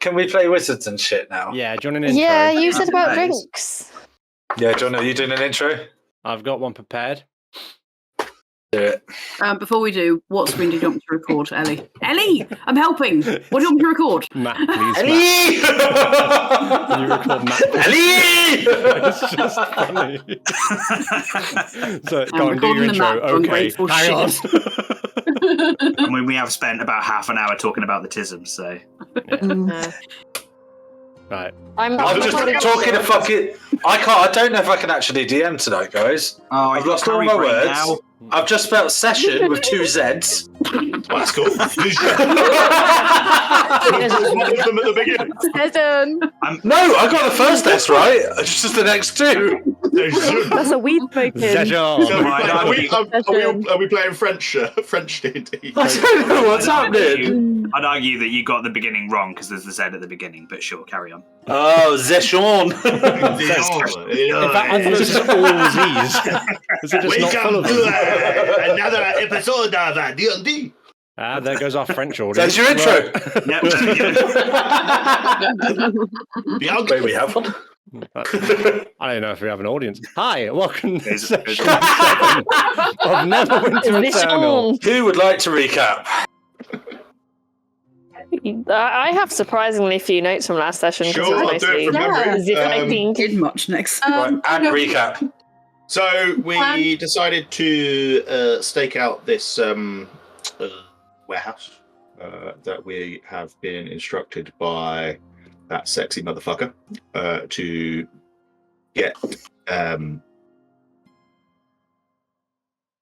Can we play wizards and shit now? Yeah, do you want an intro? Yeah, you said about drinks. Yeah, John, are you doing an intro? I've got one prepared. Do it. Before we do, what screen do you want me to record, Ellie? Ellie, I'm helping. What do you want me to record? Matt, please. Ellie! Matt. Can you record Matt? Ellie! It's just funny. So, go on, do your recording the intro. Matt, Okay, hang on. I mean, we have spent about half an hour talking about the tisms, so... Right. I'm just talking to fucking... I don't know if I can actually DM tonight, guys. Oh, I've lost all my words. Now. I've just spelled session with 2 Zs. Well, that's cool. One of them at the beginning. Session. No, I got the first S right. It's just the next 2. That's a weed smoking. Session. Are we playing French D&D? I don't know what's happening. I'd argue that you got the beginning wrong because there's the Z at the beginning, but sure, carry on. Oh, Zeshon. In fact, I thought it was just all Z's. Is it just not full of them? Another episode of D&D. Ah, there goes our French audience. That's your intro. Wait, we have one? I don't know if we have an audience. Hi, welcome to session 7 of Neverwinter Eternal. Who would like to recap? I have surprisingly few notes from last session. Sure, I'll do it from memory. I think. Did much next. Right, and recap. So we decided to stake out this warehouse that we have been instructed by that sexy motherfucker to get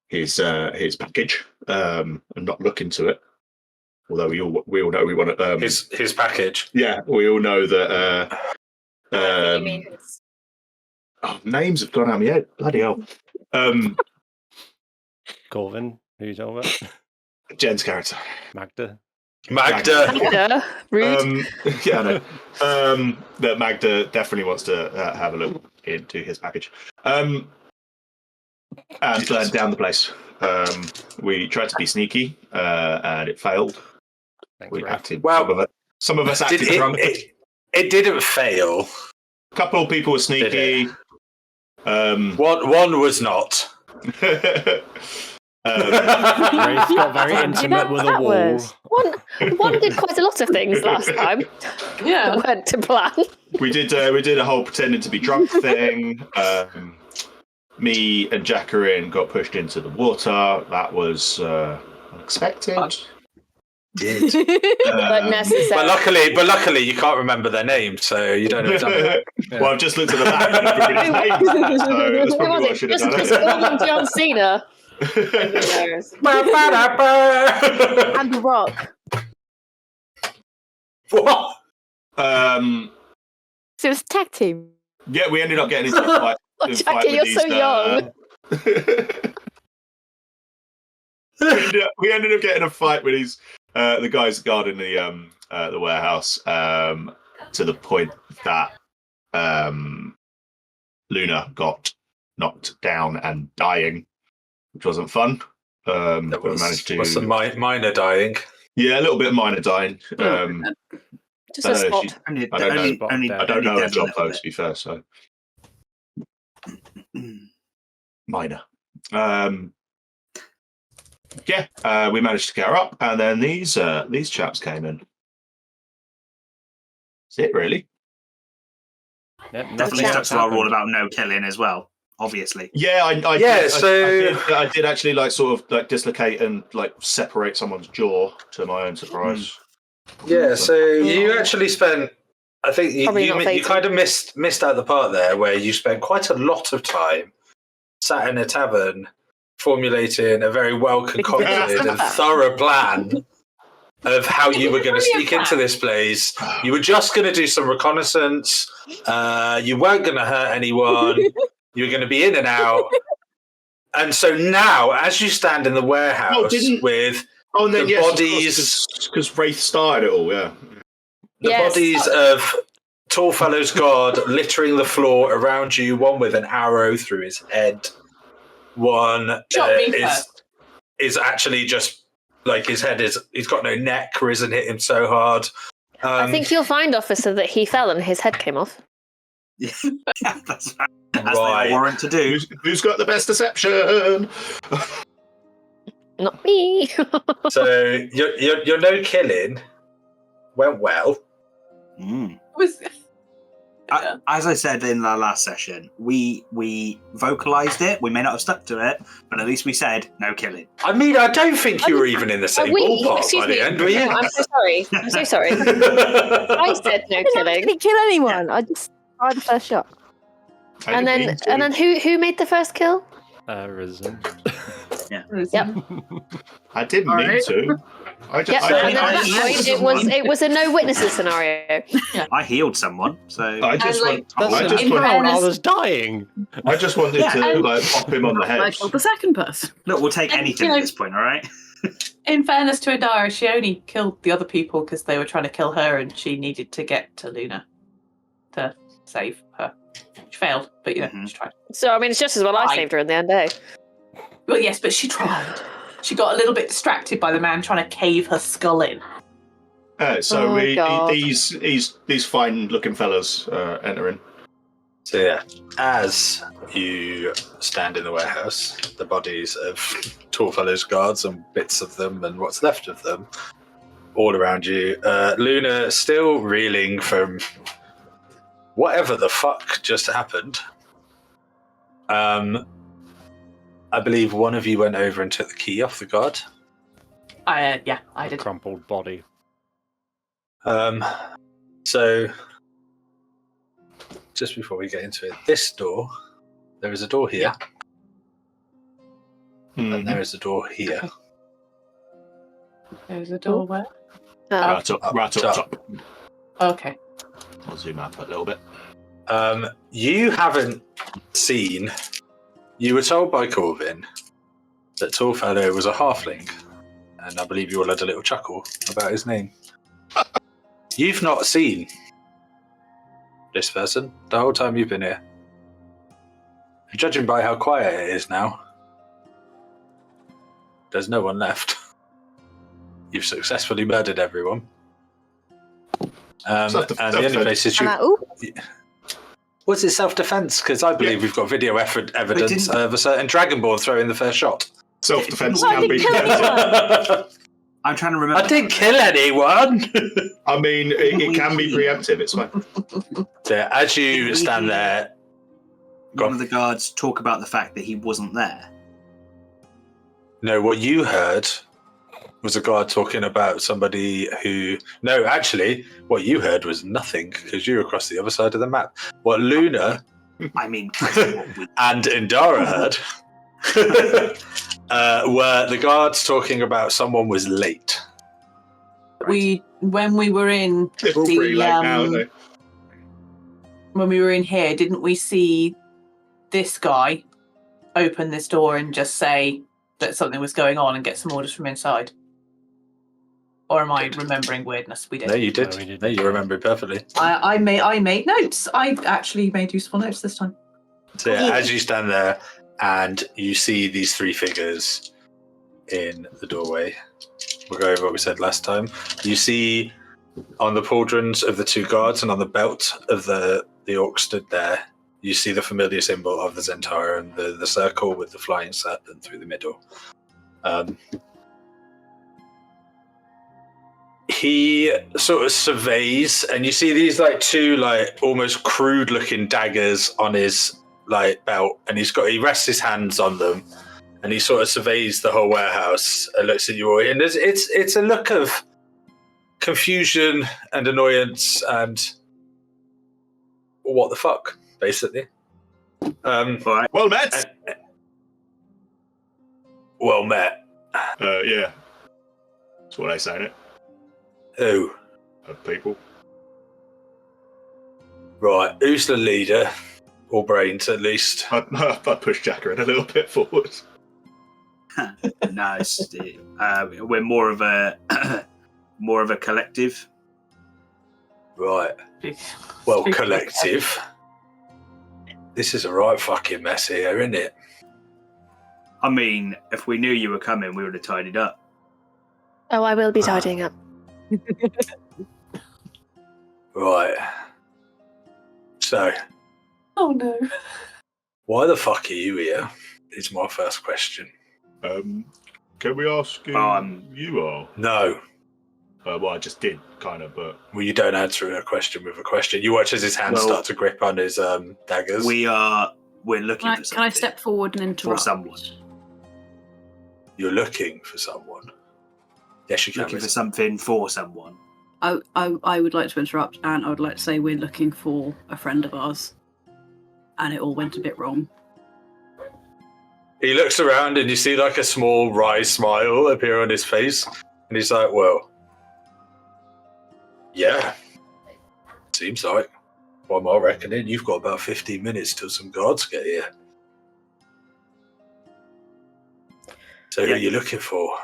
his package and not look into it. Although we all know we want to his package. Yeah, we all know that. Names have gone out of my head. Bloody hell. Corvin, who you talking about? Jen's character. Magda. Rude. Yeah, I know. That Magda definitely wants to have a look into his package. And burn down the place. We tried to be sneaky, and it failed. We acted. Well, some of us acted drunk. It didn't fail. A couple of people were sneaky. One was not. Wraith got very intimate with a wall. One did quite a lot of things last time. Yeah, that went to plan. We did a whole pretending to be drunk thing. Me and Jacqueline got pushed into the water. That was unexpected. Did. But necessary. But luckily, you can't remember their names, so you don't know. Well, I've just looked at the map and everybody's names, so that's probably what I should have done. Just Gordon John Cena. And The Rock. What? So it was tag team. Yeah, we ended up getting into a fight. Jackie, you're so young. We ended up getting a fight with these the guys guarding the warehouse to the point that Luna got knocked down and dying, which wasn't fun. That was some minor dying. Yeah, a little bit of minor dying. Just a spot. I don't know her job though, to be fair. So minor. We managed to get her up, and then these chaps came in. That's it, really. Yep, Definitely stuck to our rule about no killing as well, obviously. Yeah, I did actually dislocate and separate someone's jaw to my own surprise. Yeah, so you actually spent. I think you kind of missed out the part there where you spent quite a lot of time sat in a tavern formulating a very well concocted and thorough plan of how you were going to sneak into this place. You were just going to do some reconnaissance. You weren't going to hurt anyone. You were going to be in and out. And so now, as you stand in the warehouse with the bodies... Because Wraith started it all, yeah. The bodies of Tallfellow's god littering the floor around you, one with an arrow through his head. One is actually just like his head is, he's got no neck, risen hit him so hard. I think you'll find, officer, that he fell and his head came off. Yeah, that's right. As they are warrant to do. Who's got the best deception? Not me. So your no killing went well. As I said in the last session, we vocalised it. We may not have stuck to it, but at least we said no killing. I mean, I don't think you were even in the same ballpark by the end, were you? I'm so sorry. I'm so sorry. I said no killing. I didn't kill anyone. I just fired the first shot. And then who made the first kill? Risen. Yeah. Yep. I didn't mean to. And then at that point, it was a no witnesses scenario. I healed someone, so I was dying. I just wanted to pop him on the head. I killed the second person. Look, we'll take anything at this point, all right? In fairness to Adara, she only killed the other people because they were trying to kill her, and she needed to get to Luna to save her. She failed, but she tried. So I mean, it's just as well I saved her in the end, eh? Well, yes, but she tried. She got a little bit distracted by the man trying to cave her skull in. These fine-looking fellas enter in. So yeah, as you stand in the warehouse, the bodies of Tallfellow's guards and bits of them and what's left of them all around you. Luna still reeling from whatever the fuck just happened. I believe one of you went over and took the key off the guard. I did. Crumpled body. So, just before we get into it, this door, there is a door here. And there is a door here. There's a door where? Right up top. Okay. I'll zoom up a little bit. You haven't seen... You were told by Corvin that Tallfellow was a halfling, and I believe you all had a little chuckle about his name. You've not seen this person the whole time you've been here. Judging by how quiet it is now, there's no one left. You've successfully murdered everyone. And the only place is you... Was it self-defense? Because I believe we've got video evidence of a certain Dragonborn throwing the first shot. Self-defense can be. I'm trying to remember. I didn't kill anyone. I mean, it can be preemptive. It's fine. So as you stand there, one of the guards talk about the fact that he wasn't there. No, what you heard was a guard talking about somebody who... No, actually, what you heard was nothing, because you were across the other side of the map. What Luna and Indara heard were the guards talking about someone was late. When we were in It's all pretty late now, aren't they? When we were in here, didn't we see this guy open this door and just say that something was going on and get some orders from inside? Or am I remembering weirdness? We did. No, you did. No, you remember it perfectly. I made notes. I actually made useful notes this time. So as you stand there and you see these three figures in the doorway, we'll go over what we said last time. You see on the pauldrons of the two guards and on the belt of the orc stood there, you see the familiar symbol of the Zentara and the circle with the flying serpent through the middle. He sort of surveys, and you see these two almost crude looking daggers on his belt, and he rests his hands on them, and he sort of surveys the whole warehouse and looks at you all, and it's a look of confusion and annoyance and what the fuck, basically. Right. Well met. Well met. Yeah. That's what I say, innit? Who? People. Right, who's the leader? Or brains, at least. I push Jacker in a little bit forward. No, we're more of a collective. Right. Well, collective. This is a right fucking mess here, isn't it? I mean, if we knew you were coming, we would have tidied up. Oh, I will be tidying up. Right. So. Oh no. Why the fuck are you here? Is my first question. Can we ask who you are? No. Well, I just did, kind of, but... Well, you don't answer a question with a question. You watch as his hands start to grip on his daggers. We're looking for something. Can I step forward and interrupt? For someone. You're looking for someone. Yes, you can. Looking for something for someone. I would like to interrupt, and I would like to say we're looking for a friend of ours. And it all went a bit wrong. He looks around and you see like a small wry smile appear on his face. And he's like, well, yeah, seems like. By my reckoning, you've got about 15 minutes till some guards get here. So who are you looking for?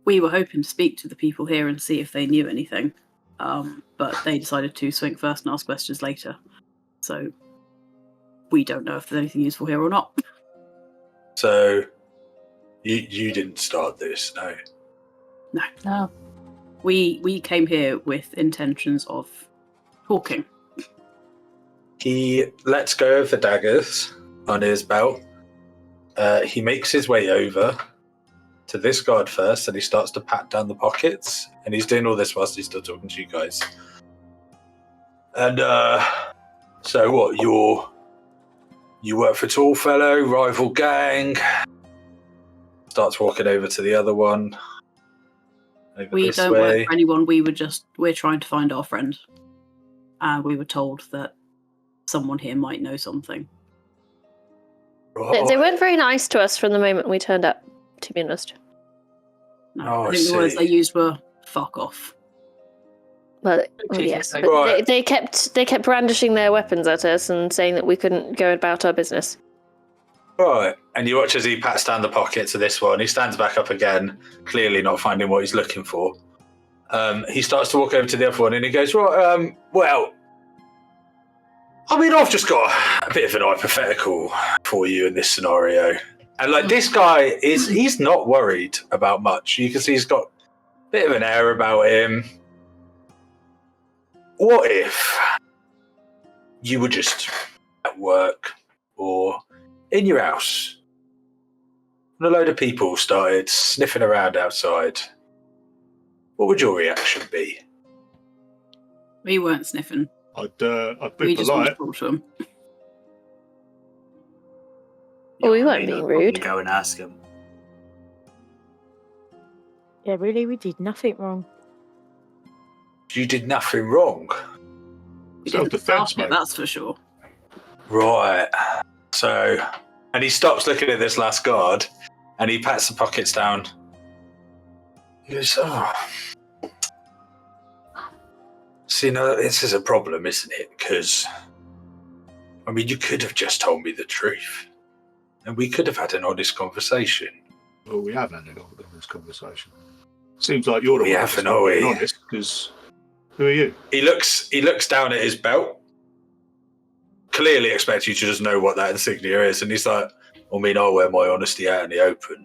We were hoping to speak to the people here and see if they knew anything. But they decided to swing first and ask questions later. So we don't know if there's anything useful here or not. So you didn't start this, no? No. We came here with intentions of talking. He lets go of the daggers on his belt. He makes his way over to this guard first, and he starts to pat down the pockets. And he's doing all this whilst he's still talking to you guys. And so what? You work for Tallfellow, rival gang. Starts walking over to the other one. We don't work for anyone. We're trying to find our friend. And we were told that someone here might know something. Right. They weren't very nice to us from the moment we turned up, to be honest. No, I think the words they used were "fuck off." Well, yes, but they kept brandishing their weapons at us and saying that we couldn't go about our business. Right, and you watch as he pats down the pockets of this one. He stands back up again, clearly not finding what he's looking for. He starts to walk over to the other one and he goes, right, well, I mean, I've just got a bit of an hypothetical for you in this scenario. And like this guy he's not worried about much. You can see he's got a bit of an air about him. What if you were just at work or in your house and a load of people started sniffing around outside? What would your reaction be? We weren't sniffing. I'd be we just wanted polite. to talk to him. Well, we weren't being rude. Go and ask him. Yeah, really, we did nothing wrong. You did nothing wrong. We didn't start it, that's for sure. Right. So, and he stops looking at this last guard and he pats the pockets down. He goes, oh. See, no, this is a problem, isn't it? Because, I mean, you could have just told me the truth. And we could have had an honest conversation. Well, we have had an honest conversation. Seems like you're the we one haven't, are we? Honest, because who are you? He looks down at his belt. Clearly expects you to just know what that insignia is. And he's like, I mean, I wear my honesty out in the open.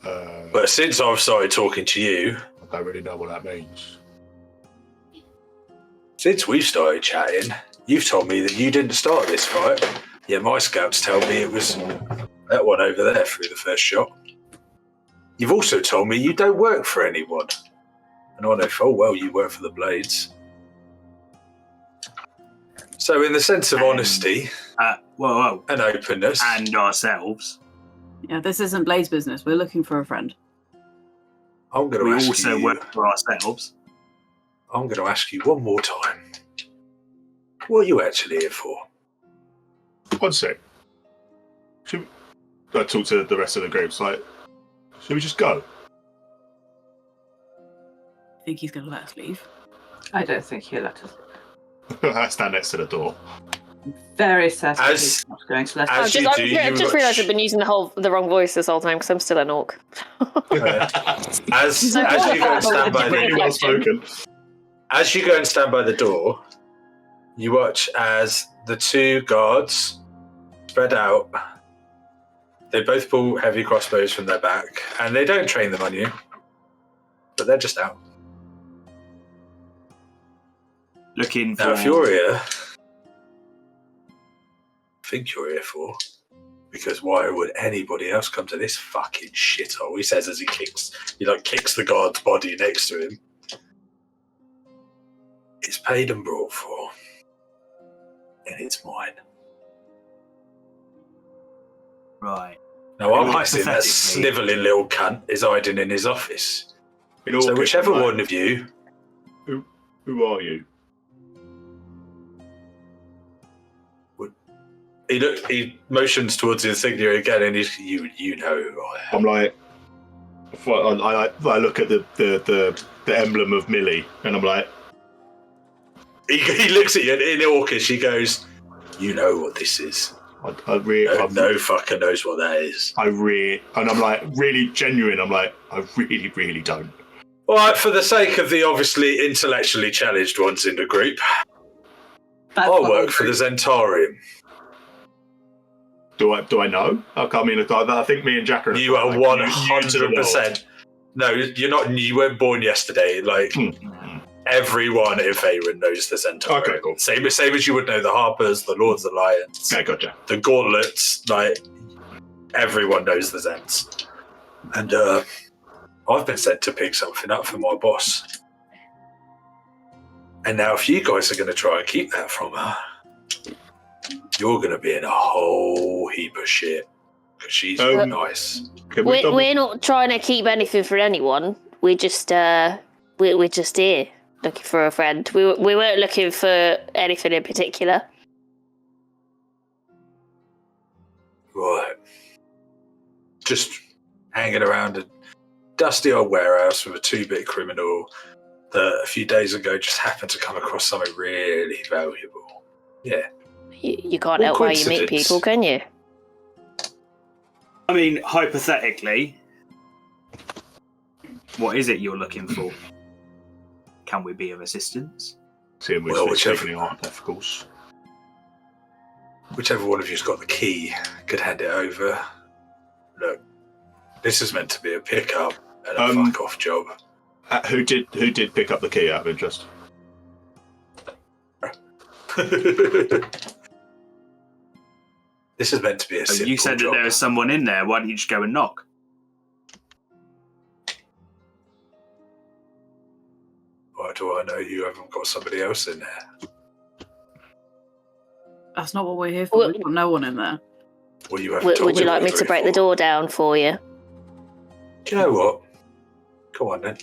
But since I've started talking to you... I don't really know what that means. Since we've started chatting, you've told me that you didn't start this fight. Yeah, my scouts tell me it was that one over there through the first shot. You've also told me you don't work for anyone. And I know full well you work for the Blades. So in the sense of honesty and openness... And ourselves. Yeah, this isn't Blades business. We're looking for a friend. I'm going to ask you... We also work for ourselves. I'm going to ask you one more time. What are you actually here for? One sec. I talk to the rest of the groups, like, should we just go? I think he's going to let us leave. I don't think he'll let us. I stand next to the door. Very certain he's not going to let us. I've just realised I've been using the wrong voice this whole time because I'm still an orc. As you go and stand by as you go and stand by the door, you watch as the two guards spread out. They both pull heavy crossbows from their back, and they don't train them on you, but they're just out. looking for... Now, if you're here, I think you're here for, because why would anybody else come to this fucking shithole? He says as he kicks the guard's body next to him. It's paid and brought for, and it's mine. Right. Now, I'm guessing that snivelling little cunt is hiding in his office. So whichever one of you... Who are you? He motions towards the insignia again, and he's, you know who I am. I'm like... I look at the emblem of Millie, and I'm like... He looks at you, and in Orcish he goes, you know what this is. No fucker knows what that is. And I'm like, really genuine. I'm like, I really, really don't. All right, for the sake of the obviously intellectually challenged ones in the group, I'll work for the Zentarium. Do I know? I think me and Jack are... You are 100%. No, you're not. You weren't born yesterday. Everyone in Faerun knows the Zentarium. Okay, cool. Same as you would know the Harpers, the Lords Alliance. Okay, gotcha. The Gauntlets, everyone knows the Zents. And I've been sent to pick something up for my boss. And now if you guys are going to try and keep that from her, you're going to be in a whole heap of shit. Because she's nice. We're not trying to keep anything for anyone. We're just we're just here looking for a friend. We weren't looking for anything in particular. Right. Just hanging around a dusty old warehouse with a 2-bit criminal that a few days ago just happened to come across something really valuable. Yeah. You can't help why you meet people, can you? I mean, hypothetically, what is it you're looking for? Can we be of assistance? Whichever one of you's got the key could hand it over. Look, this is meant to be a pickup and a fuck-off job. Who did pick up the key out of interest? This is meant to be a simple You said that there was someone in there. Why don't you just go and knock? Why do I know you haven't got somebody else in there? That's not what we're here for. We've got no one in there. Well, would you like me to break the door down for you? Do you know what? Go on then.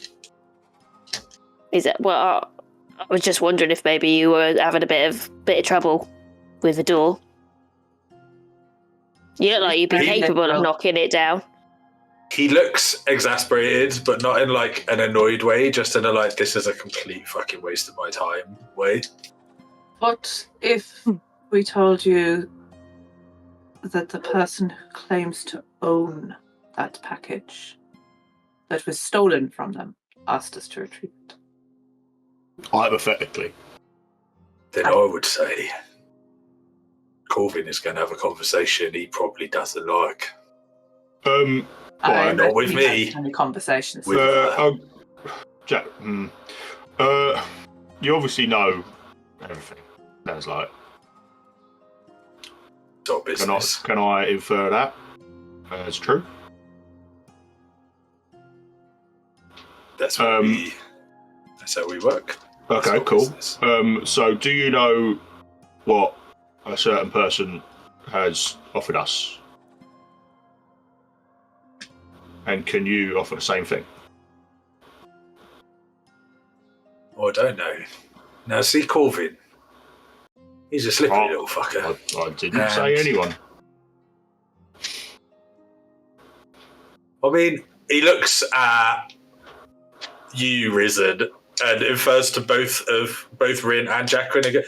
Is it? Well, I was just wondering if maybe you were having a bit of trouble with the door. You look like you'd be capable of knocking it down. He looks exasperated, but not in an annoyed way, just in a this is a complete fucking waste of my time way. What if we told you that the person who claims to own that package that was stolen from them asked us to retrieve it? Hypothetically. Then I would say Corvin is going to have a conversation he probably doesn't like. Not with me. Any conversations? Jack, you obviously know everything. Sounds like. Top business. Can I infer that as true? That's how we work. Okay, cool. So do you know what a certain person has offered us? And can you offer the same thing? Oh, I don't know. Now, see Corvin. He's a slippery little fucker. I didn't say anyone. I mean, he looks at you, Rizard, and infers to both Rin and Jacqueline again.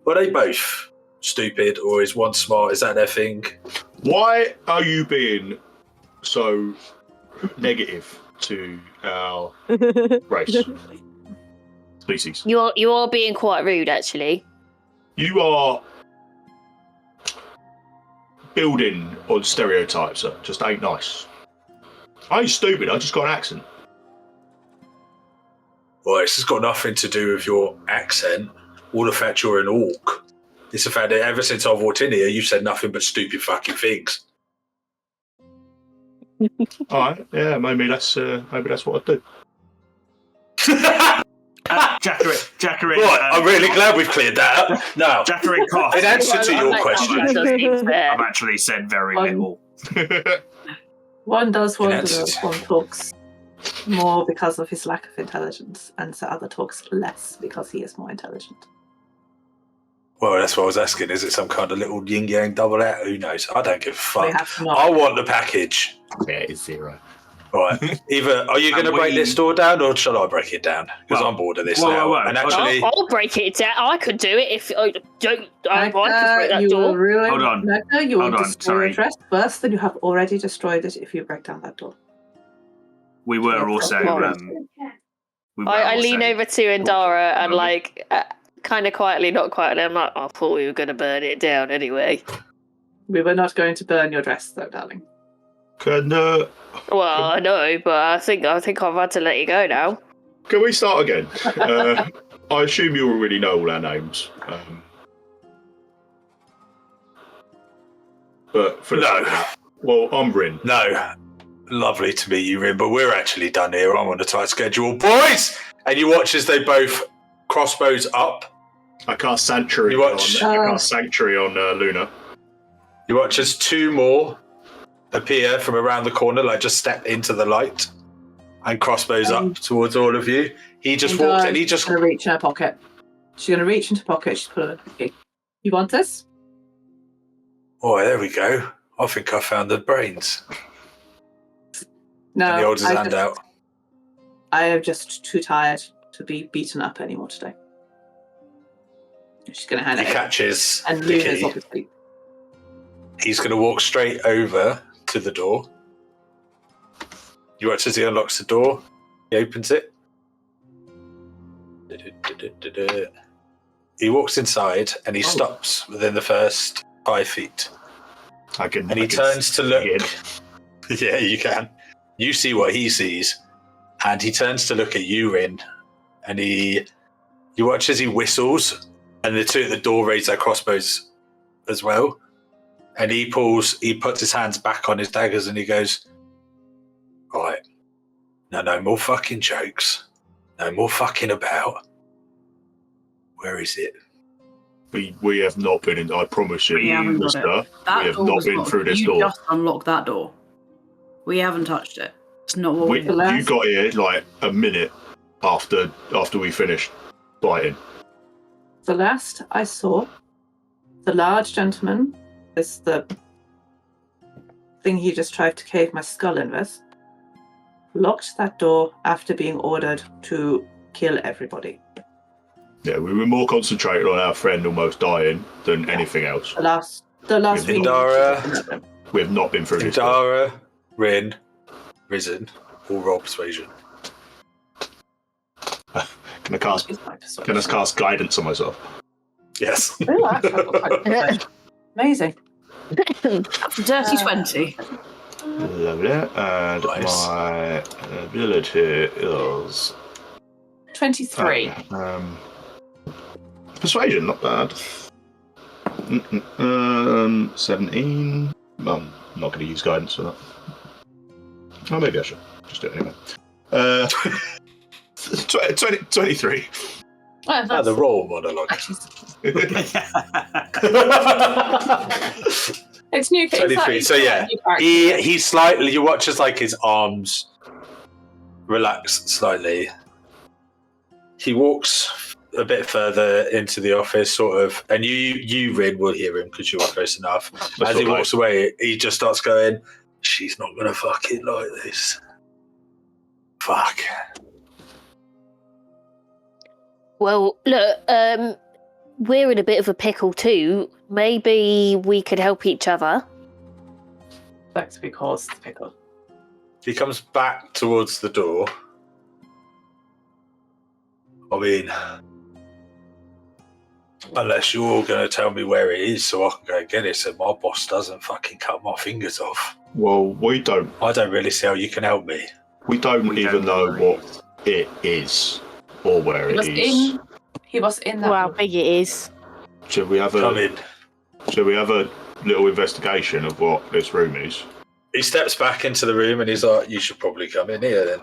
Were they both stupid, or is one smart? Is that their thing? Why are you being so negative to our race? Species. You are being quite rude, actually. You are building on stereotypes that just ain't nice. I ain't stupid, I just got an accent. Well, this has got nothing to do with your accent. or the fact you're an orc. It's the fact that ever since I've walked in here, you've said nothing but stupid fucking things. All right, yeah, maybe that's what I'd do. Jackerin. Right, I'm really glad we've cleared that up. Now, Jackerin cough. in answer to your question, I've actually said very little. One does wonder answer if one talks more because of his lack of intelligence, and the other talks less because he is more intelligent. well, that's what I was asking. Is it some kind of little yin-yang double out? Who knows? I don't give a We fuck. have to know. I want the package. Yeah, it's 0. Right. Either are you going to break this door down, or shall I break it down? Because I'm bored of this now. And actually, I'll break it down. I could do it if I don't. I could break that you door. will ruin. Hold on. Magda, you will Hold on, destroy sorry. your dress worse than you have already destroyed it if you break down that door. We were also. I lean over to Indara and like kind of quietly, not quietly. I'm like, I thought we were going to burn it down anyway. We were not going to burn your dress, though, darling. Can I know, but I think I've had to let you go now. we start again? I assume you already know all our names. But for well, I'm Rin. no. Lovely to meet you, Rin, but we're actually done here. I'm on a tight schedule. Boys! And you watch as they both crossbows up. I cast Sanctuary on Luna. You watch as 2 more appear from around the corner, like just step into the light and crossbows up towards all of you. He just walks and he just... She's going to reach in her pocket. She's going to reach into her pocket. She's put it. You want this? Oh, there we go. I think I found the brains. No. And he holds his hand out. I am just too tired to be beaten up anymore today. She's going to hand He it over. catches And the Luna's key. obviously. He's going to walk straight over to the door. You watch as he unlocks the door. He opens it. He walks inside and he stops within the first 5 feet. And he turns to look. Yeah, you can. You see what he sees. And he turns to look at you, Rin. And you watch as he whistles. And the 2 at the door raise their crossbows as well. And he puts his hands back on his daggers and he goes, right, no more fucking jokes. No more fucking about. Where is it? We have not been in, I promise you, We haven't got mister. it. That We have door not was been locked. through this You door. just unlocked that door. We haven't touched it. It's not what You got here like a minute after we finished fighting. The last I saw, the large gentleman, is the thing he just tried to cave my skull in with, locked that door after being ordered to kill everybody. Yeah, we were more concentrated on our friend almost dying than anything else. The last thing Indara. We have not been through this. Indara, Rin, Risen, or roll persuasion. Can I cast guidance on myself? Yes. Amazing. Dirty 20. Lovely. And Nice. my ability is 23. persuasion, not bad. 17. I'm not going to use guidance for that. Oh, maybe I should just do it anyway. 23. Well, The roll monologue. it's new. 23. So yeah, he slightly. You watch as like his arms relax slightly. He walks a bit further into the office, sort of, and you Rin will hear him because you are close enough. As he walks away, he just starts going, "She's not gonna fucking like this. Fuck." Well, look, we're in a bit of a pickle too. Maybe we could help each other. That's because the pickle. He comes back towards the door. I mean, unless you're all going to tell me where it is so I can go and get it so my boss doesn't fucking cut my fingers off. Well, we don't. I don't really see how you can help me. We don't even know what it is or where it is. He was in that. Wow, how big it is. Should we have a little investigation of what this room is? He steps back into the room and he's like, "You should probably come in here then."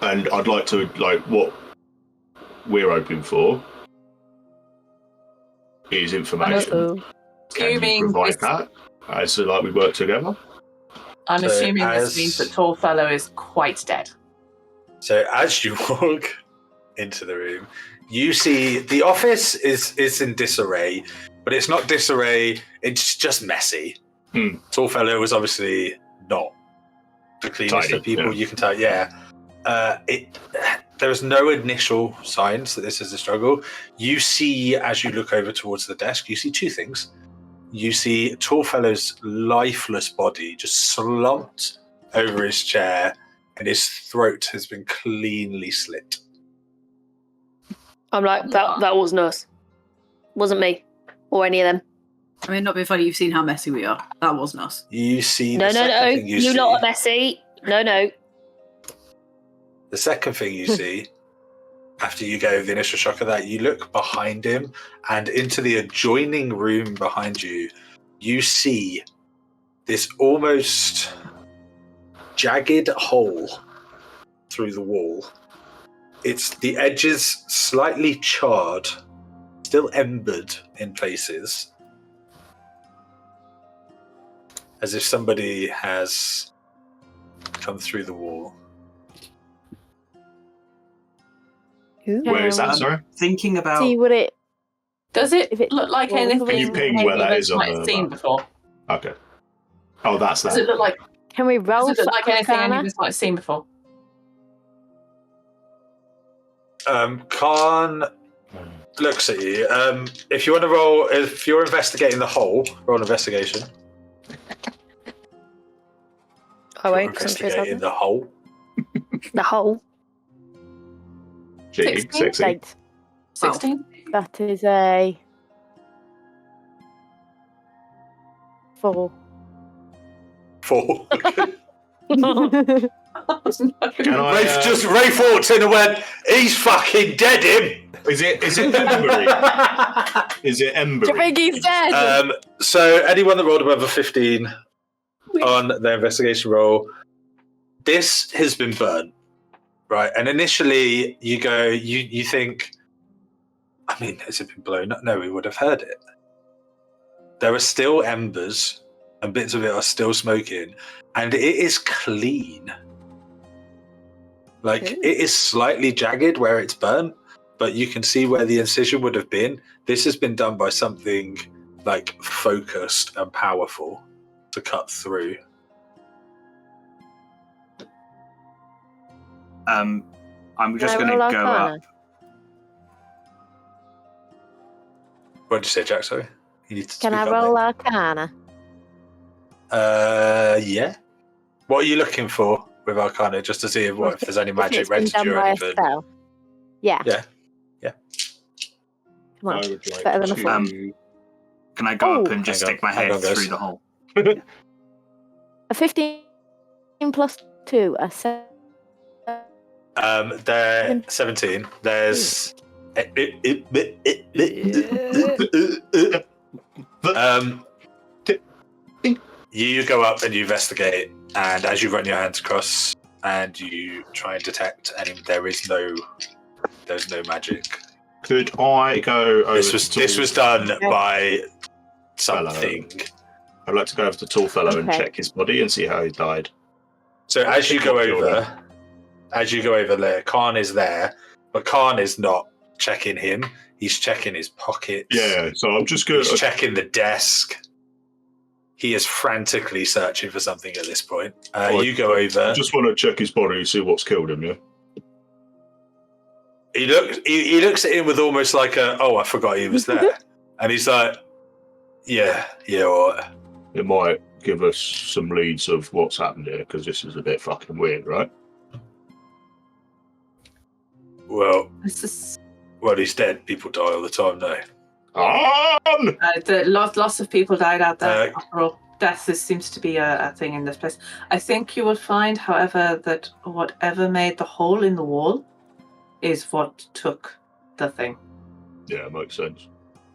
And I'd like to what we're hoping for is information. Can you provide that? As like we work together. I'm assuming this means that tall fellow is quite dead. So as you walk into the room, you see the office is in disarray, but it's not disarray, it's just messy. Tall fellow was obviously not the cleanest of people, you can tell, there is no initial signs that this is a struggle. You see, as you look over towards the desk, you see two things. You see tall fellow's lifeless body just slumped over his chair, and his throat has been cleanly slit. I'm like, that wasn't us. Wasn't me. Or any of them. I mean, not being funny, you've seen how messy we are. That wasn't us. You see No. You lot are messy. No. The second thing you see, after you go the initial shock of that, you look behind him and into the adjoining room behind you, you see this almost jagged hole through the wall. It's the edges slightly charred, still embered in places, as if somebody has come through the wall. Where is that, sorry? Thinking about... See what it... Does it look like anything Can you ping where that is on might have seen before? Okay. Oh, that's that. Does it look like... Can we roll Does it look like anything any of Arcana? us might have seen before? Khan looks at you. If you want to roll, if you're investigating the hole, roll an investigation. I won't. Investigating the hole. The hole. Gee, 16. 16? That is a 4. 4. Ray walked in and went, "He's fucking dead, him." Is it embery? Is it embery? Do you think he's dead? So anyone that rolled above a 15 on their investigation roll, this has been burnt, right? And initially you think, I mean, has it been blown up? No, we would have heard it. There are still embers and bits of it are still smoking, and it is clean. Like, it is slightly jagged where it's burnt, but you can see where the incision would have been. This has been done by something like focused and powerful to cut through. I'm just going to go up. What did you say, Jack? Sorry, you need to. Can I roll Arcana? Yeah. What are you looking for with Arcana, just to see if there's any magic residue or anything? Yeah. Yeah. Come on. I would like Better than a to- 4. Can I go up and just Hang on, stick my hang head on, guys. through the hole? A 15 plus 2, a 7. They're 17. There's. You go up and you investigate, and as you run your hands across and you try and detect, and there's no magic. Could I go over This was done by something. I'd like to go over to Tall Fellow and check his body and see how he died. So as you go over there, Khan is there, but Khan is not checking him. He's checking his pockets. Yeah, so I'm just going He's checking the desk. He is frantically searching for something at this point. You go over. I just want to check his body, see what's killed him, yeah? He looks at him with almost like I forgot he was there. And he's like, yeah, all right. It might give us some leads of what's happened here, because this is a bit fucking weird, right? Well, he's dead. People die all the time now. Lots of people died out there. After all, death seems to be a thing in this place. I think you will find, however, that whatever made the hole in the wall is what took the thing. Yeah, makes sense.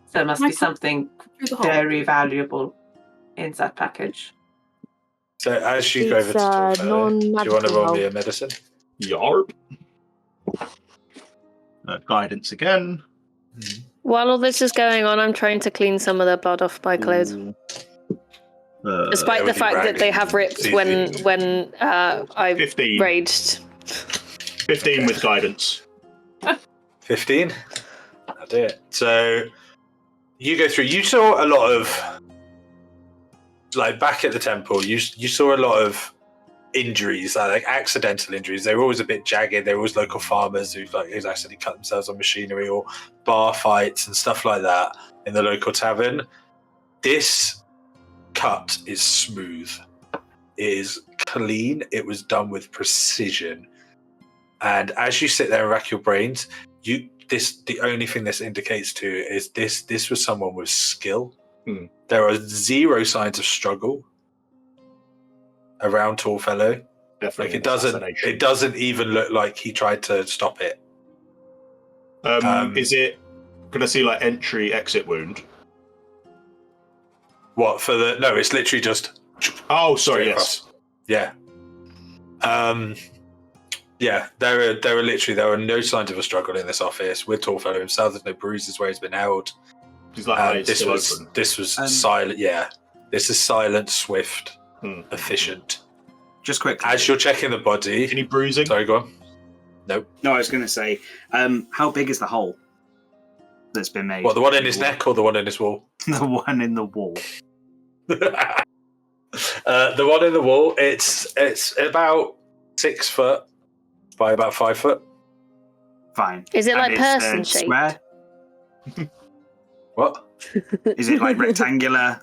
So there must be something very valuable in that package. So as you go over to Tall Fellow, do you want to roll me a medicine? Yarp. Guidance again. While all this is going on, I'm trying to clean some of the blood off my clothes. Despite the fact that they have ripped when I 15. raged. 15 with guidance. 15? I'll do it. So you go through. You saw a lot of, like, back at the temple, you saw a lot of injuries, like accidental injuries. They were always a bit jagged. They were always local farmers who've accidentally cut themselves on machinery, or bar fights and stuff like that in the local tavern. This cut is smooth. It is clean. It was done with precision. And as you sit there and rack your brains, the only thing this indicates to is this was someone with skill. There are zero signs of struggle around Tall Fellow. Definitely, it doesn't even look like he tried to stop it. Is it? Can I see like entry exit wound? What for the? No, it's literally just. Oh, sorry. Yes. Across. Yeah. Yeah. There are no signs of a struggle in this office with Tall Fellow himself. There's no bruises where he's been held. He's like, this was silent. Yeah. This is silent, swift, efficient. Just quickly, as you're checking the body. Any bruising? Sorry, go on. Nope. No, I was going to say, how big is the hole that's been made? What, the one in his neck or the one in his wall? The one in the wall. The one in the wall. It's about 6 foot by about 5 foot. Fine. Is it like person shaped? Square? What? Is it like rectangular?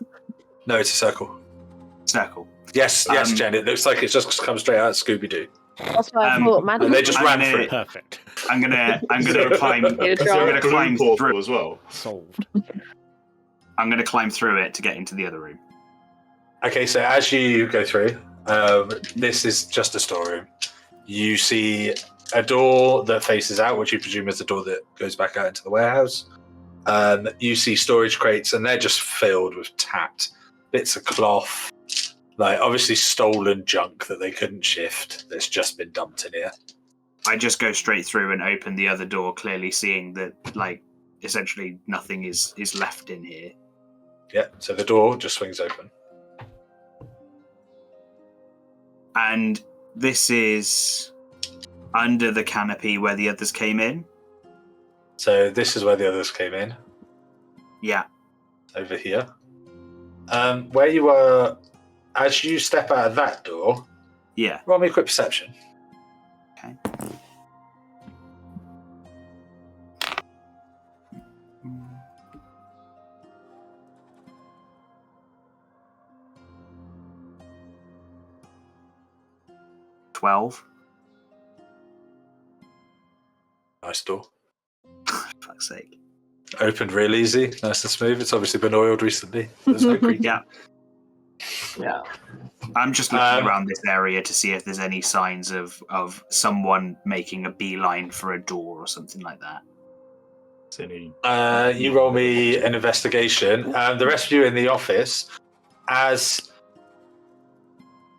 No, it's a circle. Circle. Yes, Jen. It looks like it's just come straight out of Scooby-Doo. That's what I thought, man. And they just ran through. Perfect. I'm gonna climb. I'm gonna climb through as well. Solved. I'm gonna climb through it to get into the other room. Okay, so as you go through, this is just a storeroom. You see a door that faces out, which you presume is the door that goes back out into the warehouse. You see storage crates, and they're just filled with tat, bits of cloth, like obviously stolen junk that they couldn't shift that's just been dumped in here. I just go straight through and open the other door, clearly seeing that, like, essentially nothing is left in here. Yeah, so the door just swings open. And this is under the canopy where the others came in? So this is where the others came in. Yeah. Over here. Where you are, as you step out of that door, yeah. Roll me a quick perception. Okay. Nice door. Fuck's sake. Opened real easy, nice and smooth. It's obviously been oiled recently. There's no creak. Yeah. Yeah. I'm just looking around this area to see if there's any signs of someone making a beeline for a door or something like that. You roll me an investigation. The rest of you in the office, as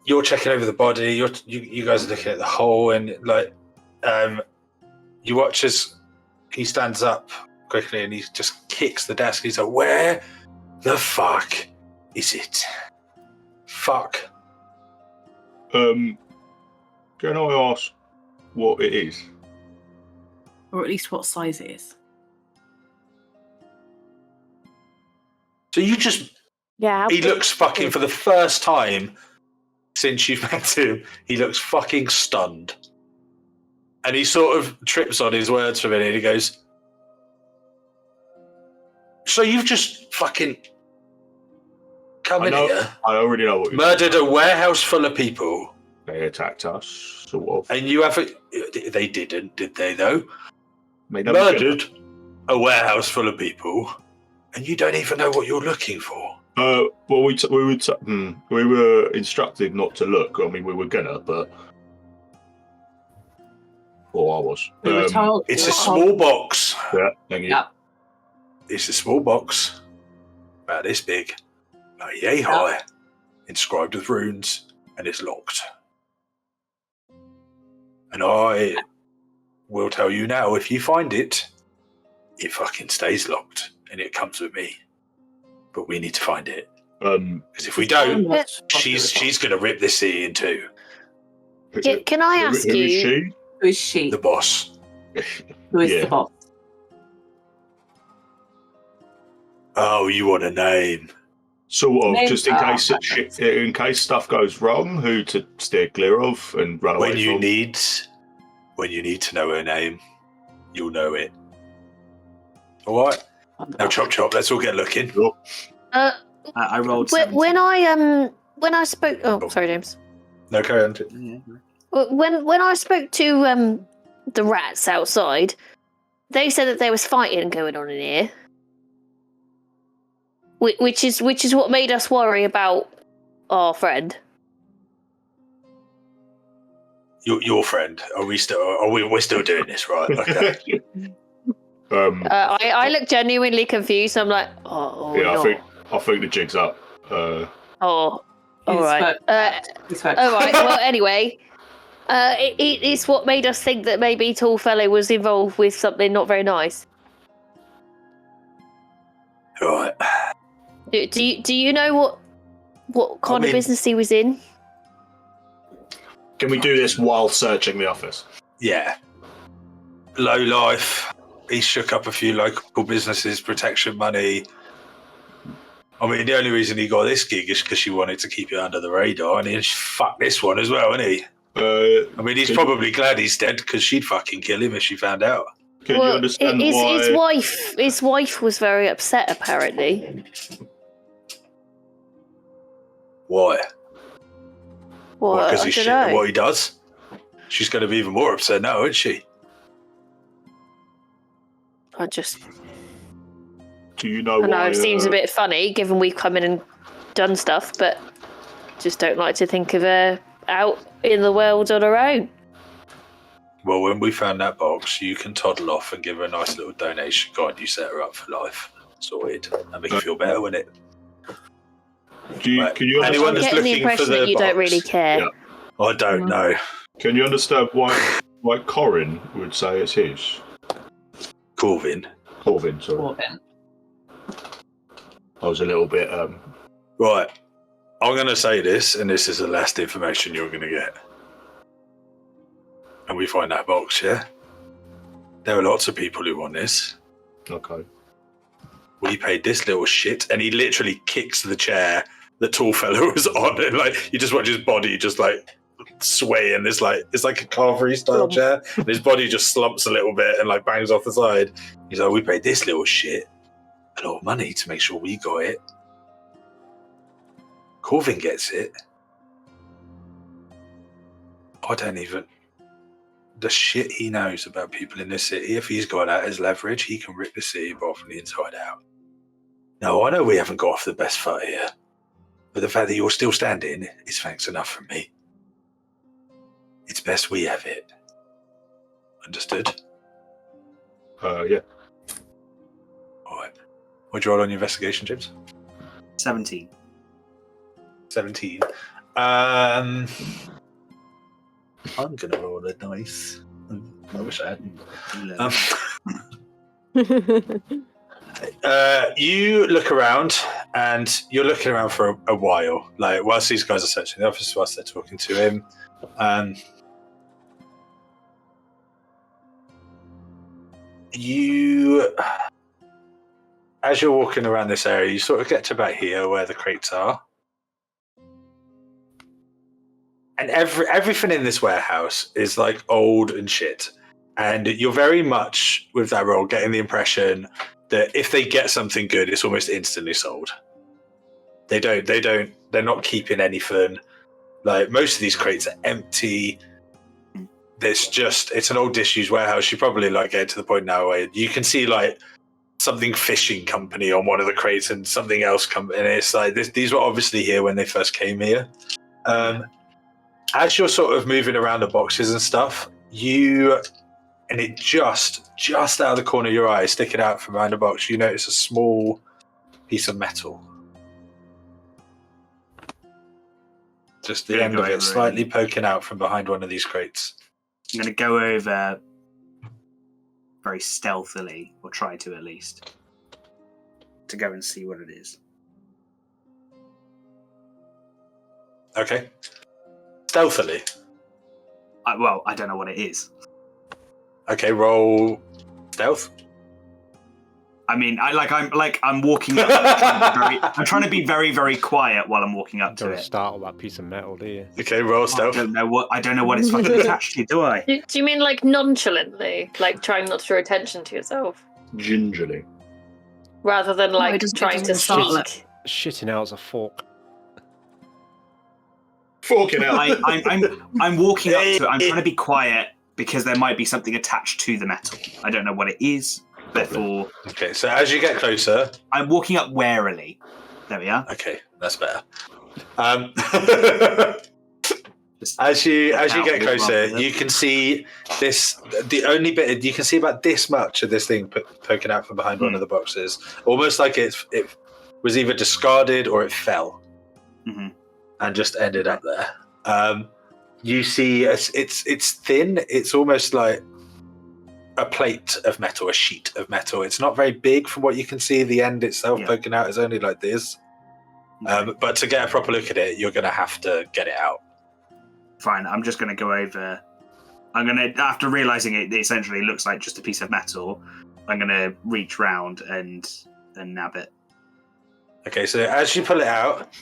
you're checking over the body, you guys are looking at the hole, and like you watch as he stands up quickly and he just kicks the desk. He's like, "Where the fuck is it? Fuck." Can I ask what it is? Or at least what size it is. So you just... Yeah. He looks fucking, for the first time since you've met him, he looks fucking stunned. And he sort of trips on his words for a minute. He goes, "So you've just fucking come in here? I already know what you're murdered a warehouse full of people. They attacked us, sort of. And you haven't... They didn't, did they, though? Murdered a warehouse full of people, and you don't even know what you're looking for." Well, we were instructed not to look. I mean, we were gonna, but Or I was. We were told. It's a small box. Yeah, thank you. Yeah. It's a small box, about this big, about yay high, inscribed with runes, and it's locked. And I will tell you now, if you find it, it fucking stays locked, and it comes with me. But we need to find it. Because if we don't, she's going to rip this city in two. Can I ask Who you? is she? Who is she? The boss. Who is the boss? Oh, you want a name? Sort of, Name- just in case stuff goes wrong, who to steer clear of and run away When you from. need to know her name, you'll know it. All right. Now, chop. Let's all get looking. Sure. I rolled. When I spoke. Oh, sorry, James. No, carry on. When I spoke to the rats outside, they said that there was fighting going on in here, which is what made us worry about our friend. Your friend? Are we still? We're still doing this, right? Okay. I look genuinely confused. I'm like, oh, Yeah, no. I think the jig's up. Oh, all right. It's All right. Well, anyway, it's what made us think that maybe Tall Fellow was involved with something not very nice. Right. Do you know what kind of business he was in? Can we do this while searching the office? Yeah. Low life. He shook up a few local businesses, protection money. I mean, the only reason he got this gig is because she wanted to keep it under the radar, and he fucked this one as well, isn't he? I mean, he's probably glad he's dead because she'd fucking kill him if she found out. Can you understand why? His wife was very upset, apparently. Why? Well, Because I he's don't shit know. at what he does? She's going to be even more upset now, isn't she? I just. Do you know I know why? it seems a bit funny, given we've come in and done stuff, but just don't like to think of her out in the world on her own. Well, when we found that box, you can toddle off and give her a nice little donation. God, you set her up for life. Sorted. That make you feel better, wouldn't it? Can you Anyone understand? I'm that's getting the looking for impression the that you don't box? really care. Yeah. I don't know. Can you understand why Corin would say it's his? Corvin. Corvin, sorry. Corbin. I was a little bit. Right. I'm going to say this, and this is the last information you're going to get. And we find that box, yeah? There are lots of people who want this. Okay. We paid this little shit, and he literally kicks the chair the tall fellow was on, and like you just watch his body just like sway, and it's like a carvery style chair, and his body just slumps a little bit and like bangs off the side. He's like, we paid this little shit a lot of money to make sure we got it. Corvin gets it. I don't even. The shit he knows about people in this city, if he's got that as leverage, he can rip the city apart from the inside out. No, I know we haven't got off the best foot here, but the fact that you're still standing is thanks enough from me. It's best we have it. Understood? Yeah. Alright. What'd you roll on your investigation, James? 17. 17. I'm gonna roll a dice. I wish I hadn't. You look around, and you're looking around for a while. Like whilst these guys are searching the office, whilst they're talking to him, as you're walking around this area, you sort of get to about here where the crates are. And everything in this warehouse is like old and shit. And you're very much, with that role, getting the impression that if they get something good, it's almost instantly sold. They're not keeping anything. Like most of these crates are empty. It's an old disused warehouse. You probably like get to the point now where you can see like something fishing company on one of the crates and something else company. And it's like these were obviously here when they first came here. As you're sort of moving around the boxes and stuff, you and it just out of the corner of your eye, sticking out from behind the box, you notice a small piece of metal. Just the end of it slightly poking out from behind one of these crates. I'm going to go over very stealthily, or try to at least, to go and see what it is. Okay. Stealthily? I don't know what it is. Okay, roll stealth. I mean, I'm walking up. I'm trying to be very, very quiet while I'm walking up to Don't it. startle that piece of metal, do you? Okay, roll stealth. I don't know what it's fucking attached to, do I? Do you mean like nonchalantly, like trying not to draw attention to yourself, Gingerly. rather than like it trying to startle it. sneak? Shitting out's a fork. Forking out. I'm walking up to it. I'm trying to be quiet because there might be something attached to the metal. I don't know what it is. Therefore, Okay, so as you get closer, I'm walking up warily. There we are. okay, that's better. As you get closer, you can see this. The only bit you can see about this much of this thing poking out from behind one of the boxes, almost like it was either discarded or it fell, and just ended up there. You see, it's thin. It's almost like a plate of metal, a sheet of metal. It's not very big from what you can see. The end itself poking out is only like this. But to get a proper look at it, you're going to have to get it out. Fine, I'm just going to go over. I'm going to, after realizing it essentially looks like just a piece of metal, I'm going to reach round and nab it. Okay, so as you pull it out,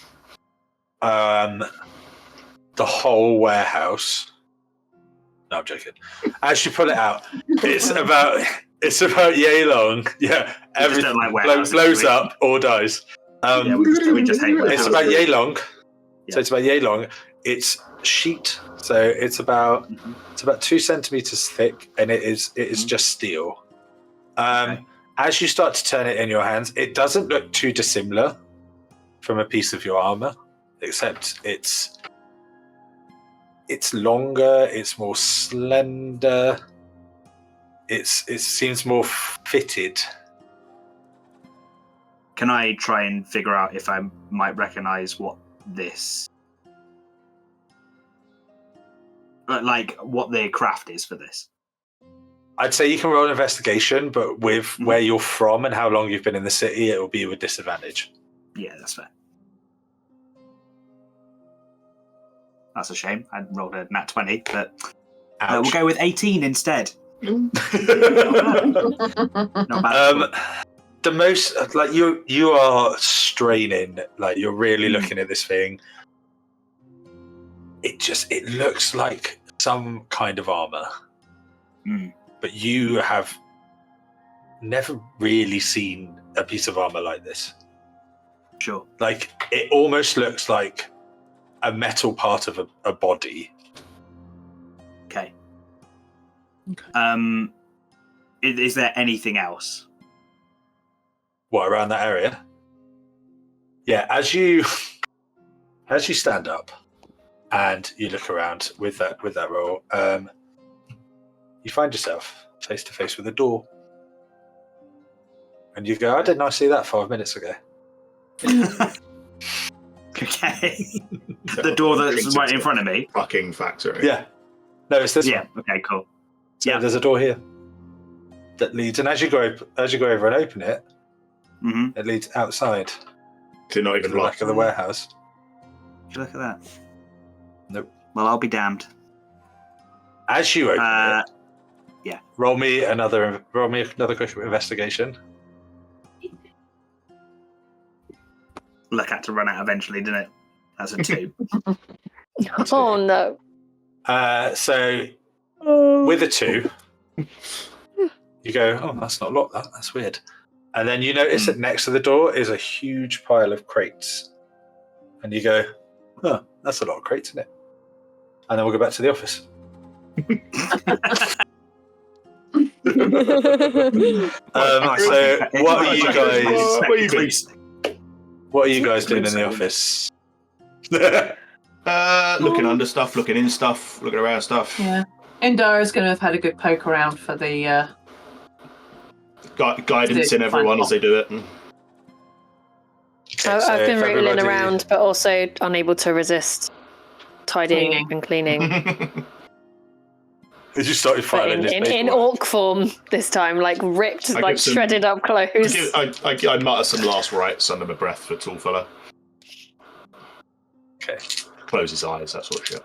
the whole warehouse. No, I'm joking. As you pull it out, it's about yay long. Yeah, everything blows up or dies. We just hate it's about yay long. Yeah. So it's about yay long. It's sheet, so it's about 2 centimeters thick, and it is just steel. As you start to turn it in your hands, it doesn't look too dissimilar from a piece of your armor, except it's longer, it's more slender, it seems more fitted. Can I try and figure out if I might recognize what this, like what the craft is for this? I'd say you can roll an investigation, but with where you're from and how long you've been in the city, it will be with disadvantage. Yeah, that's fair. That's a shame. I rolled a nat 20, but we'll go with 18 instead. Not bad. The most, like you are straining, like you're really looking at this thing. It looks like some kind of armor, but you have never really seen a piece of armor like this. Sure. Like it almost looks like a metal part of a body. Okay. Is there anything else? What, around that area? Yeah, as you stand up and you look around with that roll, you find yourself face to face with a door. And you go, "I didn't I see that 5 minutes ago?" Okay. The door that's right in front of me. Fucking factory. Yeah. No, it's this one. Okay, cool. So there's a door here that leads, and as you go over and open it, it leads outside. To not even the back of the warehouse. Look at that. Nope. Well, I'll be damned. As you open it, roll me another quick investigation. Look, had to run out eventually, didn't it? That's a 2. Oh no. So with a 2, you go, "Oh, that's not locked. That's weird." And then you notice that next to the door is a huge pile of crates, and you go, "Oh, that's a lot of crates, isn't it?" And then we'll go back to the office. So what are you guys? What are you guys doing in the office? Looking under stuff, looking in stuff, looking around stuff. Yeah. Indara's going to have had a good poke around for the guidance in everyone as they do it. I've been wriggling around, but also unable to resist tidying and cleaning. As you started filing in orc form this time, like ripped, like shredded up clothes. I mutter some last rites under my breath for tall fella. Okay. Close his eyes, that sort of shit.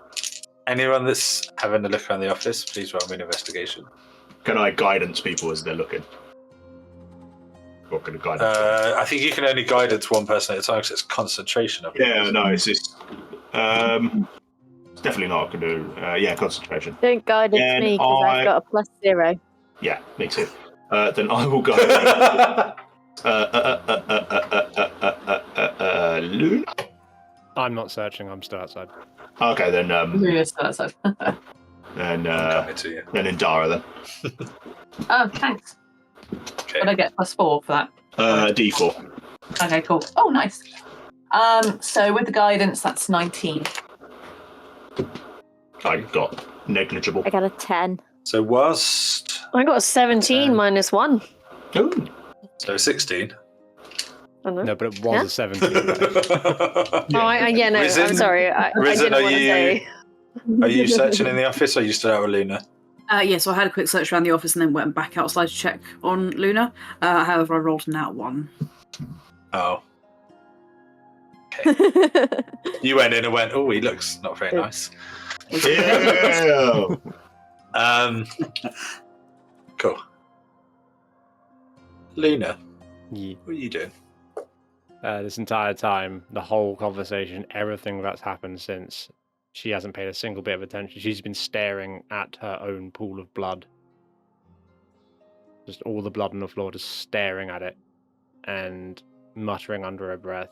Anyone that's having a look around the office, please roll me an investigation. Can I guidance people as they're looking? What kind of guidance? I think you can only guidance one person at a time because it's concentration. Yeah, no, it's just... definitely not. I can do. Concentration. Don't guidance me because I've got a +0. Yeah, me too. Then I will go. Luna. I'm not searching. I'm still outside. Okay, then. Luna's still outside. Then. coming to you. Then Indara then. Oh, thanks. Okay. Would I get +4 for that? D4. Okay, cool. Oh, nice. So with the guidance, that's 19. I got negligible. I got a 10. So whilst... I got a 17 minus 1. Ooh. So 16. No, but it was a 17. No, Risen, I'm sorry. I Risen, didn't want to say. Are you searching in the office or are you still out with Luna? Yeah, so I had a quick search around the office and then went back outside to check on Luna. However, I rolled a nat 1. Oh. Okay. You went in and went, oh, he looks not very nice. Yeah. Cool. Luna, Yeah. what are you doing? This entire time, the whole conversation, everything that's happened since, she hasn't paid a single bit of attention. She's been staring at her own pool of blood. Just all the blood on the floor, just staring at it and muttering under her breath.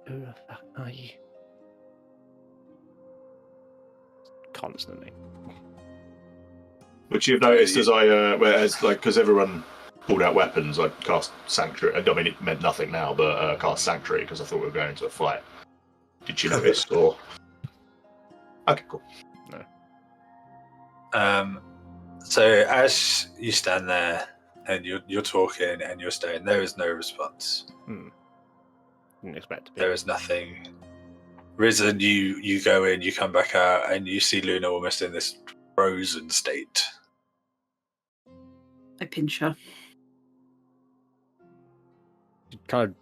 Who the fuck are you? Constantly. Which you've noticed as because everyone pulled out weapons, I cast Sanctuary. I mean, it meant nothing now, but cast Sanctuary because I thought we were going into a fight. Did you notice? Or okay, cool. No. So as you stand there and you're talking and you're staring, there is no response. Didn't expect to be. There is nothing. Risen, you go in, you come back out, and you see Luna almost in this frozen state. I pinch her. She kind of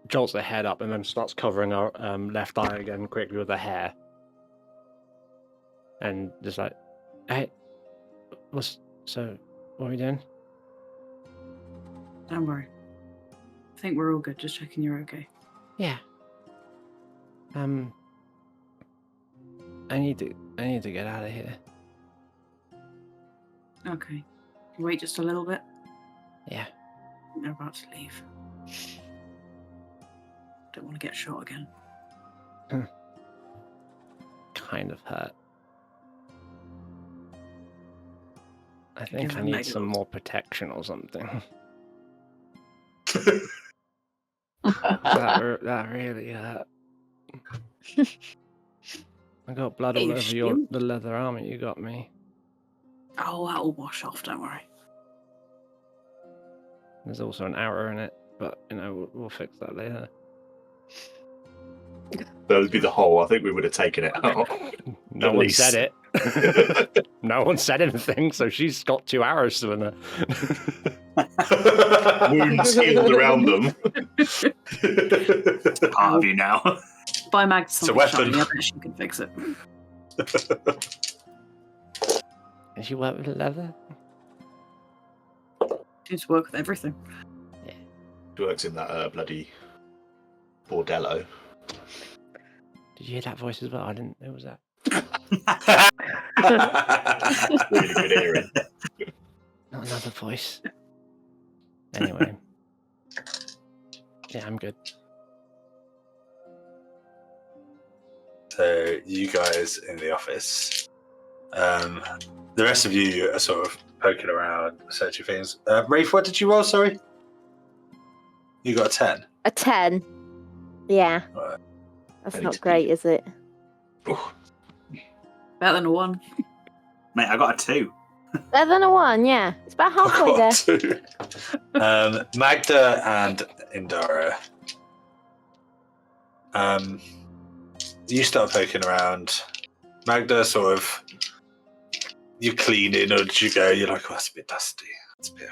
jolts her head up and then starts covering her left eye again quickly with her hair. And just like, hey, what are we doing? Don't worry. I think we're all good. Just checking you're okay. Yeah. I need to get out of here. Okay. Wait just a little bit. Yeah. We're about to leave. Don't want to get shot again. Kind of hurt. I Give think her I need negatives. some more protection or something. that really hurt. I got blood all over the leather armor you got me. Oh, that'll wash off. Don't worry. There's also an arrow in it, but we'll fix that later. That would be the hole. I think we would have taken it out. No one said it. No one said anything, so she's got 2 arrows still in her. Wounds healed around them. Part of you now. Buy Mag It's a weapon. shiny, I bet she can fix it. Does she work with leather? Seems to work with everything. She works in that bloody bordello. Did you hear that voice as well? I didn't. Who was that? Really good hearing. Not another voice. Anyway. Yeah, I'm good. So you guys in the office. The rest of you are sort of poking around, searching things. Rafe, what did you roll, sorry? You got a 10. A 10. Yeah. Right. That's not great, is it? Better than a 1. Mate, I got a 2. Better than a 1, yeah. It's about halfway there. Two. Magda and Indara. You start poking around. Magda sort of, you clean in as you go. You're like, oh, that's a bit dusty. That's a bit.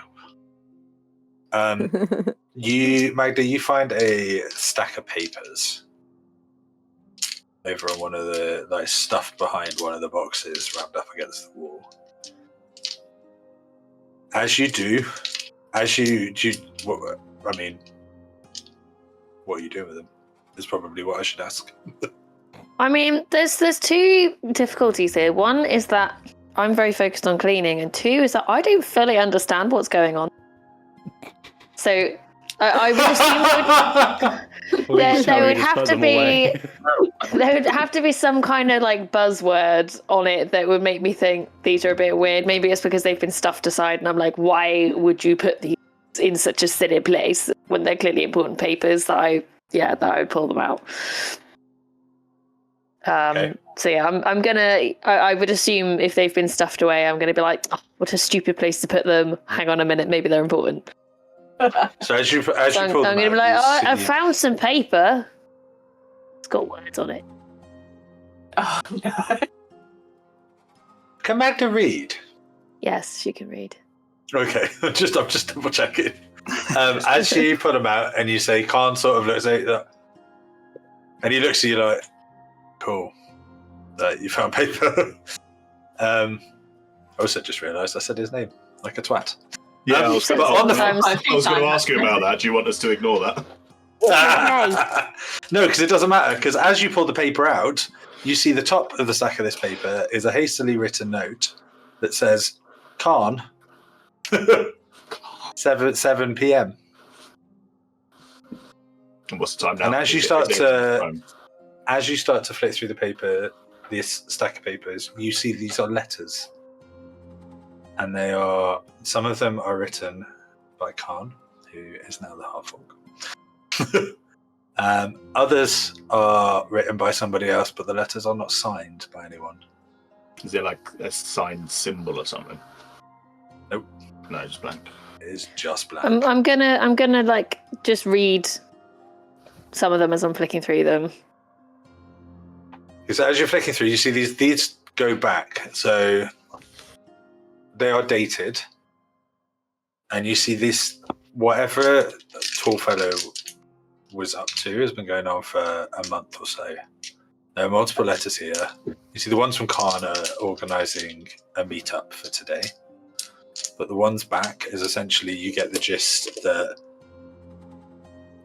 Magda, you find a stack of papers over on one of the, like, stuffed behind one of the boxes, wrapped up against the wall. What are you doing with them? Is probably what I should ask. I mean, there's 2 difficulties here. One is that I'm very focused on cleaning, and 2 is that I don't fully understand what's going on. So I would assume there would have to be there would have to be some kind of like buzzword on it that would make me think these are a bit weird. Maybe it's because they've been stuffed aside, and I'm like, why would you put these in such a silly place when they're clearly important papers? That I would pull them out. Okay. So yeah, I would assume if they've been stuffed away, I'm gonna be like, oh, what a stupid place to put them. Hang on a minute, maybe they're important. So as you pull I'm them going to out, be like, I found some paper. It's got words on it. Oh, no. Can Magda read? Yes, she can read. Okay, I'm just double checking. As you put them out and you say, Khan sort of looks at that, and he looks at you like, cool, you found paper. I also just realised I said his name like a twat. Yeah, I was going to ask you about that. Do you want us to ignore that? No, because it doesn't matter. Because as you pull the paper out, you see the top of the stack of this paper is a hastily written note that says, Khan, 7 p.m. And what's the time now? And as you start to flick through the paper, this stack of papers, you see these are letters. And some of them are written by Khan, who is now the half-orc. Others are written by somebody else, but the letters are not signed by anyone. Is it like a signed symbol or something? Nope. No, just blank. It is just blank. I'm gonna like just read some of them as I'm flicking through them. So as you're flicking through, you see these go back. So they are dated, and you see this, whatever tall fellow was up to has been going on for a month or so. There are multiple letters here. You see the ones from Khan are organising a meetup for today, but the ones back is essentially you get the gist that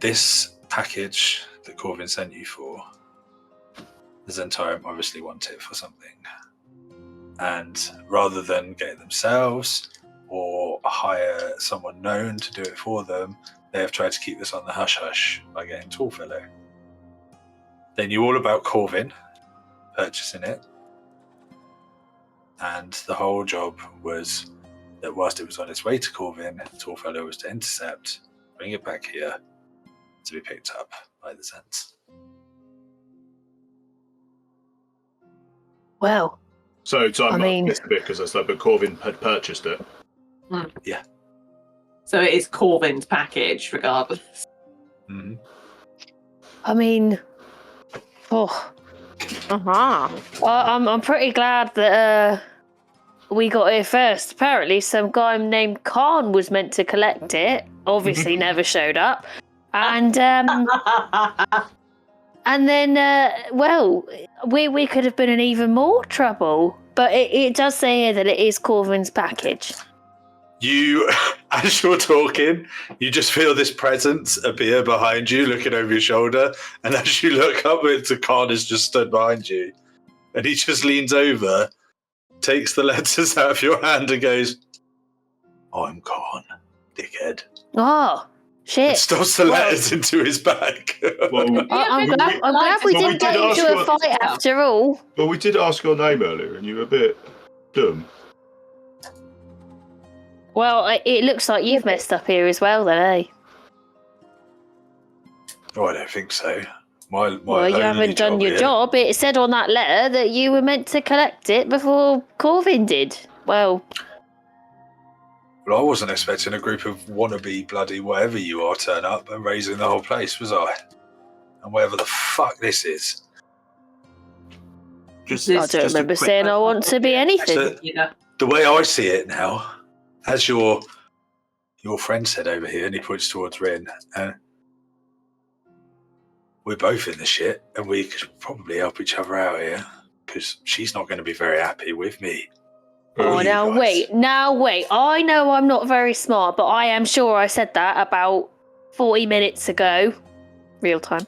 this package that Corvin sent you for, the Zentarum obviously want it for something. And rather than get it themselves or hire someone known to do it for them, they have tried to keep this on the hush-hush by getting Tallfellow. They knew all about Corvin purchasing it, and the whole job was that whilst it was on its way to Corvin, Tallfellow was to intercept, bring it back here to be picked up by the Zents. Well, So I missed a bit because I said, but Corvin had purchased it. Yeah. So it is Corvin's package, regardless. Mm-hmm. I mean, I'm pretty glad that we got here first. Apparently, some guy named Khan was meant to collect it. Obviously, never showed up, and then, we could have been in even more trouble. But it does say here that it is Corvin's package. You, as you're talking, you just feel this presence appear behind you, looking over your shoulder, and as you look up, Khan has just stood behind you, and he just leans over, takes the letters out of your hand, and goes, "I'm Khan, dickhead." Oh. Shit. And stuffs the letters into his bag. I'm glad we didn't get into a fight after all. Well, we did ask your name earlier, and you were a bit dumb. Well, it looks like you've messed up here as well, then, eh? Oh, I don't think so. Well, you haven't done your job. It said on that letter that you were meant to collect it before Corvin did. Well, I wasn't expecting a group of wannabe bloody whatever you are turn up and raising the whole place, was I? And whatever the fuck this is. I don't remember saying I want to be anything. So, the way I see it now, as your friend said over here, and he points towards Rin, we're both in the shit, and we could probably help each other out here, because she's not going to be very happy with me. Oh, now wait. I know I'm not very smart, but I am sure I said that about 40 minutes ago. Real time.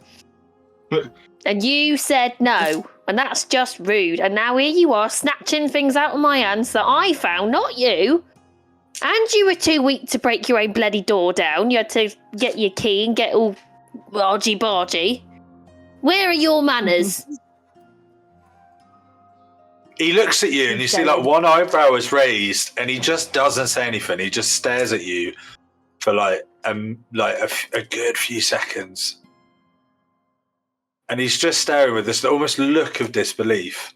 And you said no, and that's just rude. And now here you are, snatching things out of my hands that I found, not you. And you were too weak to break your own bloody door down. You had to get your key and get all argy-bargy. Where are your manners? He looks at you and you see like one eyebrow is raised and he just doesn't say anything. He just stares at you for like a good few seconds. And he's just staring with this almost look of disbelief.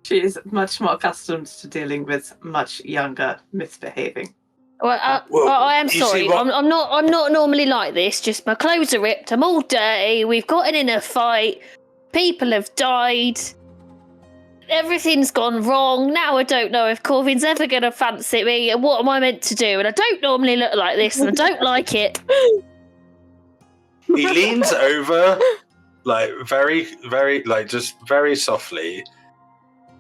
She is much more accustomed to dealing with much younger misbehaving. Well, I am sorry. I'm not normally like this. Just my clothes are ripped. I'm all dirty. We've gotten in a fight. People have died. Everything's gone wrong. Now I don't know if Corvin's ever going to fancy me. And what am I meant to do? And I don't normally look like this, and I don't like it. He leans over, like very, very, like just very softly,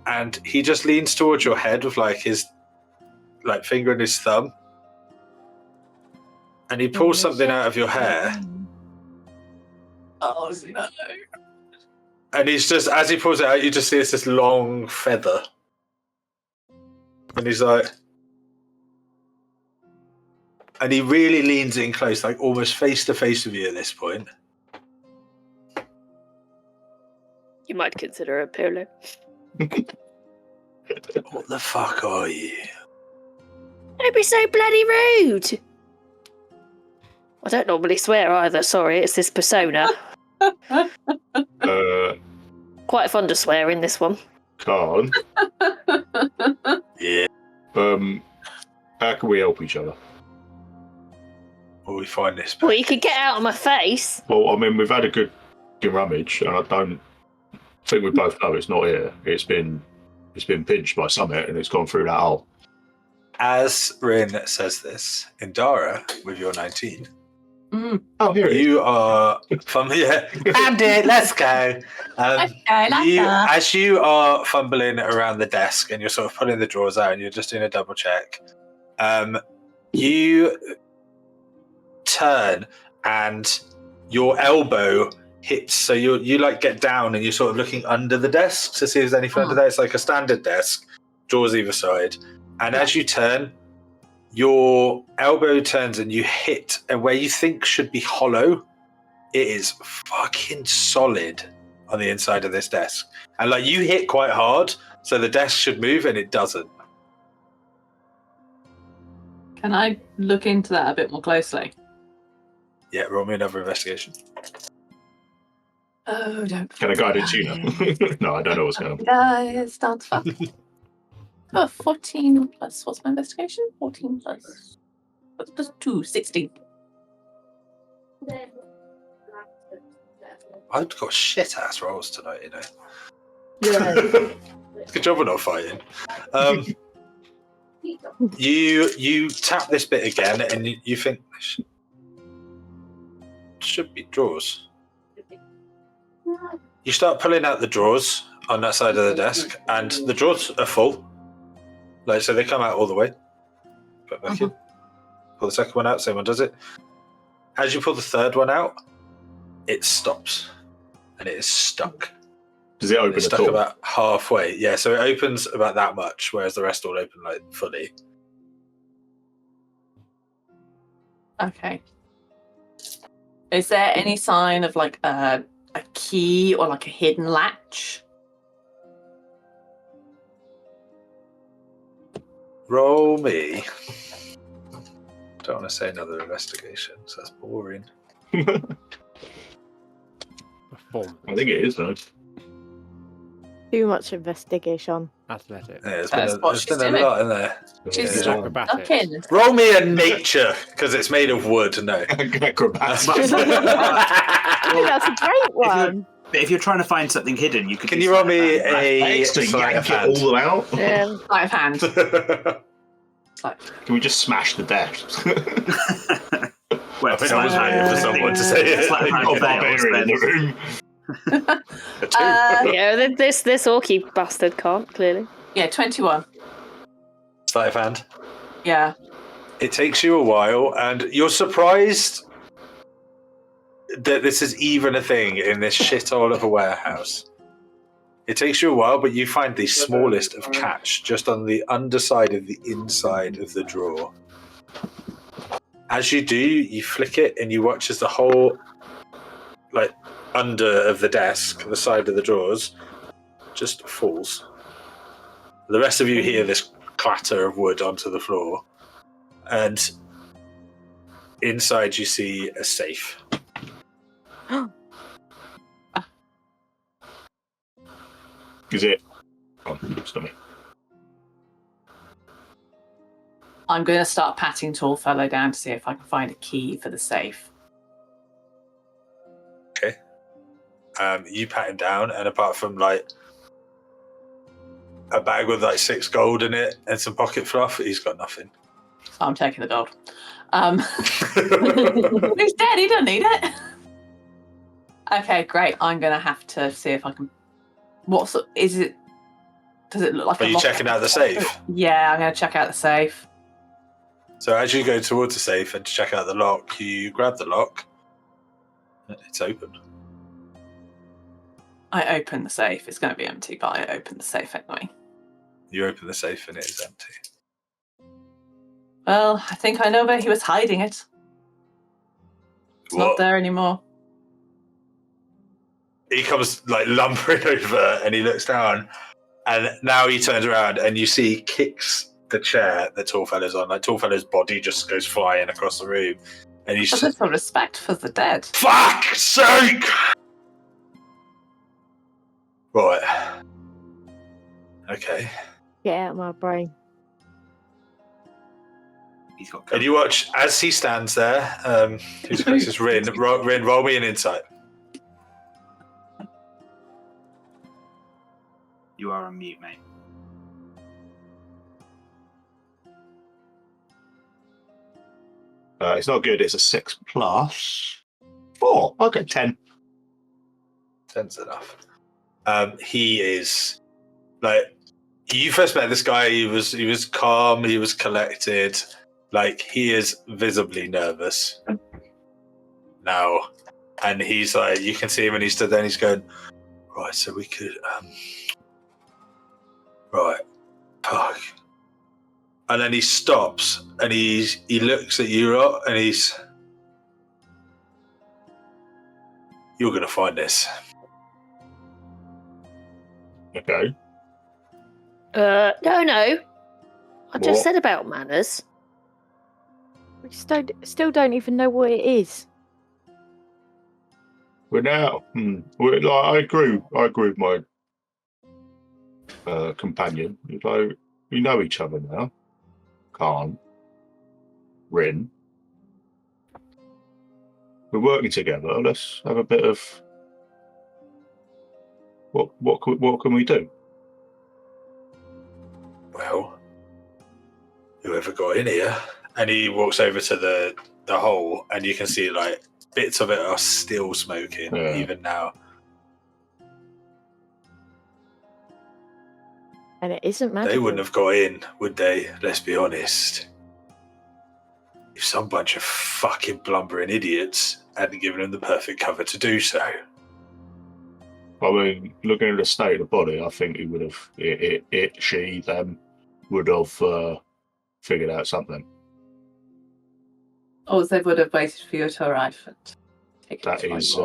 and he just leans towards your head with like his, like finger and his thumb, and he pulls something out of your hair. Oh no! And he's just, as he pulls it out, you just see it's this long feather. And he's like... And he really leans in close, like almost face to face with you at this point. You might consider a pillow. What the fuck are you? Don't be so bloody rude! I don't normally swear either, sorry, it's this persona. Quite fun to swear in this one. Khan. Yeah. How can we help each other? Will we find this? Well, you could get out of my face. Well, I mean, we've had a good rummage, and I don't think we both know it's not here. It's been pinched by something, and it's gone through that hole. As Rin says this, Indara, with your 19. Oh, here you are yeah, Andy, let's go. As you are fumbling around the desk and you're sort of pulling the drawers out and you're just doing a double check, you turn and your elbow hits. So you like get down and you're sort of looking under the desk to see if there's anything under there. It's like a standard desk, drawers either side. And as you turn, your elbow turns and you hit, and where you think should be hollow, it is fucking solid on the inside of this desk. And like you hit quite hard, so the desk should move, and it doesn't. Can I look into that a bit more closely? Yeah, roll me another investigation. Oh, don't. Can I guide it to you now? No, I don't know what's going on. It sounds fun. 14 plus, what's my investigation? 14 plus 2, 16. I've got shit ass rolls tonight, you know. Yeah. Good job we're not fighting. You tap this bit again, and you think should be drawers. You start pulling out the drawers on that side of the desk, and the drawers are full. Like, so they come out all the way. Put back in. Pull the second one out, same one does it. As you pull the third one out, it stops. And it is stuck. Does it open it's stuck about halfway. Yeah, so it opens about that much, whereas the rest all open like fully. Okay. Is there any sign of like a key or like a hidden latch? Roll me. Don't want to say another investigation, so that's boring. Bournemouth. I think it is, though. Too much investigation. Athletic. Yeah, That's what there's she's been a doing. lot in there. She's It's acrobatics. ducking. Roll me a nature, because it's made of wood, no. Acrobatics. I think that's a great one. But if you're trying to find something hidden, you could. Can you roll me a Extra sleight of yank it hand? all out. Sleight of hand. Can we just smash the desk? Well, I think I was waiting for someone to say it. Sleight of hand Got a fails, barbarian in then- the room. A 2. Yeah, this orky bastard can't, clearly. Yeah, 21. Sleight of hand. Yeah. It takes you a while, and you're surprised that this is even a thing in this shithole of a warehouse. It takes you a while, but you find the smallest of catch just on the underside of the inside of the drawer. As you do, you flick it and you watch as the whole, under of the desk, the side of the drawers, just falls. The rest of you hear this clatter of wood onto the floor, and inside you see a safe. Is it? Oh, stop me. I'm going to start patting Tall Fellow down to see if I can find a key for the safe. Okay. You pat him down, and apart from a bag with 6 gold in it and some pocket fluff, he's got nothing. So I'm taking the gold. He's dead, he doesn't need it. Okay, great. I'm going to have to see if I can... Is it... Does it look like Are a you lock? checking out the safe? Yeah, I'm going to check out the safe. So as you go towards the safe and to check out the lock, you grab the lock. It's open. I open the safe. It's going to be empty, but I open the safe anyway. You open the safe and it is empty. Well, I think I know where he was hiding it. It's not there anymore. He comes lumbering over and he looks down, and now he turns around and you see he kicks the chair that Tall Fellow's on. Tall Fellow's body just goes flying across the room, and he's That's just some respect for the dead. fuck's sake! Right. Okay. Get out of my brain. He's got. And you watch as he stands there. Who's closest? Rin. Rin, roll me an insight. You are on mute, mate. It's not good. It's a 6 plus 4. Okay, 10. 10's enough. He is you first met this guy. He was calm. He was collected. He is visibly nervous now, and he's you can see him, and he stood there, and he's going, right. So we could, right, fuck. And then he stops, and he looks at you lot, and you're gonna find this. Okay. No. I just What? said about manners. We still don't even know what it is. We're now. I agree with my companion. We know each other now. Khan. Rin. We're working together. Let's have a bit of. What can we do? Well, whoever got in here, and he walks over to the hole, and you can see bits of it are still smoking even now. And it isn't magical. They wouldn't have got in, would they? Let's be honest. If some bunch of fucking blumbering idiots hadn't given them the perfect cover to do so. I mean, looking at the state of the body, I think he would have, she, them, would have figured out something. Or they would have waited for you to arrive and take it. That is,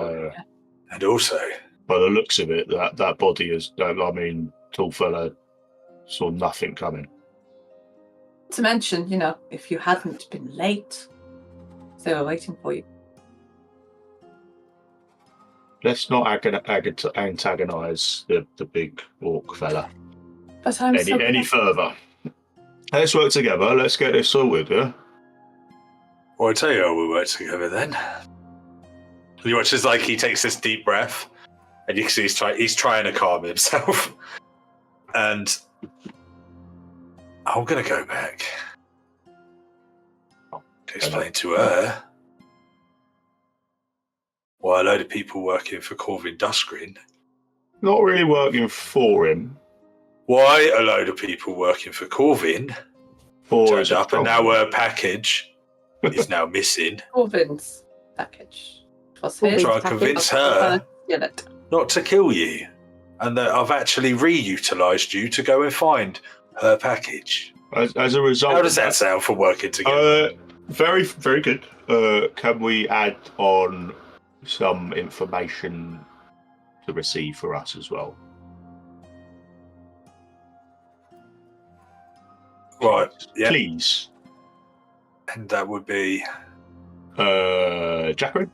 And also, by the looks of it, that body is, tall fella saw nothing coming. To mention, if you hadn't been late, they were waiting for you. let's not antagonize the big orc fella But I'm any further. Let's work together. Let's get this sorted, yeah? Well, I'll tell you how we'll work together then. You watch as he takes this deep breath, and you can see he's trying to calm himself. And I'm going to go back to explain to her why a load of people working for Corvin Duskgreen. Not really working for him. Why a load of people working for Corvin turned up, and now her package is now missing. Corvin's package. Try and convince her not to kill you, and that I've actually reutilised you to go and find her package. As a result, how does that sound for working together? Very, very good. Can we add on some information to receive for us as well? Right. Yeah. Please. And that would be Jacqueline?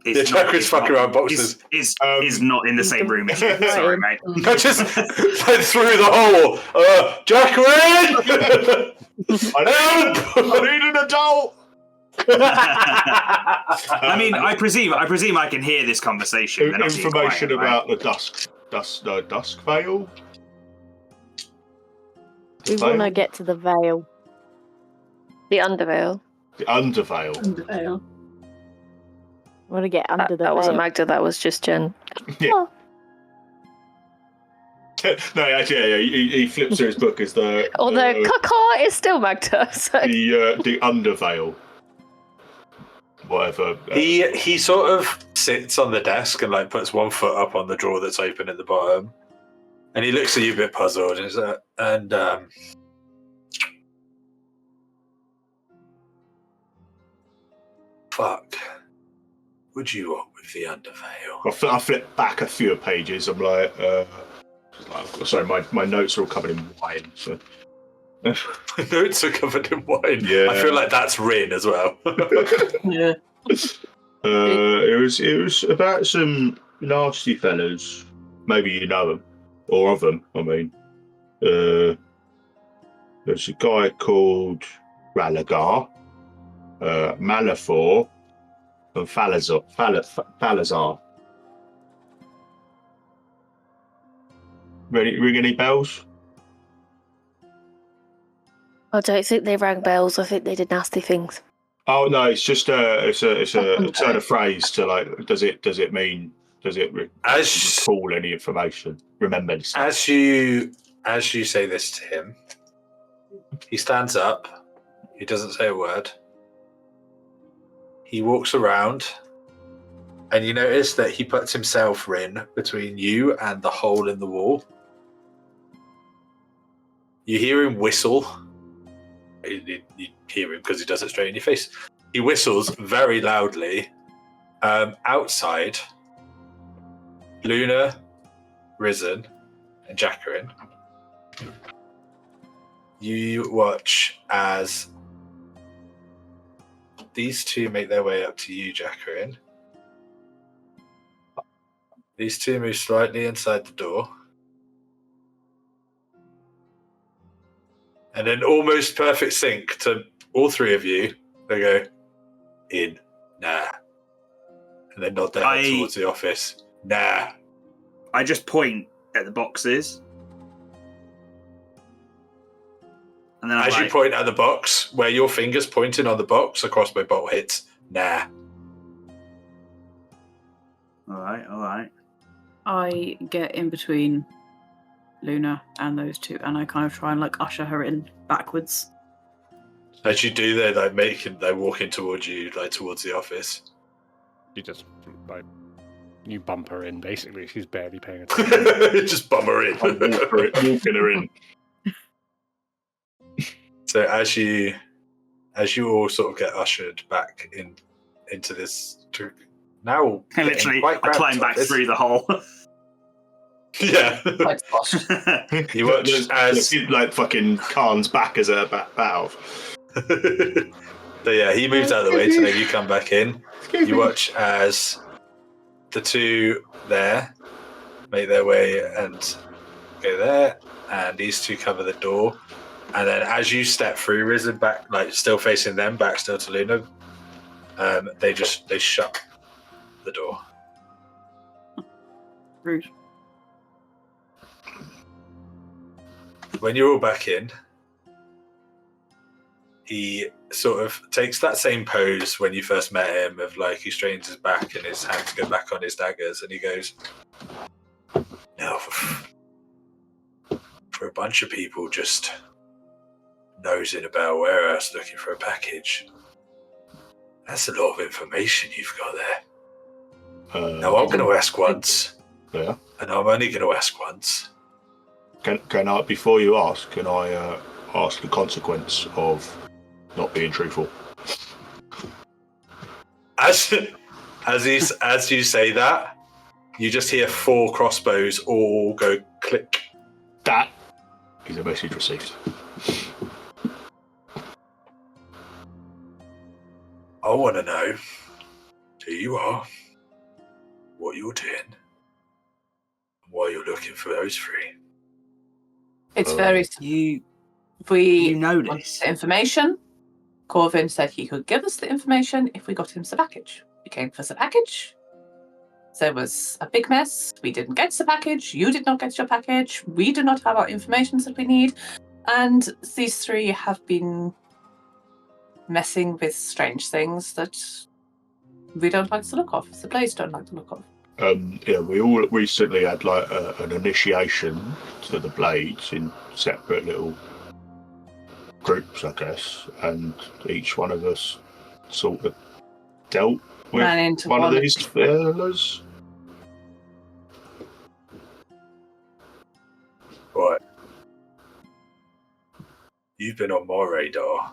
Jacqueline's fucking around boxes. Is not in the same room as you. Sorry, mate. I just went through the hole. Jacqueline! Help! I need an adult! I mean, I presume I can hear this conversation. Information about the Dusk Veil. We want to get to the veil. The Underveil. The Underveil. Underveil. We want to get under the veil. That wasn't Magda, that was just Jen. Yeah. Oh. No, actually, yeah, he flips through his book as the... Although Kaka is still Magda, so... The Underveil. Whatever. He sort of sits on the desk and puts one foot up on the drawer that's open at the bottom, and he looks at you a bit puzzled. And fuck, would you want with the Underveil? I flip back a few pages. I'm like, sorry, my notes are all covered in wine. So. My notes are covered in wine. Yeah, I feel like that's Rin as well. Yeah. It was about some nasty fellas. Maybe you know them, or of them. I mean, there's a guy called Ralagar, Malafor, and Falazar. Ring any bells? I don't think they rang bells. I think they did nasty things. Oh no, it's just it's a turn of phrase to does it recall any information? Remember this? As you say this to him, he stands up. He doesn't say a word. He walks around, and you notice that he puts himself, Rin, between you and the hole in the wall. You hear him whistle. You hear him because he does it straight in your face. He whistles very loudly. Outside, Luna, Risen, and Jacqueline, you watch as these two make their way up to you, Jacqueline. These two move slightly inside the door. And then almost perfect sync to all three of you. They go, in, nah. And then nod their head towards the office. Nah. I just point at the boxes. And then as you point at the box, where your finger's pointing on the box, a crossbow bolt hits. Nah. Alright. I get in between Luna and those two, and I kind of try and usher her in backwards. As you do, they're walking towards you, towards the office. You just you bump her in. Basically, she's barely paying attention. Just bum her in, walking her in. So as you all sort of get ushered back into this, now literally, I climb back through the hole. Yeah. You watch as fucking Khan's back as a valve. So yeah, he moves out of the way to let you come back in. You watch as the two there make their way and go there, and these two cover the door. And then as you step through, Risen back, like still facing them, back still to Luna, they shut the door. Rude. When you're all back in, he sort of takes that same pose when you first met him, of like he straightens his back and his hands go back on his daggers, and he goes, "Now, for a bunch of people just nosing about a warehouse looking for a package, that's a lot of information you've got there. Now, I'm going to ask once, Yeah. and I'm only going to ask once. Can I, before you ask, can I ask the consequence of not being truthful?" As you say that, you just hear 4 crossbows all go click. That is a message received. I want to know who you are, what you're doing, and why you're looking for those 3. It's very simple. You know want this. the information. Corvin said he could give us the information if we got him the package. We came for the package. There was a big mess. We didn't get the package. You did not get your package. We do not have our information that we need. And these 3 have been messing with strange things that we don't like the look of. The Blades don't like the look of. Yeah, we all recently had like an initiation to the Blades in separate little groups, I guess, and each one of us sort of dealt with Ran into one of these fellas. Right. You've been on my radar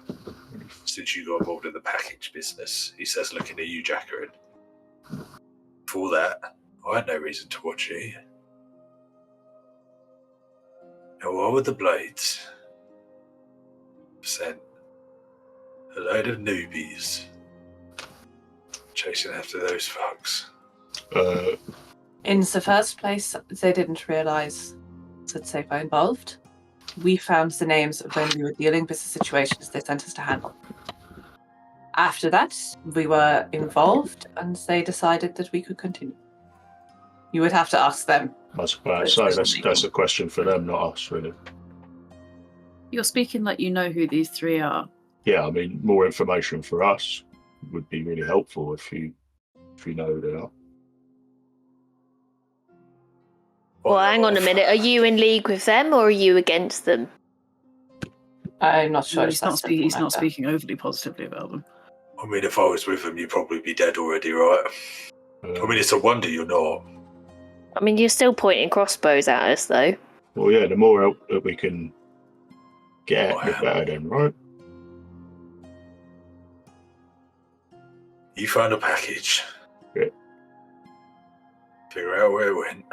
since you got involved in the package business, he says, looking at you, Jackerin. Before that, I had no reason to watch you. Now, why would the Blades sent a load of newbies chasing after those fucks? In the first place, they didn't realise that they were involved. We found the names when we were dealing with the situations they sent us to handle. After that, we were involved, and they decided that we could continue. You would have to ask them. I was about to say, that's a question for them, not us, really. You're speaking like you know who these 3 are. Yeah, I mean, more information for us would be really helpful if you know who they are. Well, hang on a minute. Are you in league with them or are you against them? I'm not sure. He's not speaking overly positively about them. I mean, if I was with them, you'd probably be dead already, right? I mean, it's a wonder you're not. I mean, you're still pointing crossbows at us, though. Well, yeah, the more help that we can get, the better then, right? You found a package. Yeah. Figure out where it went.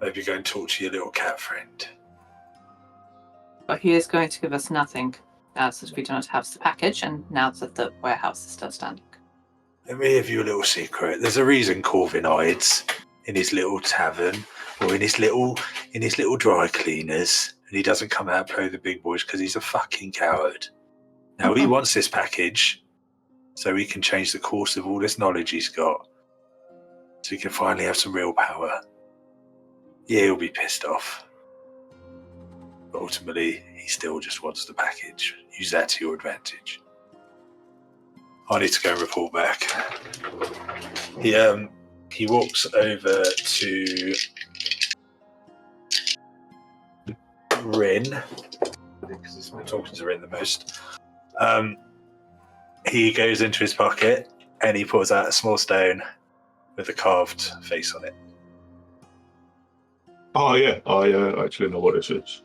Maybe go and talk to your little cat friend. But he is going to give us nothing as we do not have the package, and now that the warehouse is still standing. Let me give you a little secret. There's a reason Corvin hides in his little tavern or in his little dry cleaners, and he doesn't come out and play with the big boys because he's a fucking coward. Now he wants this package so he can change the course of all this knowledge he's got, so he can finally have some real power. Yeah, he'll be pissed off. But ultimately, he still just wants the package. Use that to your advantage. I need to go and report back. He walks over to Rin, because he's been talking to Rin the most. He goes into his pocket and he pulls out a small stone with a carved face on it. Oh, yeah, I actually know what this is.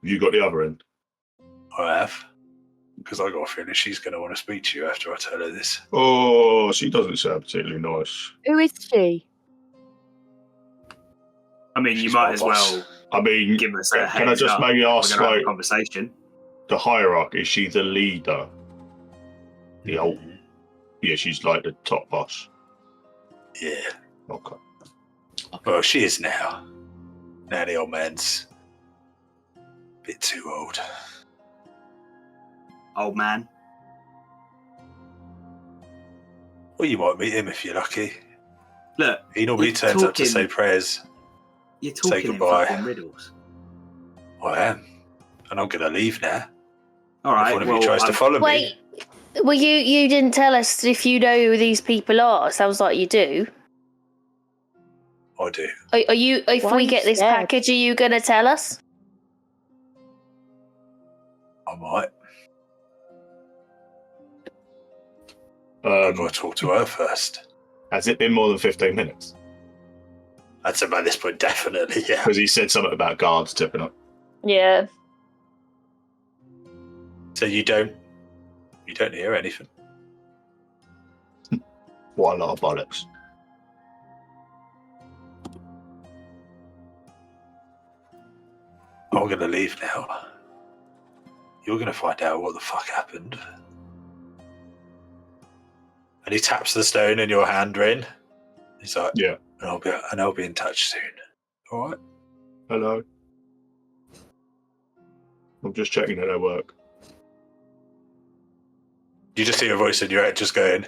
You got the other end? I have. Because I got a feeling she's going to want to speak to you after I tell her this. Oh, she doesn't sound particularly nice. Who is she? I mean, you She's might my as boss. well I mean, give us a can I heads just up. maybe ask, We're gonna have like, a conversation. the hierarchy. Is she the leader? The old. Yeah, she's like the top boss. Yeah. Okay. Well, she is now. Now the old man's a bit too old. Old man. Well, you might meet him if you're lucky. Look, He normally turns up to say prayers. You're say talking in goodbye. fucking riddles. I am. And I'm going to leave now. All right. If one of you tries to follow Wait, me. well, you didn't tell us if you know who these people are. Sounds like you do. I do. Are you? If Why we are get you this scared? package, are you going to tell us? I might. I've got to talk to her first. Has it been more than 15 minutes? I'd say by this point, definitely, yeah. Because he said something about guards tipping up. Yeah. So you don't hear anything. What a lot of bollocks. I'm going to leave now. You're going to find out what the fuck happened. And he taps the stone in your hand, Rin. He's like, yeah. And I'll be in touch soon. All right? Hello. I'm just checking that I work. You just hear a voice in your head just going,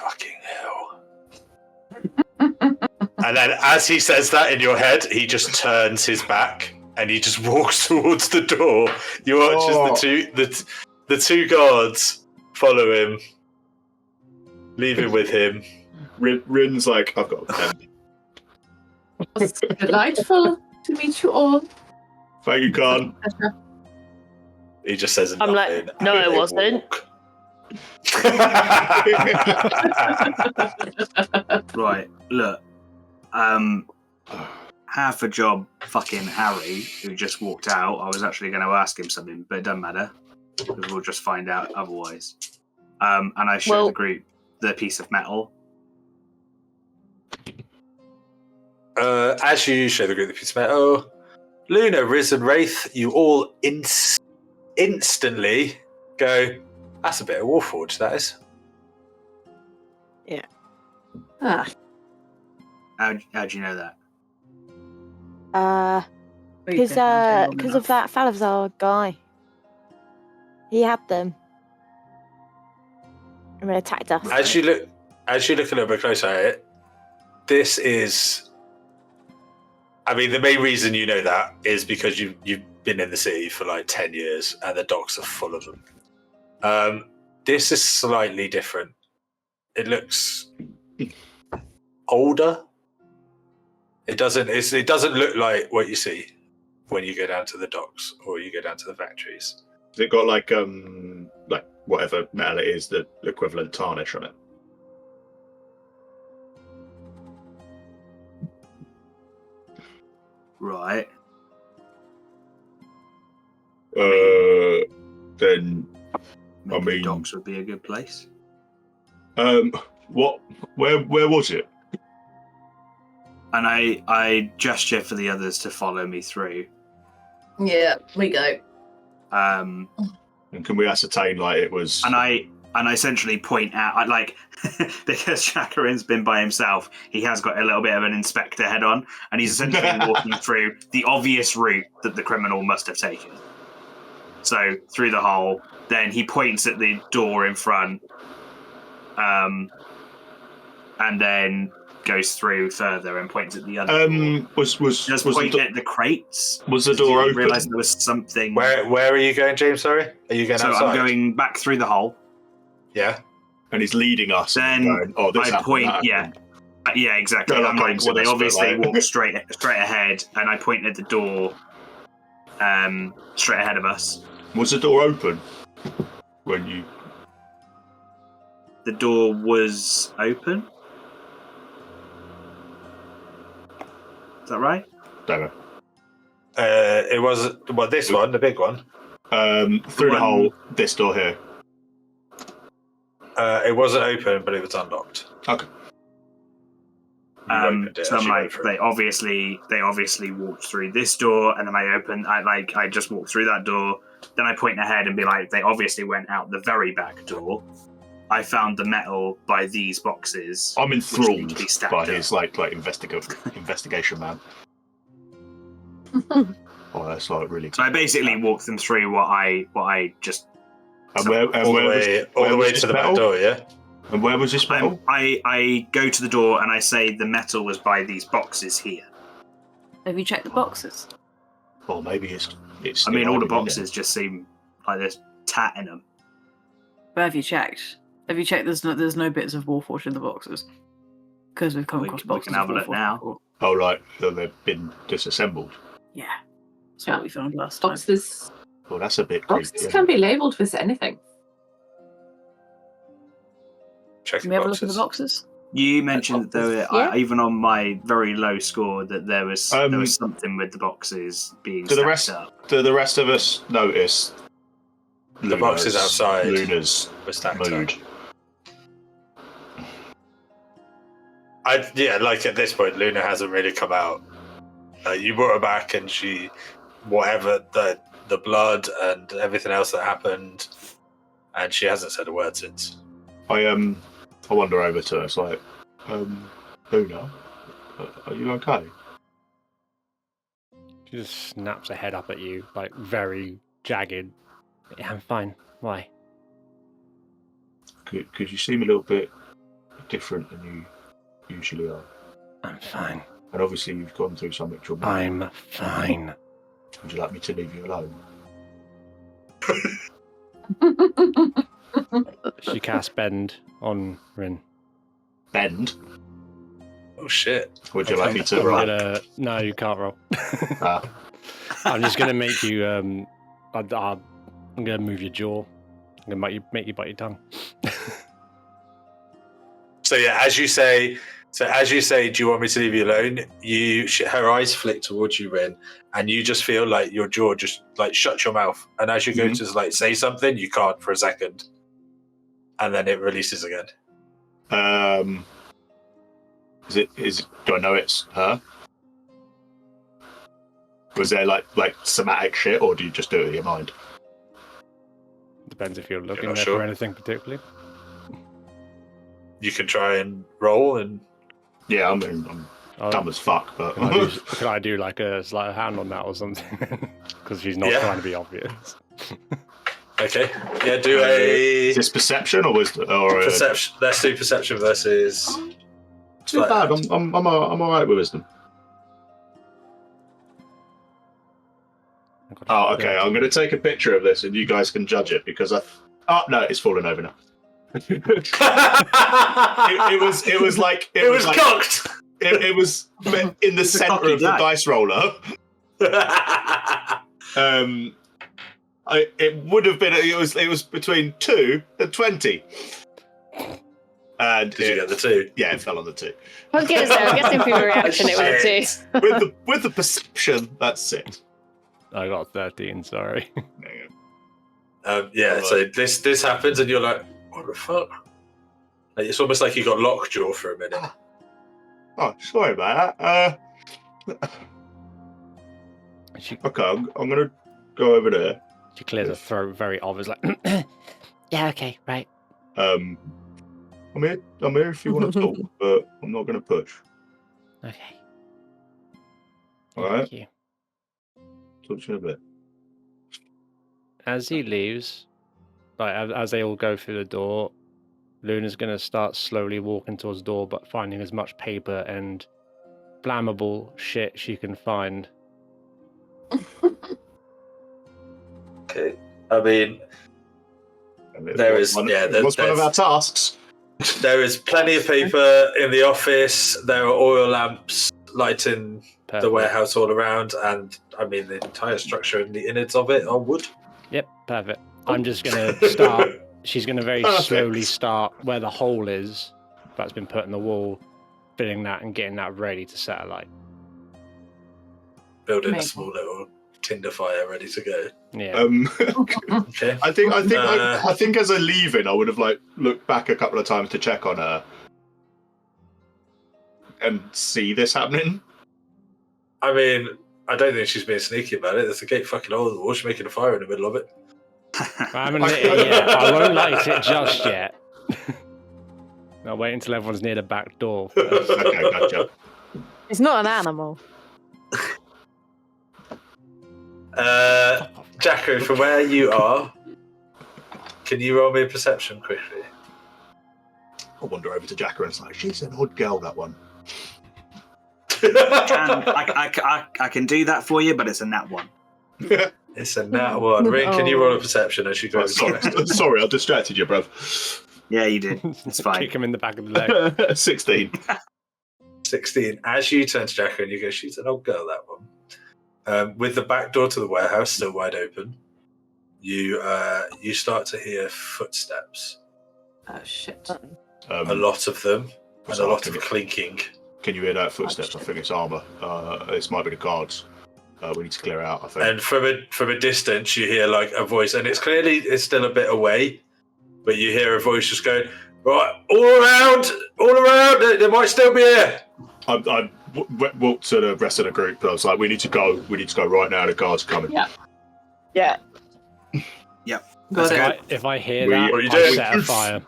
fucking hell. And then as he says that in your head, he just turns his back and he just walks towards the door. You watch as the two guards follow him, leaving with him. Rin's like, I've got a pen. It's delightful to meet you all. Thank you, Khan. He just says I'm nothing. like, no, it wasn't. Right, look. Half a job fucking Harry, who just walked out, I was actually going to ask him something, but it doesn't matter, because we'll just find out otherwise. And I showed the group the piece of metal. As you show the group the piece of metal, Luna, Riz, and Wraith, you all instantly go, that's a bit of Warforged, that is. Yeah. Ah. How'd you know that? Because of that Falazar guy. He had them. And they attacked us. As you look a little bit closer at it, this is, I mean, the main reason you know that is because you've been in the city for like 10 years and the docks are full of them. This is slightly different. It looks older. It doesn't look like what you see when you go down to the docks or you go down to the factories. Has it got like whatever metal it is, the equivalent tarnish on it? Right. Then Maybe I mean, the docks would be a good place. what? Where was it? And I gesture for the others to follow me through. Yeah, we go. And can we ascertain like it was? And I essentially point out, because Chakarin's been by himself, he has got a little bit of an inspector head on, and he's essentially walking through the obvious route that the criminal must have taken. So through the hole, then he points at the door in front, and then goes through further and points at the other door. Was at the crates? Was the door open? Realised there was something. Where are you going, James? Sorry, are you going outside? I'm going back through the hole. Yeah, and he's leading us. Then going, I point. Yeah, exactly. I'm like, well, they obviously walked straight ahead, and I point at the door, straight ahead of us. Was the door open when you? The door was open. Is that right? Don't know. It was this one, the big one. Through the hole, this door here. It wasn't open, but it was unlocked. Okay. So I'm like, they obviously walked through this door, and then I just walked through that door, then I point ahead and be like, they obviously went out the very back door. I found the metal by these boxes. I'm enthralled by up. his investigation man. Oh, that's like really. So I basically walk them through what I just. All the way to the back door, yeah. And where was this metal? I go to the door and I say the metal was by these boxes here. Have you checked the boxes? Or maybe it's. I mean, all the boxes just seem like there's tat in them. But have you checked? Have you checked? There's no bits of Warforged in the boxes because we've come across boxes. We can have a look now. Before. Oh, right. So they've been disassembled. Yeah, that's what we found last time. Boxes. Well, that's a bit Boxes creepy. can be labelled with anything. Check Can we have a look at the boxes? You mentioned that there were, even on my very low score, that there was something with the boxes being stacked up. Do the rest of us notice the boxes outside? Luna's mood. Like at this point, Luna hasn't really come out. You brought her back, and she, whatever the blood and everything else that happened, and she hasn't said a word since. I wander over to her. It's like, Luna, are you okay? She just snaps her head up at you, like very jagged. Yeah, I'm fine. Why? Because you seem a little bit different than you usually are. I'm fine. And obviously you've gone through something traumatic. I'm fine. Would you like me to leave you alone? She casts Bend on Rin. Bend? Oh shit. Would you like me to roll? No, you can't roll. I'm just going to make you... I'm going to move your jaw. I'm going to make you bite your tongue. So yeah, as you say, do you want me to leave you alone? Her eyes flick towards you, Rin, and you just feel like your jaw just like shuts your mouth. And as you go to like say something, you can't for a second, and then it releases again. Do I know it's her? Was there like somatic shit, or do you just do it in your mind? Depends if you're looking there for anything particularly. You can try and roll and. Yeah, I'm dumb as fuck, but can I do like a sleight of hand on that or something? Because she's not trying to be obvious. Okay. Yeah, do a. Is this perception or wisdom? Or perception. Let's do perception versus. Too bad. I'm alright with wisdom. Oh, okay. I'm going to take a picture of this, and you guys can judge it because no, it's fallen over now. it was like cocked. It was in the center of the dice roller. It would have been. It was between 2 and 20. And did you get the 2? Yeah, it fell on the 2. I was going to say, I'm guessing from your reaction, it was a 2. With the perception, that's 6. I got 13. Sorry. So this happens, and you're like, what the fuck? Like, it's almost like you got lockjaw for a minute. Oh, sorry about that. Okay, I'm gonna go over there. She clears her throat very obvious, like, yeah, okay, right. I'm here if you want to talk, but I'm not gonna push. Okay. All right. Thank you. Talk to you in a bit. As he leaves, like as they all go through the door, Luna's gonna start slowly walking towards the door, but finding as much paper and flammable shit she can find. Okay. I mean, there is one of our tasks. There is plenty of paper in the office. There are oil lamps lighting the warehouse all around, and I mean the entire structure and the innards of it are wood. Yep, perfect. I'm just gonna start. She's gonna very slowly start where the hole is that's been put in the wall, filling that and getting that ready to set alight. Building a small little tinder fire ready to go. Yeah. Okay. I think as a leaving, I would have looked back a couple of times to check on her and see this happening. I mean, I don't think she's being sneaky about it. There's a gate fucking hole in the wall. She's making a fire in the middle of it. I haven't lit it yet. I won't light it just yet. I'll wait until everyone's near the back door first. Okay, gotcha. It's not an animal. Jacko, from where you are, can you roll me a perception quickly? I'll wander over to Jacker and say, she's an odd girl, that one. I can do that for you, but it's a nat 1. It's a nat 1. Rin, can you roll a perception as you go? Sorry, I distracted you, bruv. Yeah, you did. It's fine. Kick him in the back of the leg. 16. 16. As you turn to Jacko and you go, she's an old girl, that one. With the back door to the warehouse still wide open, you start to hear footsteps. Oh shit! A lot of them, and a lot of clinking. Can you hear that footsteps? I think it's armor. This might be the guards. We need to clear out, I think. And from a distance, you hear like a voice, and it's still a bit away, but you hear a voice just going, right, all around. There might still be here. I walked to the rest of the group. I was like, we need to go right now. The guards are coming. Yeah. If I hear that, What are you I doing? set a fire.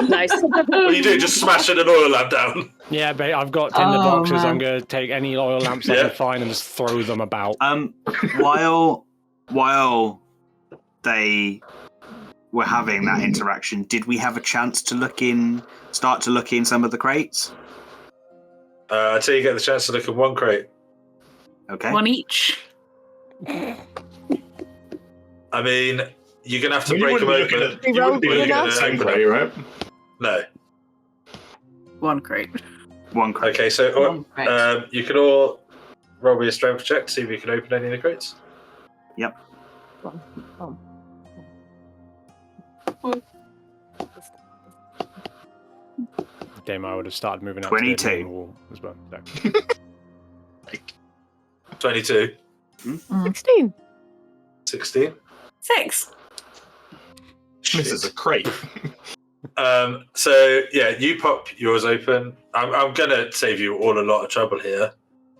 Nice. What are you doing? Just smashing an oil lamp down? Yeah, but I've got tinder boxes. man. I'm going to take any oil lamps I can find and just throw them about. While they were having that interaction, did we have a chance to start to look in some of the crates? Until you get the chance to look at one crate. Okay. One each. I mean, you're going to have to You break them wouldn't be open. looking at- you wouldn't be looking at the same crate, right? No. One crate. One crate. Okay, so One crate. you can all roll me a strength check to see if you can open any of the crates. Yep. Damn, I would have started moving up 22. to the main wall as well. So. 22. 16. 16. 6. This is a crate. So yeah, you pop yours open. I'm gonna save you all a lot of trouble here.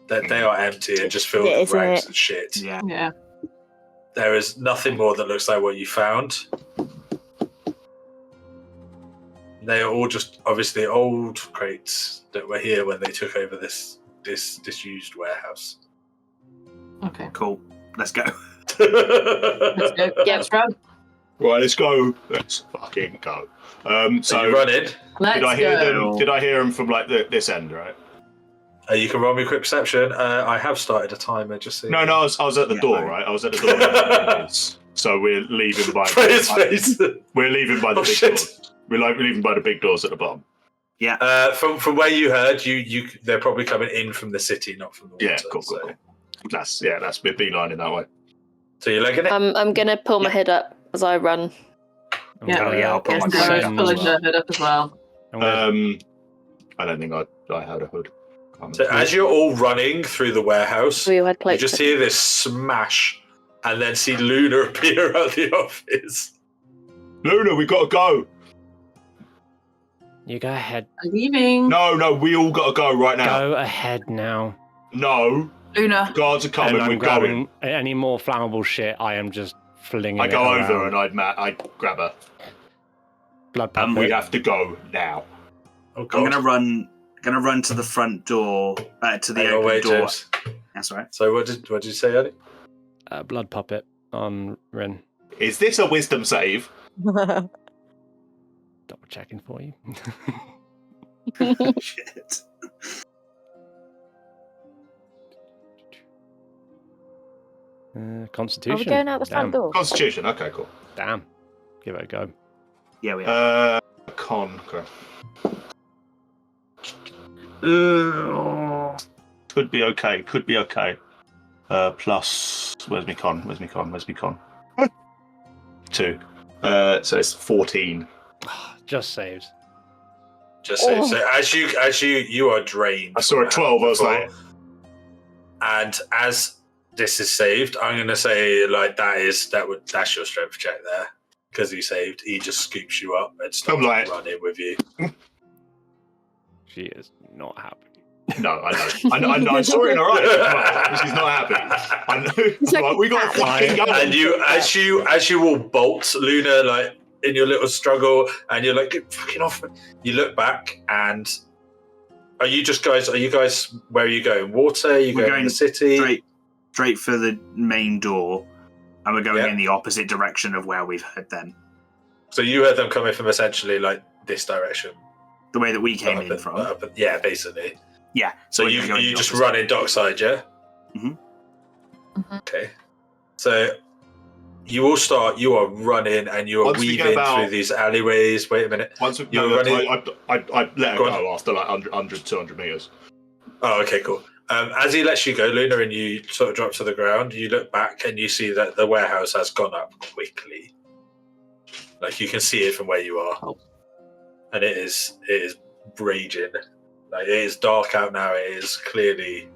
That they are empty and just filled Yeah, with isn't rags it? and shit. Yeah. Yeah. There is nothing more that looks like what you found. They are all just obviously old crates that were here when they took over this disused warehouse. Okay. Cool. Let's go. Let's go. Yeah. Let's run. Right, let's go. Let's fucking go. So you run in. Let's Did I hear go. them? Did I hear them from like this end? Right. You can roll me a quick perception. I have started a timer just so you No, know. I was at the door. Right. I was at the door. So we're leaving by. Try his face. We're leaving by the Oh, big shit. doors. We're leaving by the big doors at the bottom. From where you heard, they're probably coming in from the city, not from the water. Yeah, cool. That's we're beelining that way. So you're legging it? I'm gonna pull my head up as I run. Yeah. I'll put Yes, my go. crate Go. on Pull as well. your hood up as well. I'm gonna- I don't think I had a hood. So as you're all running through the warehouse, We all had you cloaks. just hear this smash and then see Luna appear out the office. Luna, we got to go. You go ahead. I'm leaving. No, we all got to go right now. Go ahead now. No, Luna. guards are coming. And I'm We're going. grabbing any more flammable shit. I am just flinging I it go over around. and I'd grab her. Blood And puppet. we have to go now. Oh, I'm God. gonna run to the front door, to the Hang on, open wait, door. James. That's all right. So what did you say, Eddie? Blood puppet on Ren. Is this a wisdom save? Double checking for you. Shit. Constitution. Are we going out the front door? Constitution. Okay, cool. Damn. Give it a go. Yeah, we are. Con. Uh, Could be okay. Plus, where's me con? 2. So it's 14. Just saved. Just say so. As you are drained. I saw a 12. I was like, and as this is saved, I'm going to say like that's your strength check there because he saved. He just scoops you up and starts I'm like- running with you. She is not happy. No, I know. I saw it in her eyes. But she's not happy. I know. Like, we got a fucking gun. And you, as you all bolt, Luna, like in your little struggle, and you're like, get fucking off. You look back, and are you guys? Where are you going? Water? Are you going in the city? Straight for the main door, and we're going in the opposite direction of where we've heard them. So you heard them coming from essentially like this direction, the way that we came in from. Yeah, basically. Yeah. So you just run in dockside, yeah? Okay. So you are running and you are weaving through these alleyways. Wait a minute. You're running. I let her go after like 100, 200 meters. Oh, okay, cool. As he lets you go, Luna, and you sort of drop to the ground, you look back and you see that the warehouse has gone up quickly. Like you can see it from where you are. And it is raging. Like it is dark out now. It is clearly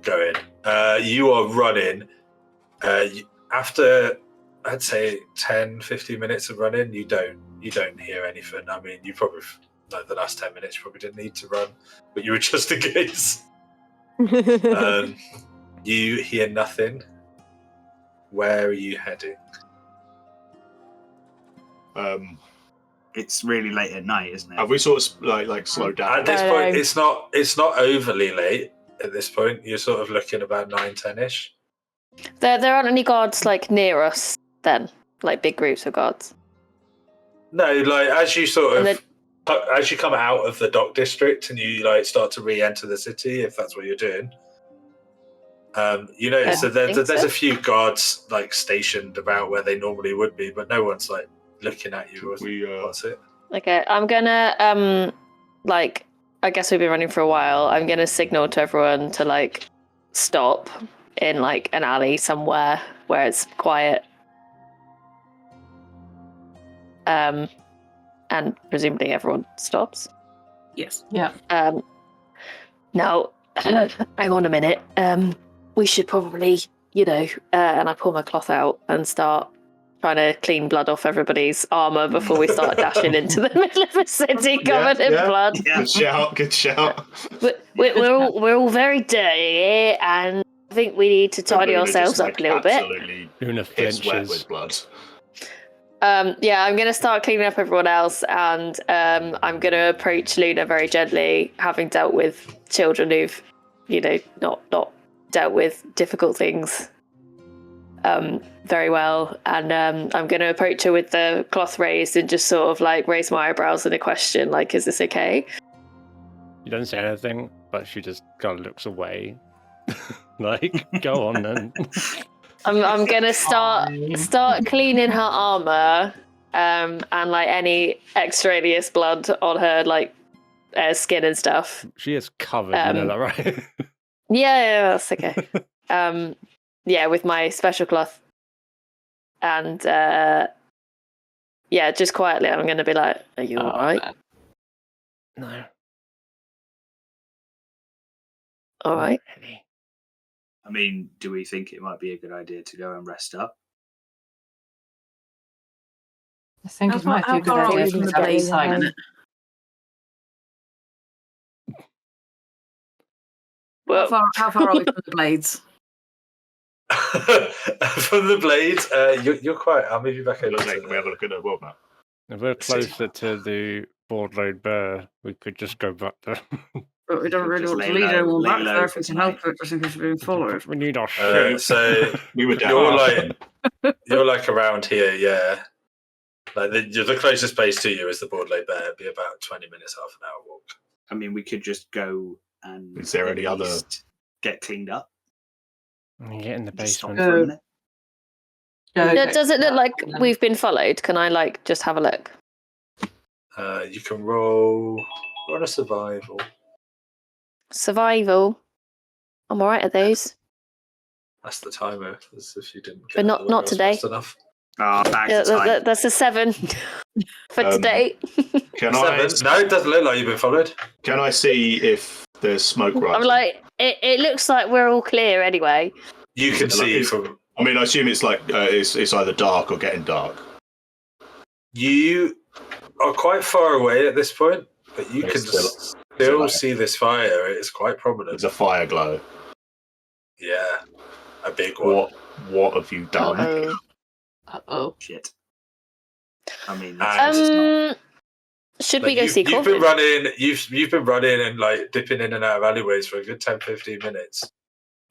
going. You are running. After I'd say 10, 15 minutes of running, you don't hear anything. I mean, you probably like the last 10 minutes you probably didn't need to run, but you were just in case. You hear nothing. Where are you heading? It's really late at night, isn't it? Have we sort of like slowed down? At this point, it's not overly late. At this point, you're sort of looking about 9, 10-ish. There aren't any guards like near us then, like big groups of guards. No, like as you as you come out of the dock district and you like start to re-enter the city, if that's what you're doing, you notice that there's a few guards like stationed about where they normally would be, but no one's like looking at you. What's it? Okay, I'm gonna I guess we've been running for a while. I'm gonna signal to everyone to like stop in like an alley somewhere where it's quiet. And presumably everyone stops. Yes. Yeah. Now, hang on a minute. We should probably, and I pull my cloth out and start trying to clean blood off everybody's armor before we start dashing into the middle of the city covered in blood. Yeah. Good shout. We're all very dirty, and I think we need to tidy ourselves up a little bit. Luna flinches with blood. I'm going to start cleaning up everyone else, and I'm going to approach Luna very gently, having dealt with children who've, not dealt with difficult things very well. And I'm going to approach her with the cloth raised and just sort of like raise my eyebrows in a question, like, is this okay? She doesn't say anything, but she just kind of looks away. Like, go on then. I'm gonna start cleaning her armor, and like any extraneous blood on her like skin and stuff. She is covered, you know that, right? Yeah, that's okay. With my special cloth, and just quietly, I'm gonna be like, "Are you all right?" No. All right. I mean, do we think it might be a good idea to go and rest up? I think it might be a good idea from the base side. Well, How far are we from the blades? From the blades, you're quite. I'll move you back over. Can we have a look at the world map? If we're closer to the board-load bear, we could just go back there. But we don't really want to lead anyone back there if we can help it, just in case we're being followed. We need our shit. So we were down. You're like around here, yeah. Like the closest place to you is the board-load bear. It'd be about 20 minutes, half an hour walk. I mean, we could just go and is there any other get cleaned up? Get in the basement. Does it look like we've been followed? Can I like just have a look? You can roll a survival. Survival. I'm alright at those. That's the timer. As if you didn't. But not today. Enough. That's a 7 for today. Can 7? No, it doesn't look like you've been followed. Can I see if there's smoke rising? I'm like, it looks like we're all clear anyway. You can see from. I mean, I assume it's like it's either dark or getting dark. You are quite far away at this point, but you can still see this fire. It's quite prominent. There's a fire glow. Yeah, a big one. What have you done? Uh-oh. Shit. I mean, should we go see You've Corbin? been running. You've been running and like dipping in and out of alleyways for a good 10-15 minutes,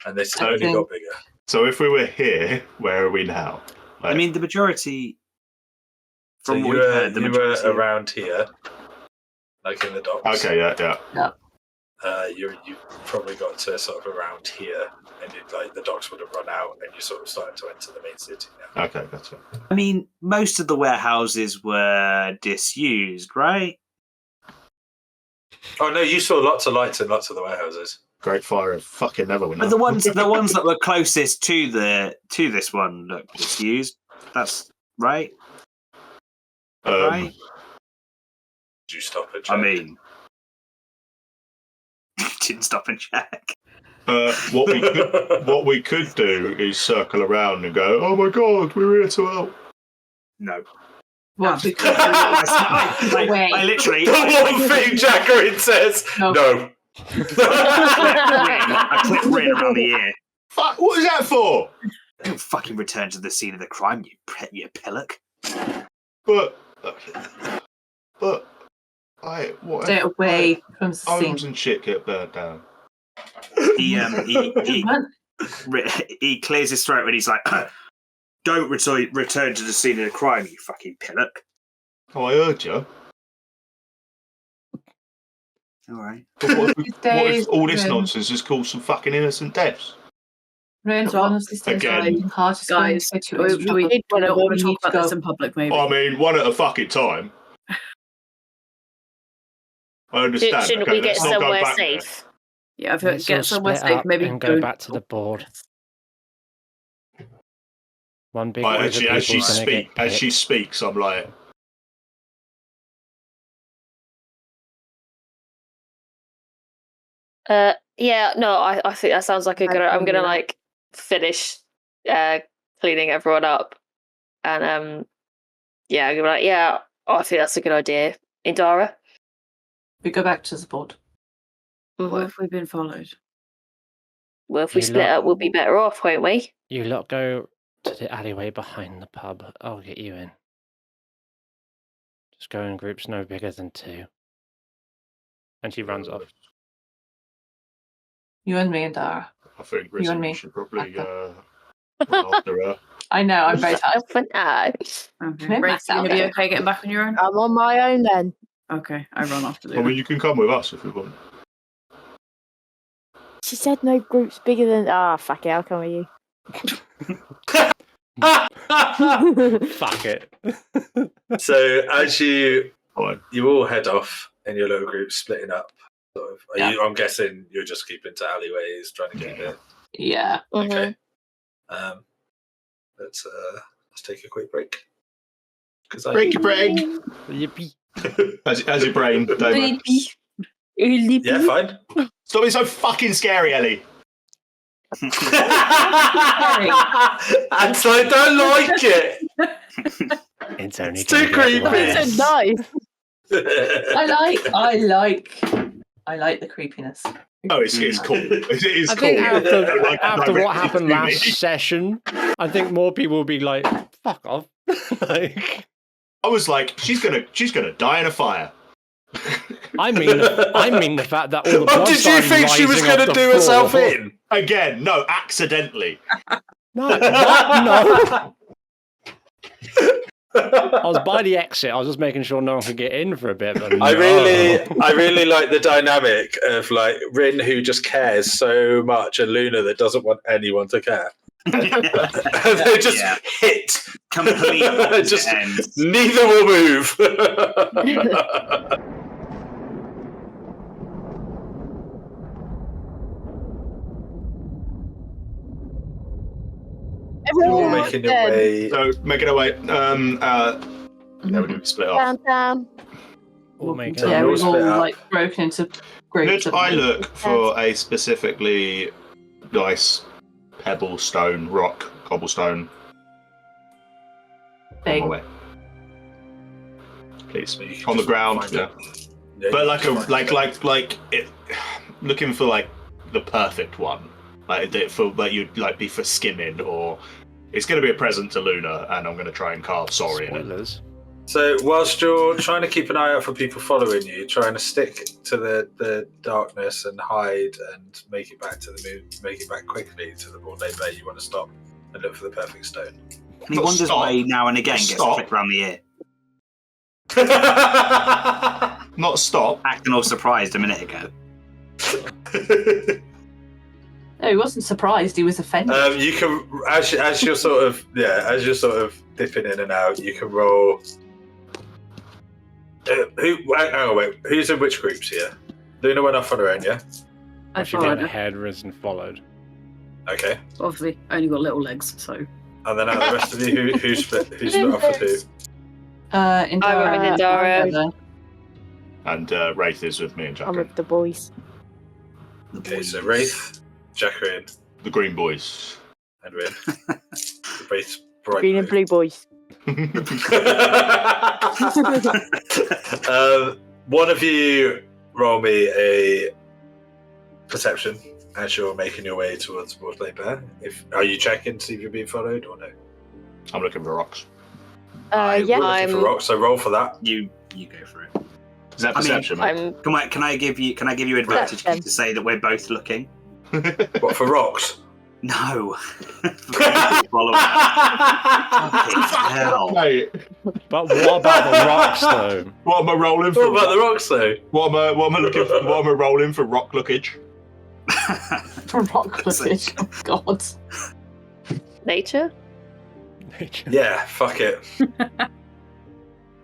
and this has only got bigger. So if we were here, where are we now? I mean, the majority. From So what we've heard, the you were majority around here, like in the docks. Okay, yeah. You probably got to sort of around here, and like the docks would have run out, and you sort of started to enter the main city now. Okay, that's it. I mean, most of the warehouses were disused, right? Oh no, you saw lots of lights in lots of the warehouses. Great fire of fucking Neverwinter. But the ones that were closest to this one look disused. That's right. Right. Did you stop and check? I mean, didn't stop and check. What we could do is circle around and go, oh my god, we're here to help. No. Well, I literally. The one thing Jacqueline says, no. I clip Rin around the ear. Fuck, what is that for? Don't fucking return to the scene of the crime, you pillock. But Stay away from the scene. Homes and shit get burnt down. He clears his throat and he's like, don't return to the scene of the crime, you fucking pillock. Oh, I heard you. Alright. What if all this nonsense has caused some fucking innocent deaths? Ren, honestly, stay Again. guys, we don't want to talk about this in public, maybe. I mean, one at a fucking time. I understand. Shouldn't we get somewhere safe? Yeah, if it gets somewhere safe, maybe and go back to the board. One big as she speaks, I'm like, Yeah, no, I think that sounds like a good. I'm gonna like finish cleaning everyone up, and yeah, I'm gonna be like, yeah, I think that's a good idea. Indara, we go back to the board. What if we've been followed? Well, if we split up, we'll be better off, won't we? You lot go to the alleyway behind the pub. I'll get you in. Just go in groups no bigger than 2. And she runs off. You and me and Dara. I think You and me. should probably run after her. I know, I'm very tired. For now. Okay. Rachel, you gonna be okay getting back on your own? I'm on my own then. Okay, I run after I you. mean, you can come with us if you want. She said no groups bigger than. Fuck it, I'll come with you. Fuck it. So as you all head off in your little group, splitting up. Sort of. I'm guessing you're just keeping to alleyways, trying to keep it. Yeah. Okay. Let's take a quick break. Break your brain. Yippee. How's your brain, David? Yeah, fine. Stop being so fucking scary, Ellie. And so I don't like it. It's too creepy. It's so nice. I like the creepiness. Oh, it's cool. It is I cool. think Like, after what directly happened to last me. session, I think more people will be like, fuck off. Like, I was like, she's gonna die in a fire. I mean the fact that all the blood What did you think she was going to do herself in? Again, no, accidentally. No, what? No. I was by the exit. I was just making sure no one could get in for a bit. But no. I really like the dynamic of like Rin, who just cares so much, and Luna that doesn't want anyone to care. And they just hit completely just ends. Neither will move. Everyone making your way. So making our way. Yeah, we do split off. down. We'll make Yeah, all we've all split up. like broken into groups. Could I look for a specifically nice pebble, stone, rock, cobblestone thing? on my way? Please. You can On the just ground. find Yeah. Yeah, but like it, looking for like the perfect one, like for like you'd like be for skimming, or it's going to be a present to Luna, and I'm going to try and carve sorry in it. Spoilers. So whilst you're trying to keep an eye out for people following you, trying to stick to the darkness and hide and make it back to the moon, make it back quickly to the Broad Bay Bay, you want to stop and look for the perfect stone. And he wonders why he now and again gets flicked around the ear. Not stop. Acting all surprised a minute ago. No, he wasn't surprised. He was offended. You can as you're sort of dipping in and out, you can roll. Who's in which groups here? Luna went off on her own, yeah? I She followed went her. ahead, risen, followed. Okay. Obviously, only got little legs, so. And then out of the rest of you, who's split off with who? I went with Indara. And Wraith is with me and I'm Jacqueline. with the boys. Okay, so Wraith, Jacqueline, The Green Boys. Edwin. Wraith's bright Green and blue boys. One of you roll me a perception as you're making your way towards Broad Bay Bear. Are you checking to see if you're being followed or no? I'm looking for rocks. I'm looking for rocks, so roll for that. You go for it. Is that perception? mate? Can I give you advantage Perception. to say that we're both looking? What, for rocks? No. Hell. Mate, But what about the rocks, though? what am I rolling for? What about the rocks though? What am I looking for? What am I rolling for rock lookage? From rock footage. Oh, God. Nature? Yeah, fuck it.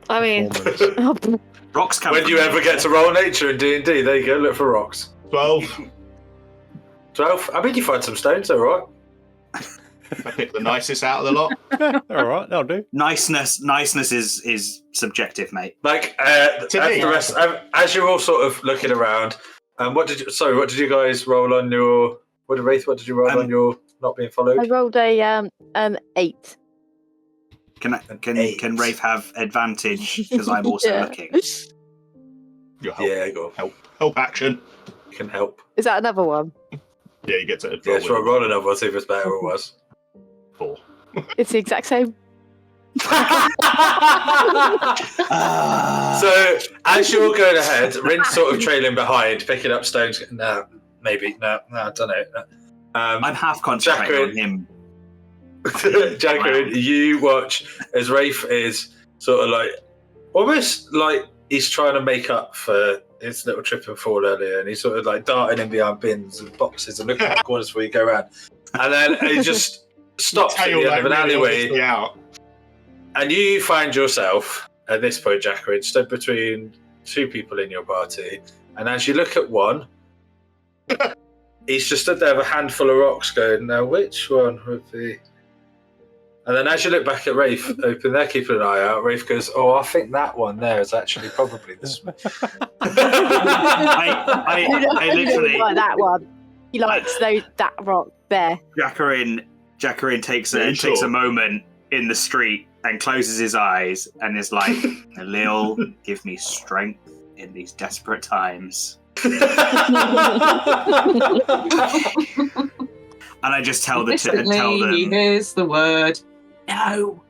I mean, Performance. Rocks come. When do you ever get to roll nature in D&D? There you go, look for rocks. 12. 12? I mean, you find some stones, alright. I picked the nicest out of the lot. All right, that'll do. Niceness is subjective, mate. Like, me. as you're all sort of looking around, what did you guys roll on your... What did you roll on your not being followed? I rolled a 8. Can Rafe have advantage because I'm also Yeah. looking? Your help. Yeah, go. Help action. You can help. Is that another one? Yeah, you get to Yeah, sure, roll another one, see if it's better or worse. 4. It's the exact same. So, as you're going ahead, Rin's sort of trailing behind, picking up stones. No, maybe. No, I don't know. I'm half concentrating on him. Jacqueline, you watch as Rafe is sort of like, almost like he's trying to make up for his little trip and fall earlier, and he's sort of like darting in behind bins and boxes and looking at the corners before you go around. And then he just stops at the end of an alleyway. Out. And you find yourself, at this point, Jacqueline, stood between two people in your party. And as you look at one, he's just stood there with a handful of rocks going, now which one would be... And then as you look back at Rafe, open there, keeping an eye out, Rafe goes, oh, I think that one there is actually probably this one. I literally... like that one. He likes that rock there. Jacqueline takes Are you a sure? moment in the street and closes his eyes and is like, Lil, give me strength in these desperate times. And I just tell He them. hears the word no.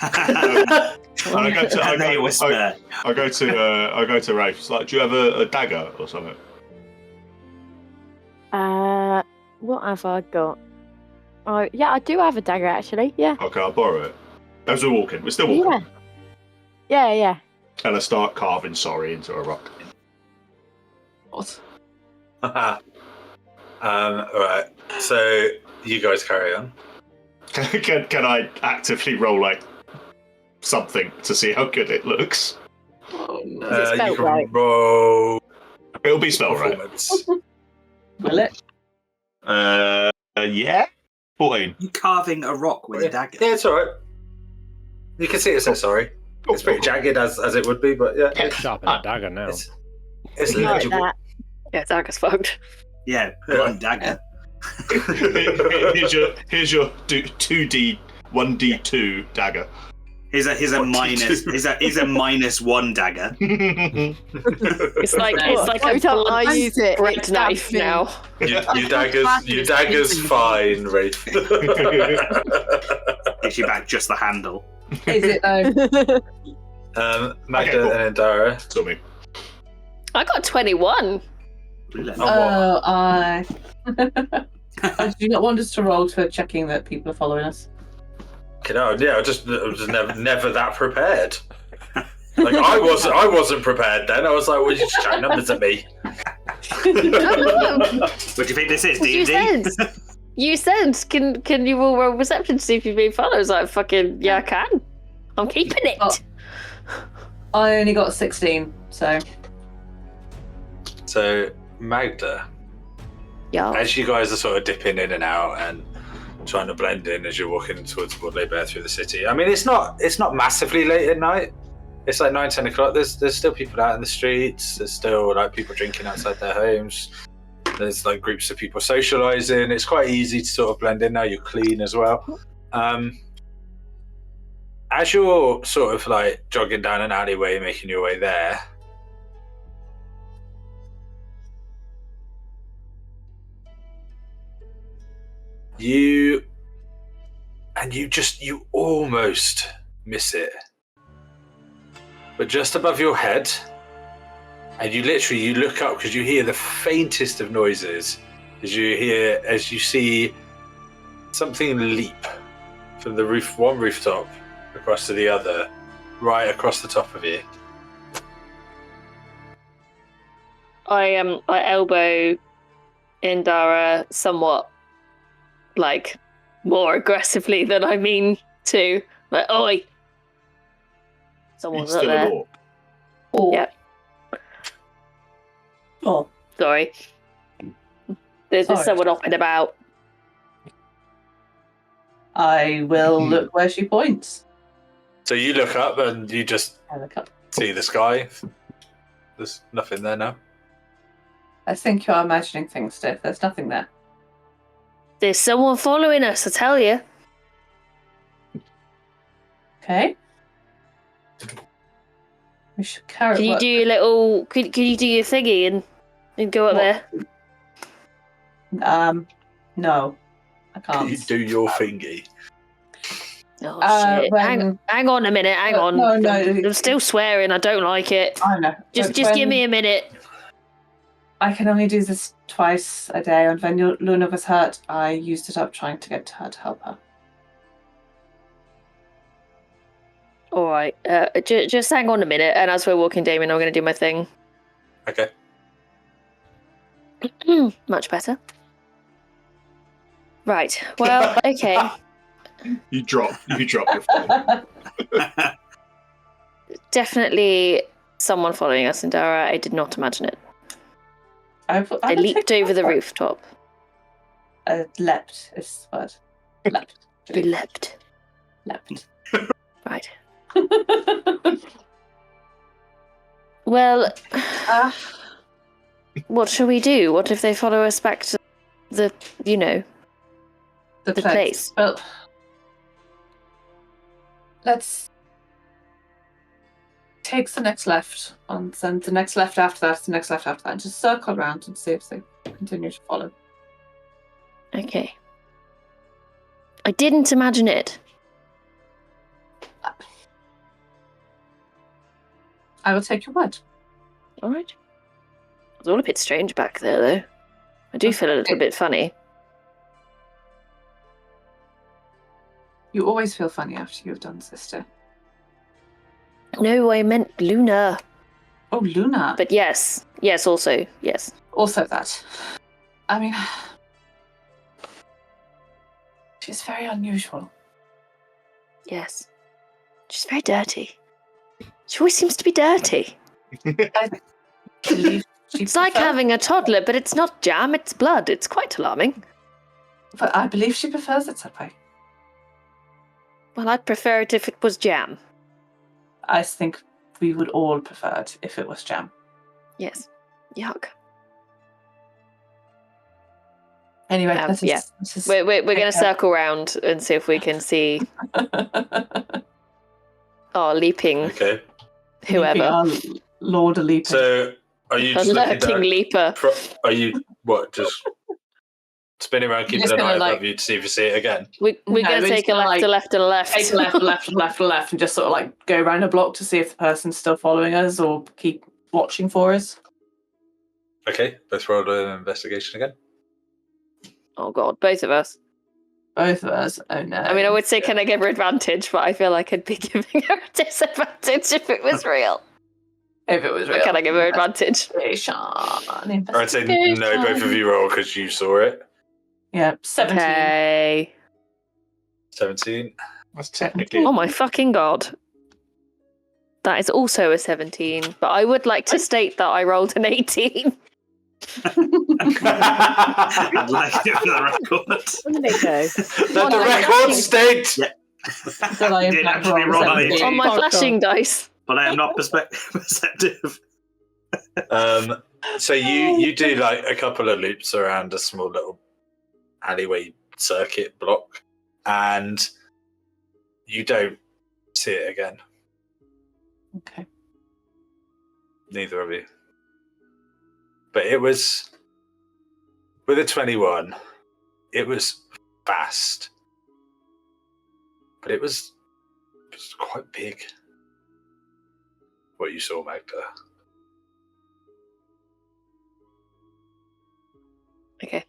And They whisper. I go to Rafe. It's like, do you have a dagger or something? What have I got? Oh, yeah, I do have a dagger actually. Yeah. Okay, I'll borrow it. As we're walking, we're still walking. Yeah. And I start carving sorry into a rock. What? Right. So you guys carry on. Can I actively roll like something to see how good it looks? Oh no. Is it You spelled can right? roll It'll be spelled right. performance. Will it? Yeah. 14. You carving a rock with a dagger. Yeah, it's all right. You can see it says sorry. It's pretty jagged as it would be, but yeah, Sharpen a dagger now. it's Like legible. that. yeah, dagger's fucked. Yeah, blunt dagger. Here's your 2D 1D2 dagger. Here's a -1 dagger. It's like Every a time I use it, bread it knife stabs me. now. Your dagger's fine, Wraith. Gives you back just the handle. Is it though? Magda cool. and Endara. So me. I got 21. I. Do you not want us to roll for checking that people are following us? I was never that prepared. Like I wasn't prepared then. I was like, well, you just shout numbers at me. What do you think this is, D&D? You said, can you all roll perception to see if you've been followed? I was like, fucking, yeah, I can. I'm keeping it. Oh. I only got 16, so. So, Magda, Yeah. as you guys are sort of dipping in and out and trying to blend in as you're walking towards Woodley Bear through the city. I mean, it's not massively late at night. It's like 9-10 o'clock. There's still people out in the streets. There's still like people drinking outside their homes. There's like groups of people socializing. It's quite easy to sort of blend in now. You're clean as well. As you're sort of like jogging down an alleyway, making your way there, you almost miss it. But just above your head, and you look up because you hear the faintest of noises as you see something leap from the one rooftop across to the other, right across the top of you. I elbow Indara somewhat, like, more aggressively than I mean to. Like, oi! Someone's It's up still there. an orc. Oh. Yep. Oh. Sorry. There's Sorry. someone off and about. I will look where she points. So you look up and you just I look up. see the sky. There's nothing there now. I think you are imagining things, Steph. There's nothing there. There's someone following us, I tell you. Okay. We should carry. Can you do your little? Can you do your thingy and go up there? No, I can't. You do your thingy. Oh shit! Hang on a minute. Hang on. No. I'm still swearing. I don't like it. I know. Just give me a minute. I can only do this twice a day, and when Luna was hurt, I used it up trying to get her to help her. All right. Just hang on a minute, and as we're walking, Damien, I'm going to do my thing. Okay. Much better. Right. Well, okay. You drop your phone. Definitely someone following us, Indara. I did not imagine it. I leaped over the rooftop. Leapt is the word. Leapt. You leapt. Leapt. Right. Well, what shall we do? What if they follow us back to the place? Well, let's take the next left, and then the next left after that, the next left after that, and just circle around and see if they continue to follow. Okay. I didn't imagine it. I will take your word. All right. It's all a bit strange back there, though. I do feel a little bit funny. You always feel funny after you've done, sister. No, I meant Luna. Oh, Luna. But yes, also, yes. Also that. I mean, she's very unusual. Yes. She's very dirty. She always seems to be dirty. I believe It's like having a toddler, but it's not jam, it's blood. It's quite alarming. But I believe she prefers it that way. Well, I'd prefer it if it was jam. I think we would all prefer it if it was jam. Yes. Yuck. Anyway, Yeah. We're going to circle around and see if we can see are leaping. Okay. Whoever. Lord of Leaping. So, are you just Alerting looking down? leaper. Are you just spinning around, keeping just an eye gonna, above you to see if you see it again? We're going to take a left, a left, and a left. Take a left, and just sort of like go around a block to see if the person's still following us or keep watching for us. Okay, let's roll an investigation again. Oh god, both of us. Both of us. Oh no. I mean, I would say, can I give her advantage? But I feel like I'd be giving her a disadvantage if it was real. If it was real. But can I give her advantage? I'd say no, both of you roll because you saw it. Yeah, 17. Okay. 17. That's technically. Oh my fucking god. That is also a 17, but I would like to state that I rolled an 18. I'd like it for the record. Where did it go? Let the record state! That I You did actually roll an 18. On my flashing dice. But I am not perceptive. So you do like a couple of loops around a small little alleyway circuit block, and you don't see it again. Okay. Neither of you. But it was, with a 21, it was fast. But it was quite big. What you saw, Magda. Okay.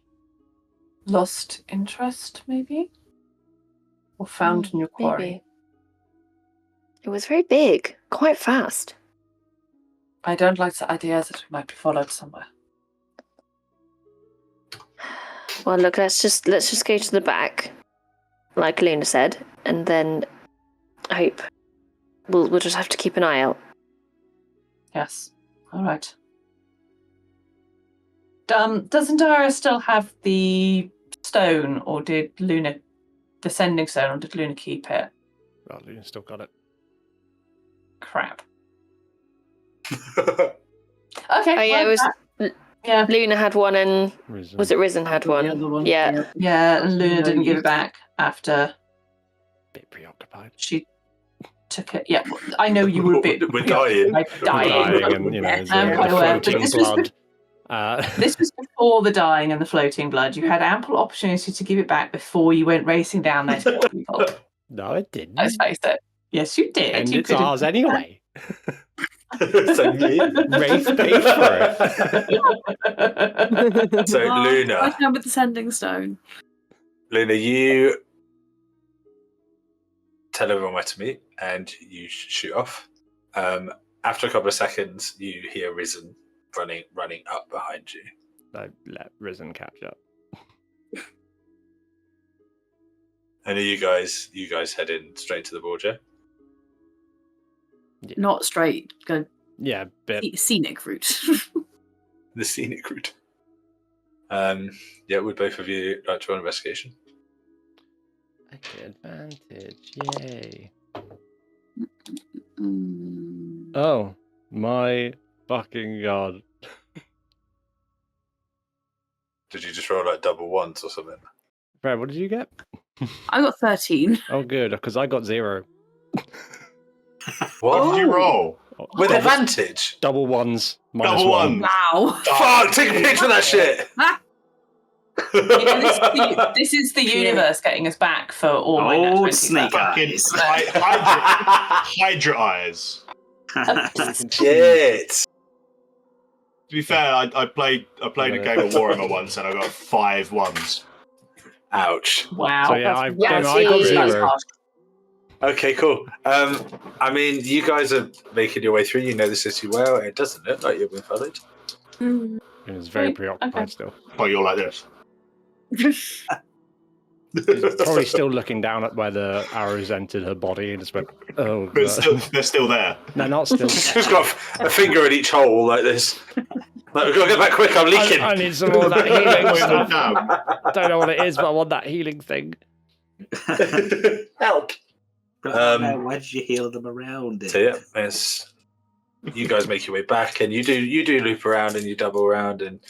Lost interest, maybe? Or found in your quarry? Maybe. It was very big, quite fast. I don't like the idea that we might be followed somewhere. Well, look, let's just go to the back, like Luna said, and then hope. We'll just have to keep an eye out. Yes. All right. Doesn't Dara still have the stone, or did Luna, the sending stone, or did Luna keep it? Well, Luna's still got it. Crap. Okay. Oh yeah, it was. Yeah. Luna had one, and Risen. was it Risen had one? The other one. Yeah. Yeah, and Luna didn't give it back after Bit preoccupied. she took it. Yeah, I know you were a bit. We're dying. Dying. And, you know, I'm quite aware, but floating this was blood. This was before the dying and the floating blood. You had ample opportunity to give it back before you went racing down there to kill people. No, it didn't. Let's face it. Yes, you did. And you it's could've- ours anyway. So, Rafe paid for it. so Luna. I come with the sending stone. Luna, you tell everyone where to meet and you shoot off. After a couple of seconds, you hear Risen running up behind you. I let Risen catch up. And are you guys heading straight to the border? Not straight. Go Yeah, bit. scenic route. The scenic route. Yeah, would both of you like to roll an investigation? Okay, advantage. Yay. Mm. Oh, my fucking god. Did you just roll like double ones or something? Brad, what did you get? I got 13. Oh, good, because I got 0. What did you roll? With advantage? Double ones. Minus Double one. one. Wow. Fuck! Take a picture of that shit! This is the universe getting us back for all my nat Old 20s. snake Fucking eyes. Hydra eyes. Shit! To be fair, I played a game of Warhammer once and I got 5 ones. Ouch. Wow. So yeah, that's- I got that's 0. harsh. Okay, cool. I mean, you guys are making your way through. You know the city well. It doesn't look like you've been followed. Mm. He was very Wait, preoccupied okay. still. Oh, you're like this. He's probably still looking down at where the arrows entered her body and just went, oh, But God. they're still there. No, not still. She's got a finger in each hole like this. Like, we've got to get back quick. I'm leaking. I need some more of that healing Wait, stuff. damn. Don't know what it is, but I want that healing thing. Help. Why did you heal them around it? So yeah, you guys make your way back, and you do loop around and you double around, and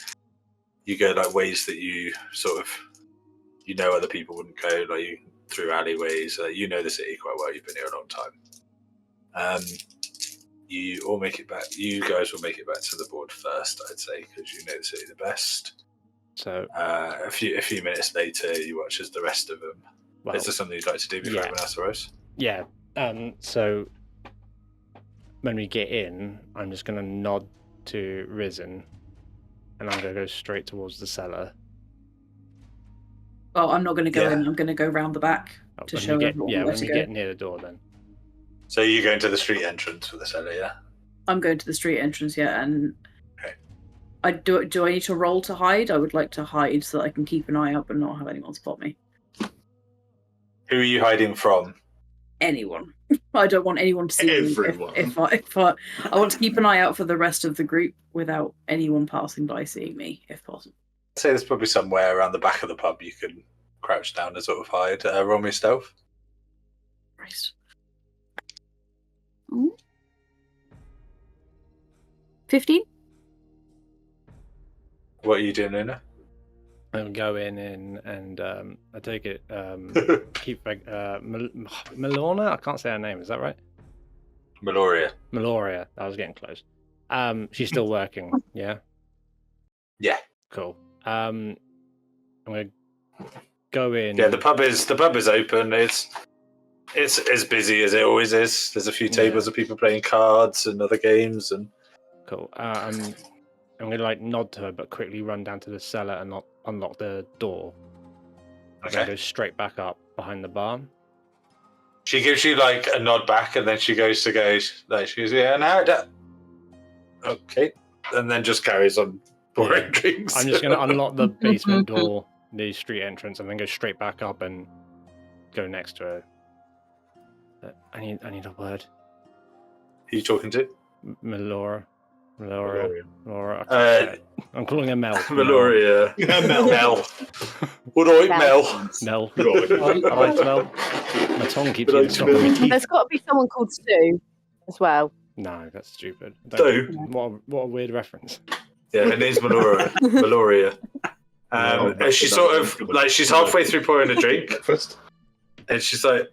you go like ways that you sort of other people wouldn't go, like you through alleyways. You know the city quite well. You've been here a long You all make it back. You guys will make it back to the board first, I'd say, because you know the city the best. So a few minutes later, you watch as the rest of them. well, Is there something you'd like to do before everyone else arrives? yeah. So when we get in, I'm just gonna nod to Risen, and I'm gonna go straight towards the cellar. Well, I'm not going to go in. I'm going to go round the back to show everyone where when to we go. get near the door, then. So you go into the street entrance for the cellar, yeah? I'm going to the street entrance, yeah, and okay. Do I need to roll to hide? I would like to hide so that I can keep an eye up and not have anyone spot me. Who are you hiding from? Anyone. I don't want anyone to see Everyone. me. If I want to keep an eye out for the rest of the group without anyone passing by seeing me, if possible. I'd say there's probably somewhere around the back of the pub you can crouch down and sort of hide. Roll me stealth. Christ. 15? What are you doing, Luna? I'm going in and I take it. Keep Milorna. I can't say her name. Is that right? Meloria. I was getting close. She's still working. Yeah. Yeah. Cool. I'm gonna go in. Yeah, the pub is open. It's as busy as it always is. There's a few tables of people playing cards and other games and. Cool. I'm gonna nod to her, but quickly run down to the cellar and not unlock the door. Okay. And go straight back up behind the barn. She gives you a nod back, and then she goes, she goes, yeah, now that. Okay, and then just carries on pouring drinks. I'm just gonna unlock the basement door, the street entrance, and then go straight back up and go next to her. I need a word. Who are you talking to? Meloria. I'm calling her Mel. Meloria. Mel. What do I Mel? Alright, Mel. My tongue keeps getting stuck in my teeth. There's got to be someone called Stu as well. No, that's stupid. Stu? What a weird reference. Yeah, her name's Meloria. She sort of she's halfway through pouring a drink, and she's like,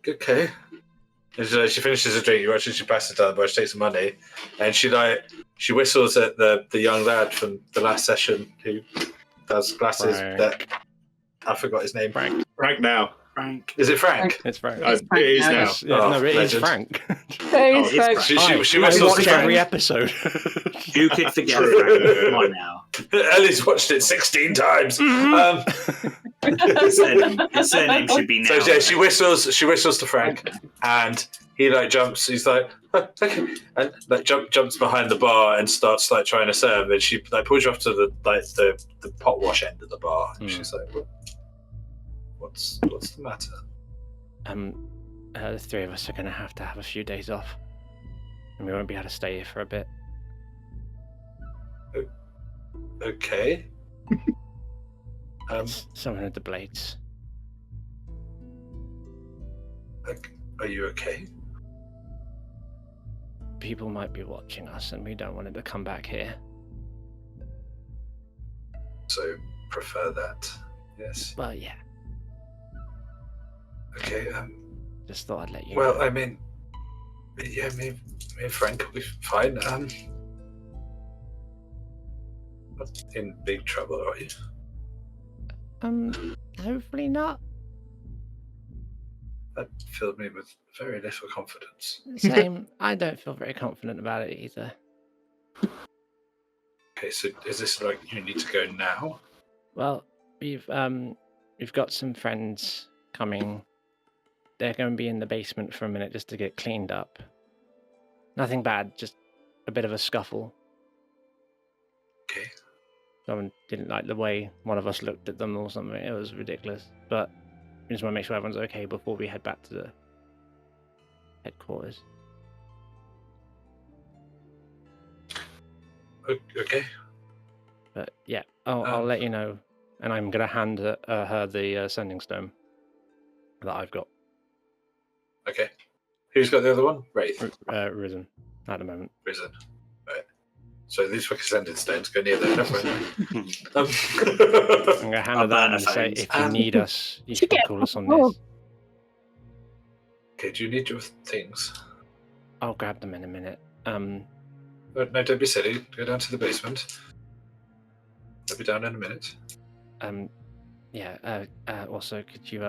okay. And she finishes a drink. You watch, she passes down the bar. She takes some money, and she whistles at the young lad from the last session who does glasses. That I forgot his name. Frank now. Frank. Is it Frank? It's Frank. It is now. No, it is Frank. She I whistles watch to every Frank. episode. Who could forget Frank? Come on now. Ellie's watched it 16 times. His surname should be now. So yeah, she whistles to Frank, and he jumps. He's like, oh, okay, and jumps behind the bar and starts trying to serve. And she pulls you off to the pot wash end of the bar. And she's like, what's the matter? The three of us are going to have a few days off, and we won't be able to stay here for a bit. Okay. Someone at the blades. Are you okay? People might be watching us, and we don't want them to come back here. So, prefer that? Yes. Well, yeah. Okay. Just thought I'd let you. Well, know. I mean, yeah, me and Frank will be fine. Not in big trouble, are you? Hopefully not. That filled me with very little confidence. Same. I don't feel very confident about it either. Okay, so is this you need to go now? Well, we've got some friends coming. They're going to be in the basement for a minute just to get cleaned up. Nothing bad, just a bit of a scuffle. Okay. Someone didn't like the way one of us looked at them or something. It was ridiculous. But we just want to make sure everyone's okay before we head back to the headquarters. Okay. But yeah, I'll let you know. And I'm going to hand her the sending stone that I've got. Okay. Who's got the other one? Wraith. Risen at the moment. Risen. Right. So these fucking sending stones go near there, don't we? I'm going to hand her that and say, if you need us, you can call us on this. Okay, do you need your things? I'll grab them in a minute. No, don't be silly. Go down to the basement. I'll be down in a minute. Also, could you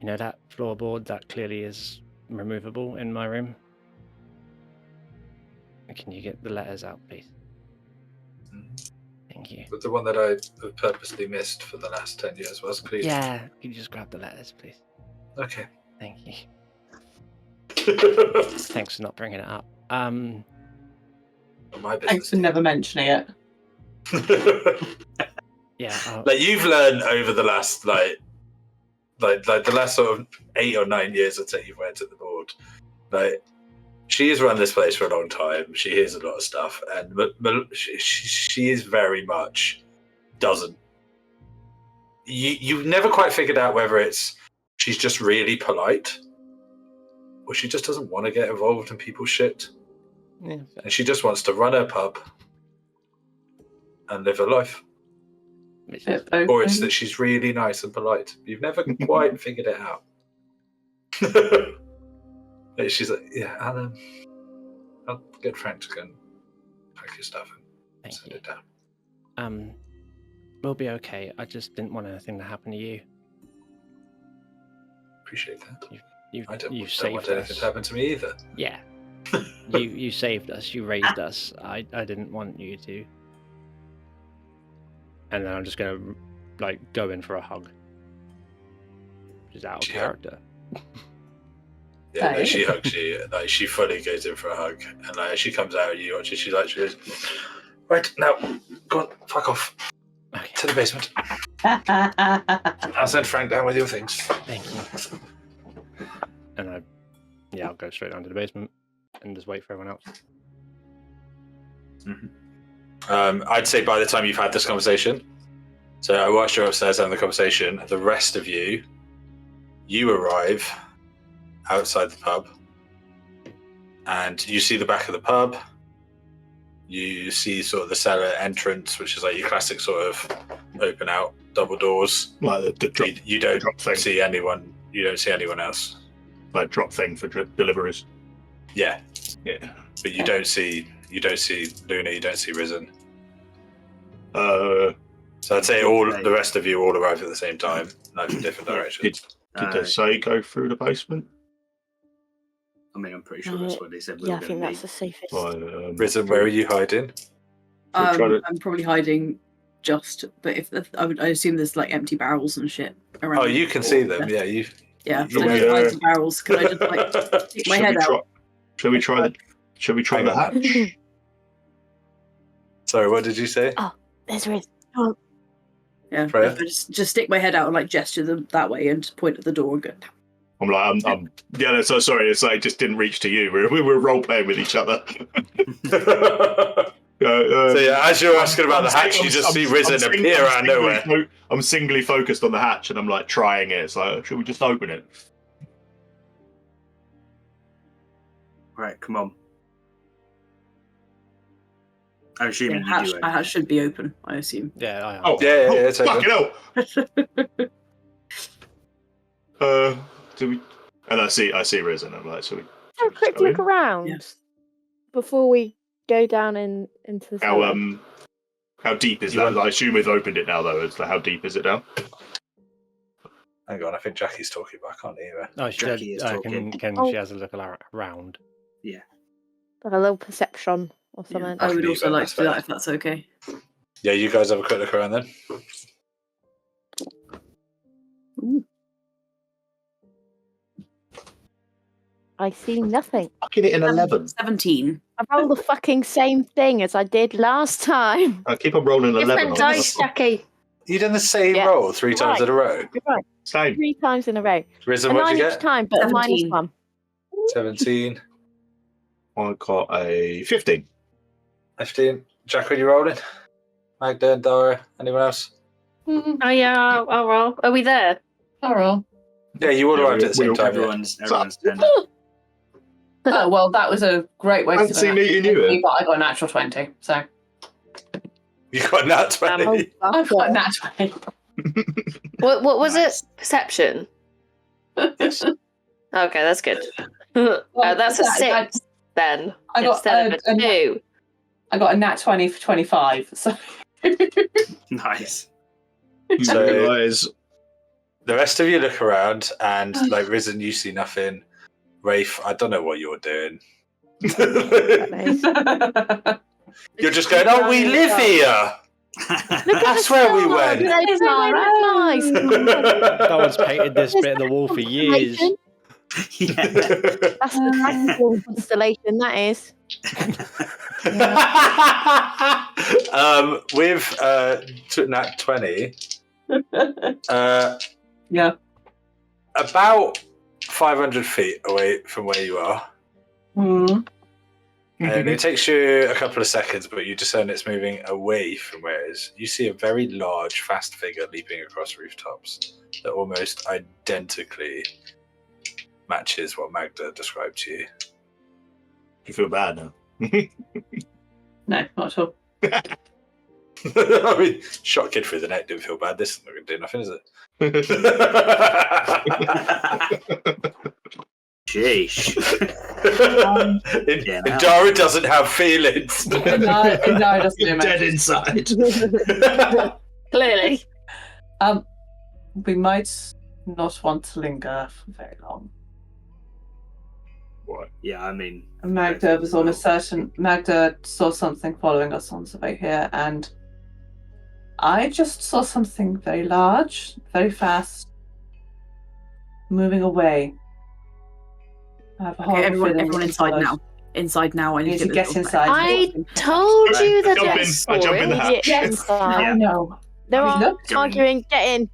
that floorboard that clearly is removable in my room? Can you get the letters out, please? Thank you. But the one that I have purposely missed for the last 10 years was, please. Yeah, can you just grab the letters, please? Okay. Thank you. Thanks for not bringing it up. My business. Thanks for never mentioning it. Yeah. Like you've learned over the last like the last sort of 8 or 9 years I'd say you've went to the board. Like she has run this place for a long time. She hears a lot of stuff, and she is very much doesn't. You've never quite figured out whether it's she's just really polite, or she just doesn't want to get involved in people's shit, and she just wants to run her pub and live her life. Or it's that she's really nice and polite. You've never quite figured it out. She's like, yeah, I'll get Frank to go and pack your stuff and send it down. We'll be okay. I just didn't want anything to happen to you. Appreciate that. I don't want anything to happen to me either. Yeah. you saved us. You raised us. I didn't want you to. And then I'm just gonna go in for a hug, which is out of character. Yeah, no, she hugs you. Like she fully goes in for a hug, and like she comes out at you, watches. She goes, right now, go on, fuck off to the basement. I'll send Frank down with your things. Thank you. And I'll go straight down to the basement and just wait for everyone else. Mm-hmm. I'd say by the time you've had this conversation, so I watched you upstairs having the conversation, the rest of you arrive outside the pub, and you see the back of the pub, you see sort of the cellar entrance, which is like your classic sort of open out, double doors. Like the drop, you don't see anyone, you don't see anyone else. Like drop thing for deliveries. Yeah. Yeah. But you don't see Luna, you don't see Risen. So I'd say the rest of you all arrive at the same time, like in different directions. Did they say go through the basement? I mean, I'm pretty sure that's what they said. I think that's the safest. Risen, where are you hiding? I'm probably hiding but I assume there's like empty barrels and shit around. Oh, you can see them, yeah. I just hide the barrels. Can I just stick my head out? Shall we try the hatch? Sorry, what did you say? Oh, there's Riz. Oh. Yeah, I just stick my head out and gesture them that way and point at the door and go. I'm like, I'm yeah. No, so sorry, it's like it just didn't reach to you. We were role playing with each other. So yeah, as you're asking about the hatch, you just see Risen appear out of nowhere. I'm singly focused on the hatch, and I'm like trying it. It's like, should we just open it? Right, come on. I'm assuming the hatch should be open. I assume. Yeah, I am. Oh, yeah, it's open. Fucking hell. Do we? And I see Risen. I'm like, so we. Have a quick look around before we go down into the cellar. How deep is that? I assume we've opened it now, though. It's like, how deep is it down? Hang on, I think Jackie's talking, but I can't hear her. Oh, Jackie is talking. She has a look around. Yeah. Like a little perception or something. I would also like to do that if that's okay. Yeah, you guys have a quick look around then. Ooh. I see nothing. Fucking it in 11. 17. I rolled the fucking same thing as I did last time. I keep on rolling 11. Different dice, Jackie. You done the same roll 3 times in a row? You're right. Same. 3 times in a row. Risen, A what'd 9 you each get? time, but 17. a -1. 17. I got a 15. 15. Jack, are you rolling? Magda and Dara, anyone else? Oh yeah, I'll roll. Are we there? I'll roll. Yeah, you all arrived at the same time. Everyone's turned up. Oh, well, that was a great way I haven't seen meeting you. But I got a natural 20, so. You got a nat 20. I've got a nat 20. What was it? Perception. Yes. Okay, that's good. That's a 6 then. Instead of a 2. I got a nat 20 for 25. So Nice. So Realize the rest of you look around, and like Risen, you see nothing. Rafe, I don't know what you're doing. You're just going, oh, we live here. That's where we went. No one's painted this bit of the wall for years. Yeah. That's the constellation, that is. With nat 20, yeah. about 500 feet away from where you are. And it takes you a couple of seconds, but you discern it's moving away from where it is. You see a very large, fast figure leaping across rooftops that almost identically matches what Magda described to you. you feel bad now. No, not at all. I mean, shot kid through the neck, didn't feel bad. This is not going to do nothing, is it? Sheesh. Indara doesn't have feelings. Indara doesn't do Dead inside. Clearly. We might not want to linger for very long. What? Yeah, I mean, Magda was on a certain. Magda saw something following us on the way here, and I just saw something very large, very fast, moving away. I have a horrible feeling everyone inside now. Inside now. I need to get inside. I told you that I jump in the hatch. Yes, I know. There are arguing, get in.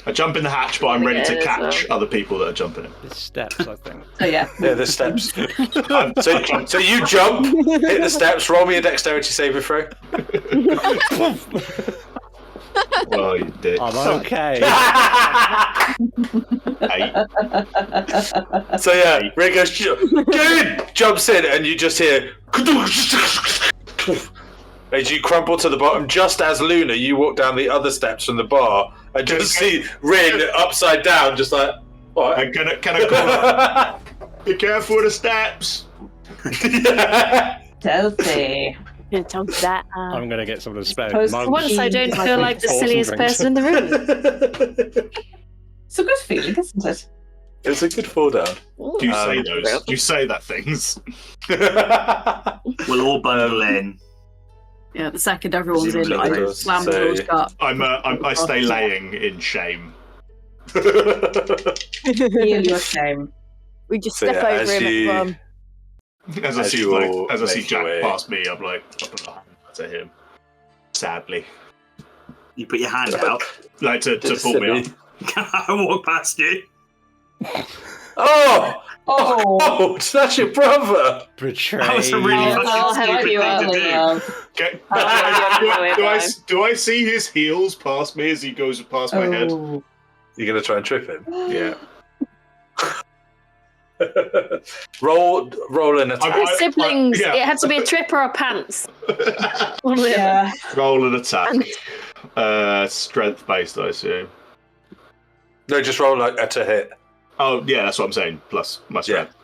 I jump in the hatch, but I'm ready to catch other people that are jumping in. There's steps, I think. Oh yeah. Yeah, there's steps. So you jump, hit the steps, roll me a dexterity saving throw. Well, you dick. I'm okay. So yeah, Rick goes, dude, jumps in, and you just hear as you crumple to the bottom. Just as Luna, you walk down the other steps from the bar and just see Rin upside down, just like, what? And can I call be careful with the steps. Stealthy. I'm going to get some of the spare. Once I don't feel like the silliest person in the room. It's a good feeling, isn't it? It's a good fall down. Do you say those? Do you say that things? We'll all bundle in. Yeah, the second everyone's in, I slam the doors shut. I stay laying in shame. Feel your shame. We just step over him. As I see Jack pass me, I'm like, I put my hand to him. Sadly, you put your hand out, like to pull me up. I walk past you. Oh, that's your brother. Betrayed. That was a really fucking stupid thing to do. Do I see his heels past me as he goes past my head? You're gonna try and trip him? Yeah. roll an attack. Siblings, it had to be a trip or a pants. Yeah. Roll an attack. Strength based, I assume. No, just roll to hit. Oh yeah, that's what I'm saying. Plus my strength.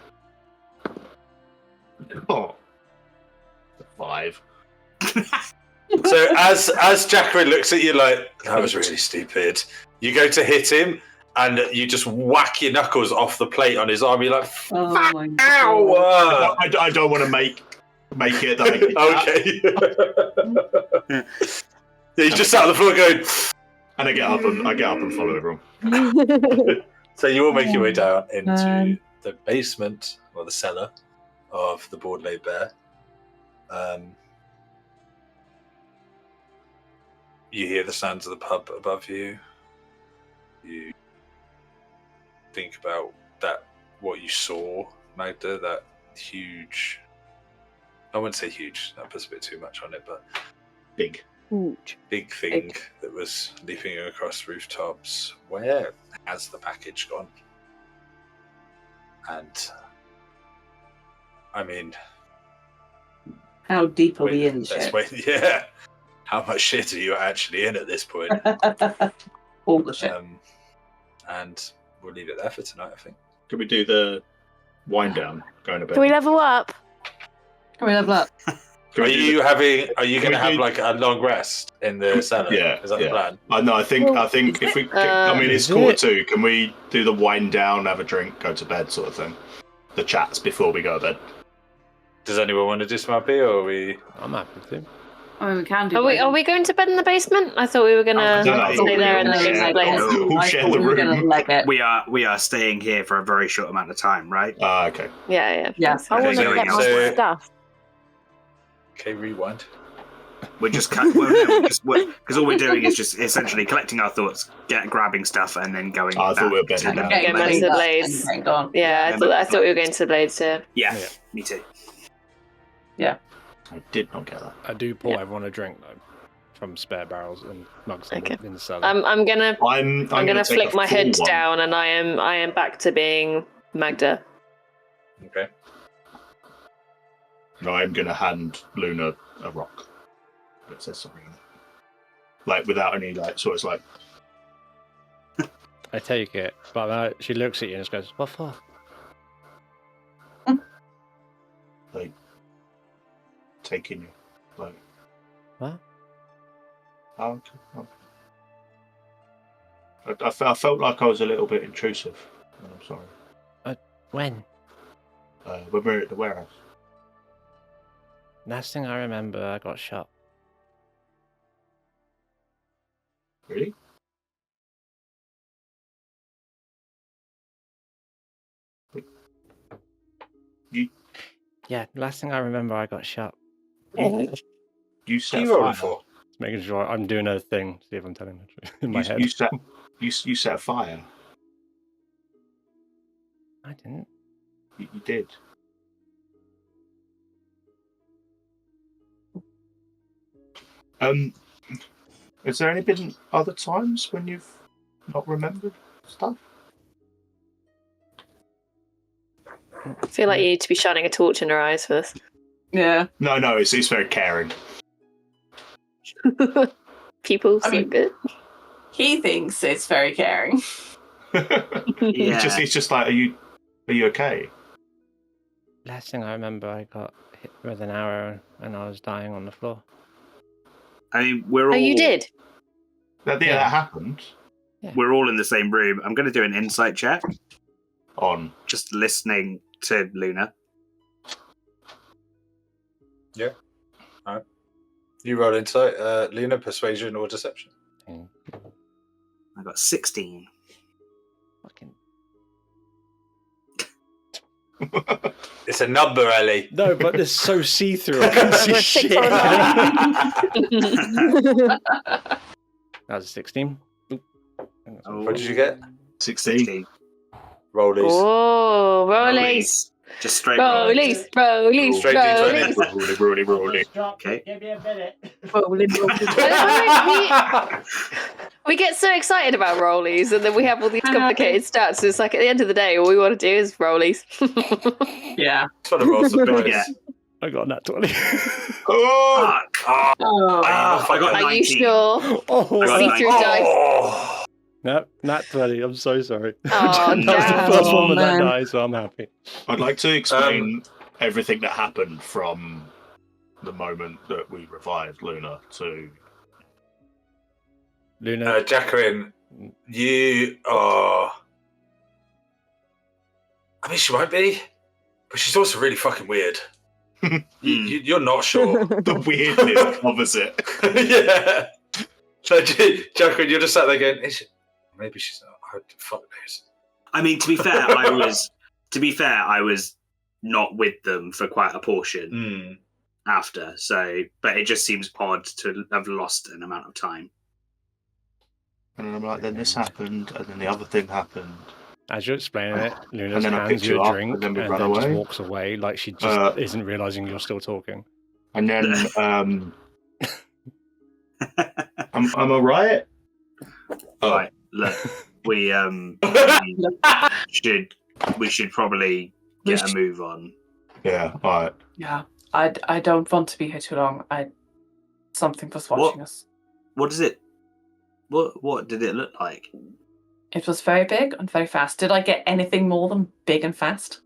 Yeah. Oh. 5. So as Jackery looks at you like, that was really stupid, you go to hit him and you just whack your knuckles off the plate on his arm. You're like, ow! I don't want to make it that. Okay. Yeah, you just sat on the floor going, and I get up and follow everyone. So you all make your way down into the basement or the cellar of the Board Laid Bear. You hear the sounds of the pub above you. You think about what you saw, Magda, that huge, I wouldn't say huge, that puts a bit too much on it, but big thing that was leaping across rooftops. Where has the package gone? And I mean, how deep are we in shit? Yeah. How much shit are you actually in at this point? All the shit. And we'll leave it there for tonight, I think. Could we do the wind down, going to bed. Can we level up? Can we level up? Can Are we do you Can going to we have do- like a long rest in the cellar? Yeah, Is that the plan? No, I think if we, I mean, it's Is quarter it? 2. Can we do the wind down, have a drink, go to bed, sort of thing? The chats before we go to bed. Does anyone want to do some RP, or are we? I'm happy to. I mean, we can do. Are we going to bed in the basement? I thought we were gonna stay there and then explain. We'll share the room. We are staying here for a very short amount of time, right? Okay. Yeah. Yeah. I want to so- get my so- stuff. Okay, rewind. We're just because all we're doing is just essentially collecting our thoughts, grabbing stuff, and then going. I thought we were bedding down. Get back to the Blades. Yeah, I thought we were going to the Blades. Yeah. Yeah, me too. I did not get that. I do pour everyone a drink though, from spare barrels and mugs Okay. in the cellar. I'm gonna I'm gonna take flick a my hood full one. down, and I am back to being Magda. Okay. No, I'm going to hand Luna a rock that says something. Like, without any, like, so it's like, I take it, but she looks at you and just goes, "What for?" like, taking you. Like, What? oh, okay. I felt like I was a little bit intrusive. I'm sorry. When? When we were at the warehouse. Last thing I remember, I got shot. Really? Yeah, last thing I remember, I got shot. You set You rolling fire. for? Just making sure I'm doing a thing, see if I'm telling the truth in my You, head. you set a fire. I didn't. You did. Has there any been other times when you've not remembered stuff? I feel like you need to be shining a torch in her eyes for this. Yeah. No, it's very caring. People so mean- good. He thinks it's very caring. Yeah. It's just like, are you okay? Last thing I remember, I got hit with an arrow and I was dying on the floor. I mean, we're all. Oh, you did. That Yeah. that happened We're all in the same room. I'm going to do an insight check, on. just listening to Luna. You roll insight, Luna, persuasion or deception. I got 16. Fucking... It's a number, Ellie. No, but it's so see-through. I can see Six shit. or That was a 16. What did you get? 16. Roll these. Oh, rollies. Just straight Rollies, rollies, Straight rollies. D20. Rolly. Okay. Give me a minute. We get so excited about rollies, and then we have all these complicated stats. It's like at the end of the day, all we want to do is rollies. Yeah. Just want to roll some dice. Yeah. I got that 20. Oh! Fuck. Oh. I got Are 19. you sure? Oh, I got See through 19. dice. Oh. no, not 20. I'm so sorry. Oh, that was damn. the first one with that man. die, so I'm happy. I'd like to explain everything that happened from the moment that we revived Luna to. Luna, Jacqueline, you are. I mean, she might be, but she's also really fucking weird. You're not sure. The weirdness opposite. Yeah. So, Jacqueline, you're just sat there going, is she? Maybe she's not. Fuck knows. I mean, to be fair, I was not with them for quite a portion after. So, but it just seems odd to have lost an amount of time. And then I'm like, then this happened, and then the other thing happened. as you're explaining it, Luna And then I hands picked you you a up, drink and then we and run then just away. walks away like she just isn't realizing you're still talking. And then, am I right? Oh, Right, look, we should probably get a move on. yeah, all right. Yeah. I don't want to be here too long. Something was watching us. What is it? What did it look like? It was very big and very fast. Did I get anything more than big and fast?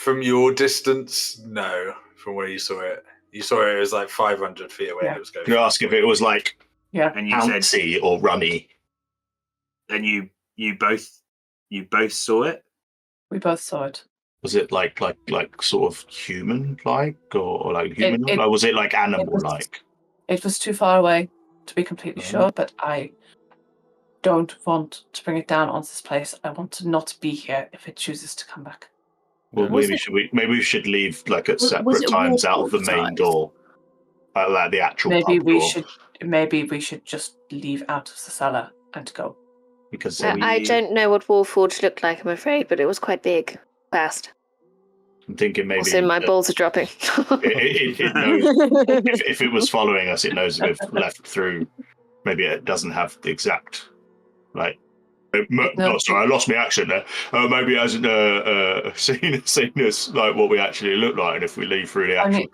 From your distance, no. From where you saw it. You saw it as like 500 feet away and it was going. Can I ask if it was like And you said, bouncy or runny? and you both saw it? We both saw it. Was it like sort of human-like or like human? It- Or was it like animal-like? It was too far away to be completely Mhm. sure, but I don't want to bring it down on this place. I want to not be here if it chooses to come back. Well, Was maybe we should leave like at Was separate it times out of the Wolf main size? door, like the actual Maybe pub we door, should. Maybe we should just leave out of the cellar and go. because I don't know what Warforged looked like, I'm afraid, but it was quite big. Fast. I'm thinking maybe Also, my balls are dropping. it knows if it was following us, it knows we've left through. Maybe it doesn't have the exact like. Sorry, I lost my accent there. Maybe it hasn't seen us like what we actually look like, and if we leave through the actual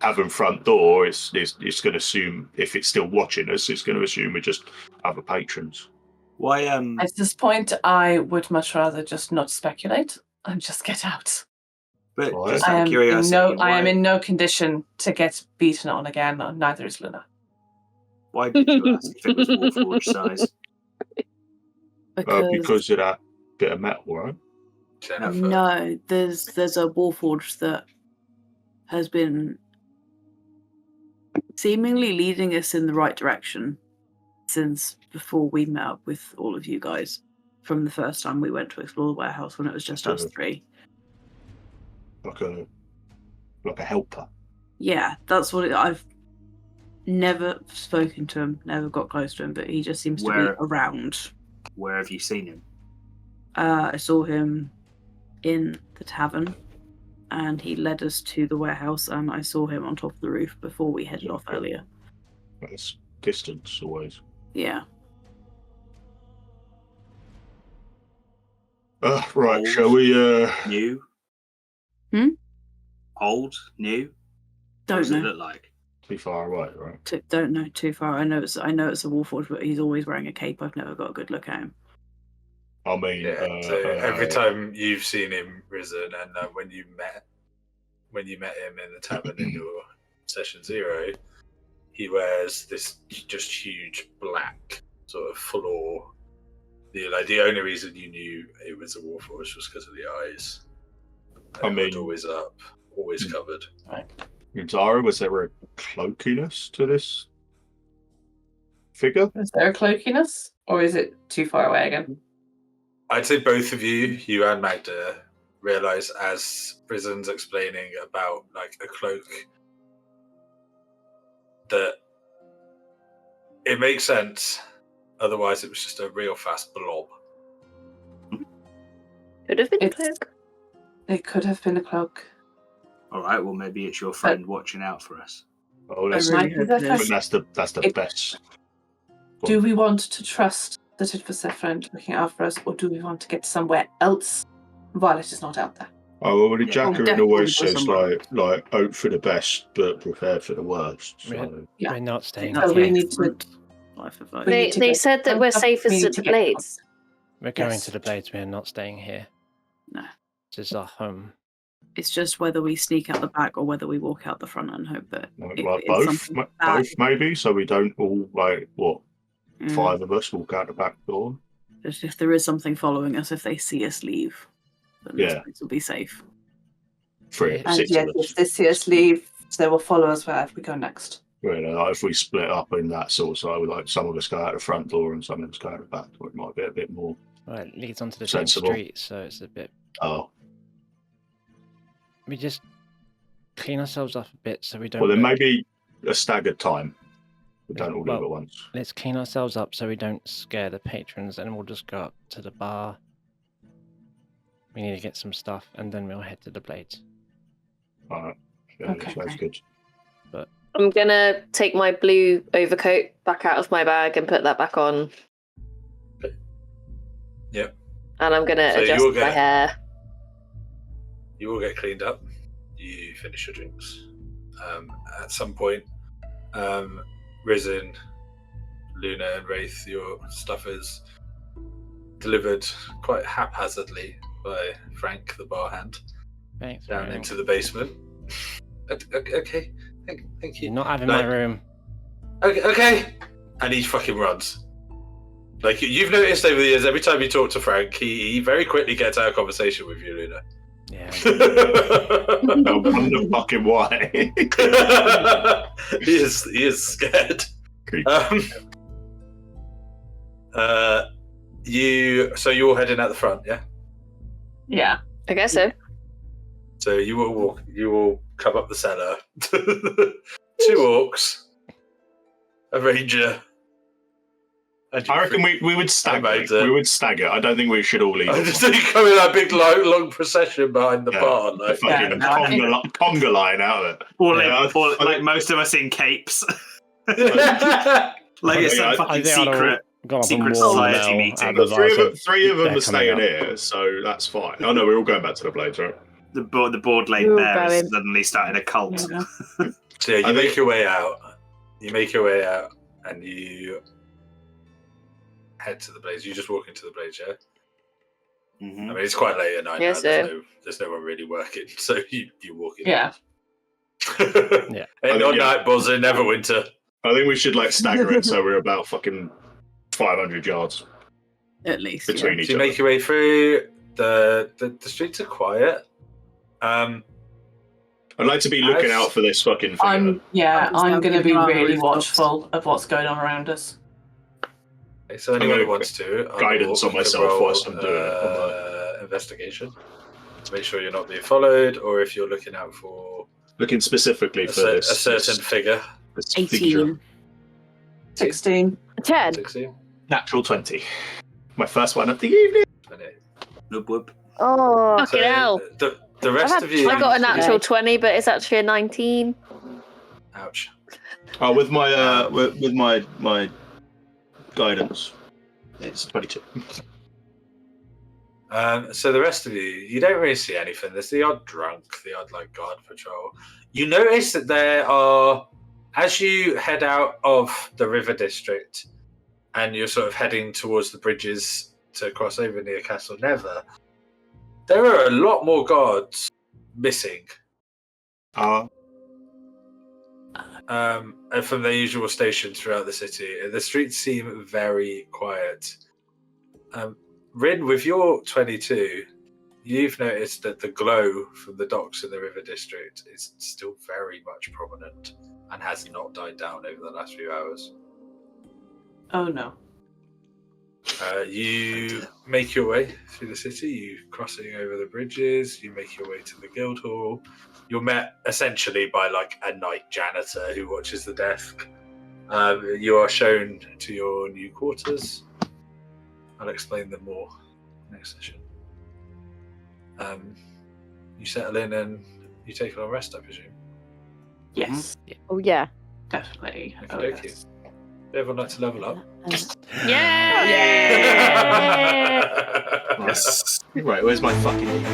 tavern front door, it's going to assume if it's still watching us, it's going to assume we're just other patrons. Why? At this point, I would much rather just not speculate and just get out. But Right. just I out am of curiosity, I am in no condition to get beaten on again. Neither is Luna. Why did you ask if it was Warforged size? Because of that bit of metal, right? Jennifer. No, there's a Warforged that has been seemingly leading us in the right direction since before we met up with all of you guys. From the first time we went to explore the warehouse when it was just us three. Like a helper. Yeah, that's what I've never spoken to him, never got close to him, but he just seems to be around. Where have you seen him? I saw him in the tavern, and he led us to the warehouse, and I saw him on top of the roof before we headed off earlier. That's distance always. Yeah. Right, Old, shall we New? Old? New? What Don't does it know. look like? too far away, right? Don't know too far. I know it's a Warforged, but he's always wearing a cape. I've never got a good look at him. I mean, So every time you've seen him risen, and when you met him in the tavern in your session 0, he wears this just huge black sort of floor. The only reason you knew it was a Warforged was because of the eyes. I mean, always up, always covered. Zara, was there a cloakiness to this figure? Is there a cloakiness, or is it too far away again? I'd say both of you and Magda, realise as Risen's explaining about like a cloak that it makes sense. Otherwise, it was just a real fast blob. Could have been a cloak. It could have been a cloak. All right, well, maybe it's your friend watching out for us. Oh, that's really the best. Do we want to trust that it was their friend looking out for us, or do we want to get somewhere else while it is not out there? Oh, well, the Jacqueline definitely always go says somewhere. like hope for the best, but prepare for the worst. So. Yeah. We're not staying So here. we need to. Life advice. We need to They go- said that we're safest we need at to the get- Blades. We're going Yes. to the Blades. We're not staying here. No. This is our home. It's just whether we sneak out the back or whether we walk out the front and hope that Like if both, it is something bad, both maybe, so we don't all five of us walk out the back door. just if there is something following us, if they see us leave, then this place will be safe. Three, And six yes, of us. if they see us leave, they will follow us wherever we go next. Really, like if we split up in that sort of side, like some of us go out the front door and some of us go out the back door, it might be a bit more. Well, it leads onto the Sensible. same street, so it's a bit. Oh, We just clean ourselves up a bit so we don't. well, then look- maybe a staggered time. We don't all Well, leave at once. Let's clean ourselves up so we don't scare the patrons, and we'll just go up to the bar. We need to get some stuff, and then we'll head to the Blades. All right, yeah, Okay, that's good. I'm gonna take my blue overcoat back out of my bag and put that back on. Yep. And I'm gonna So adjust you'll my get- hair. You all get cleaned up. You finish your drinks. At some point, Risen, Luna, and Wraith, your stuff is delivered quite haphazardly by Frank, the bar hand. Thanks. down into the basement. Okay, thank you. You're not having my room. Okay. And he fucking runs. Like, you've noticed over the years, every time you talk to Frank, he very quickly gets out of conversation with you, Luna. Yeah. I wonder fucking why. He is scared. So you're all heading out the front, yeah? Yeah. I guess so. So you will come up the cellar. 2 orcs, a ranger. I reckon we would stagger. We would stagger. I don't think we should all leave. I just think you come in that big long procession behind the barn. Like, fucking conga line out of it. Or like most of us in capes. Like it's some fucking secret society meeting. Three of them are staying here, so that's fine. Oh no, we're all going back to the Blades, right? The board-laid bear is suddenly starting a cult. So yeah, you make your way out. And you head to the Blades. You just walk into the Blades, yeah? Mm-hmm. I mean, it's quite late at night now. There's no one really working, so you walk in. Yeah. Yeah. Ain't no night buzzer, Neverwinter. I think we should stagger it so we're about fucking 500 yards. At least. Between each other. You make your way through. The streets are quiet. I'd like to be looking out for this fucking figure. I'm going to be really watchful of what's going on around us. Okay, so anyone who wants to guidance on myself whilst I'm doing it. Investigation to make sure you're not being followed, or if you're looking specifically for a certain figure. 18. 16. 10. 16. Natural 20. My first one of the evening. 28. Whoop. Oh, fucking hell. The rest of you. I got a natural 20, but it's actually a 19. Ouch. Oh, with my with my guidance, it's 22. So the rest of you don't really see anything. There's the odd drunk, the odd guard patrol. You notice that there are, as you head out of the river district, and you're sort of heading towards the bridges to cross over near Castle Never, there are a lot more guards missing. From their usual stations throughout the city. The streets seem very quiet. Rin, with your 22, you've noticed that the glow from the docks in the river district is still very much prominent and has not died down over the last few hours. Oh no. You make your way through the city, you crossing over the bridges, you make your way to the guild hall. You're met essentially by a night janitor who watches the desk. You are shown to your new quarters. I'll explain them more next session. You settle in and you take a long rest, I presume. Yes. Oh yeah. Definitely. Okay. Everyone like to level up? Yeah! Yes. Right, where's my fucking...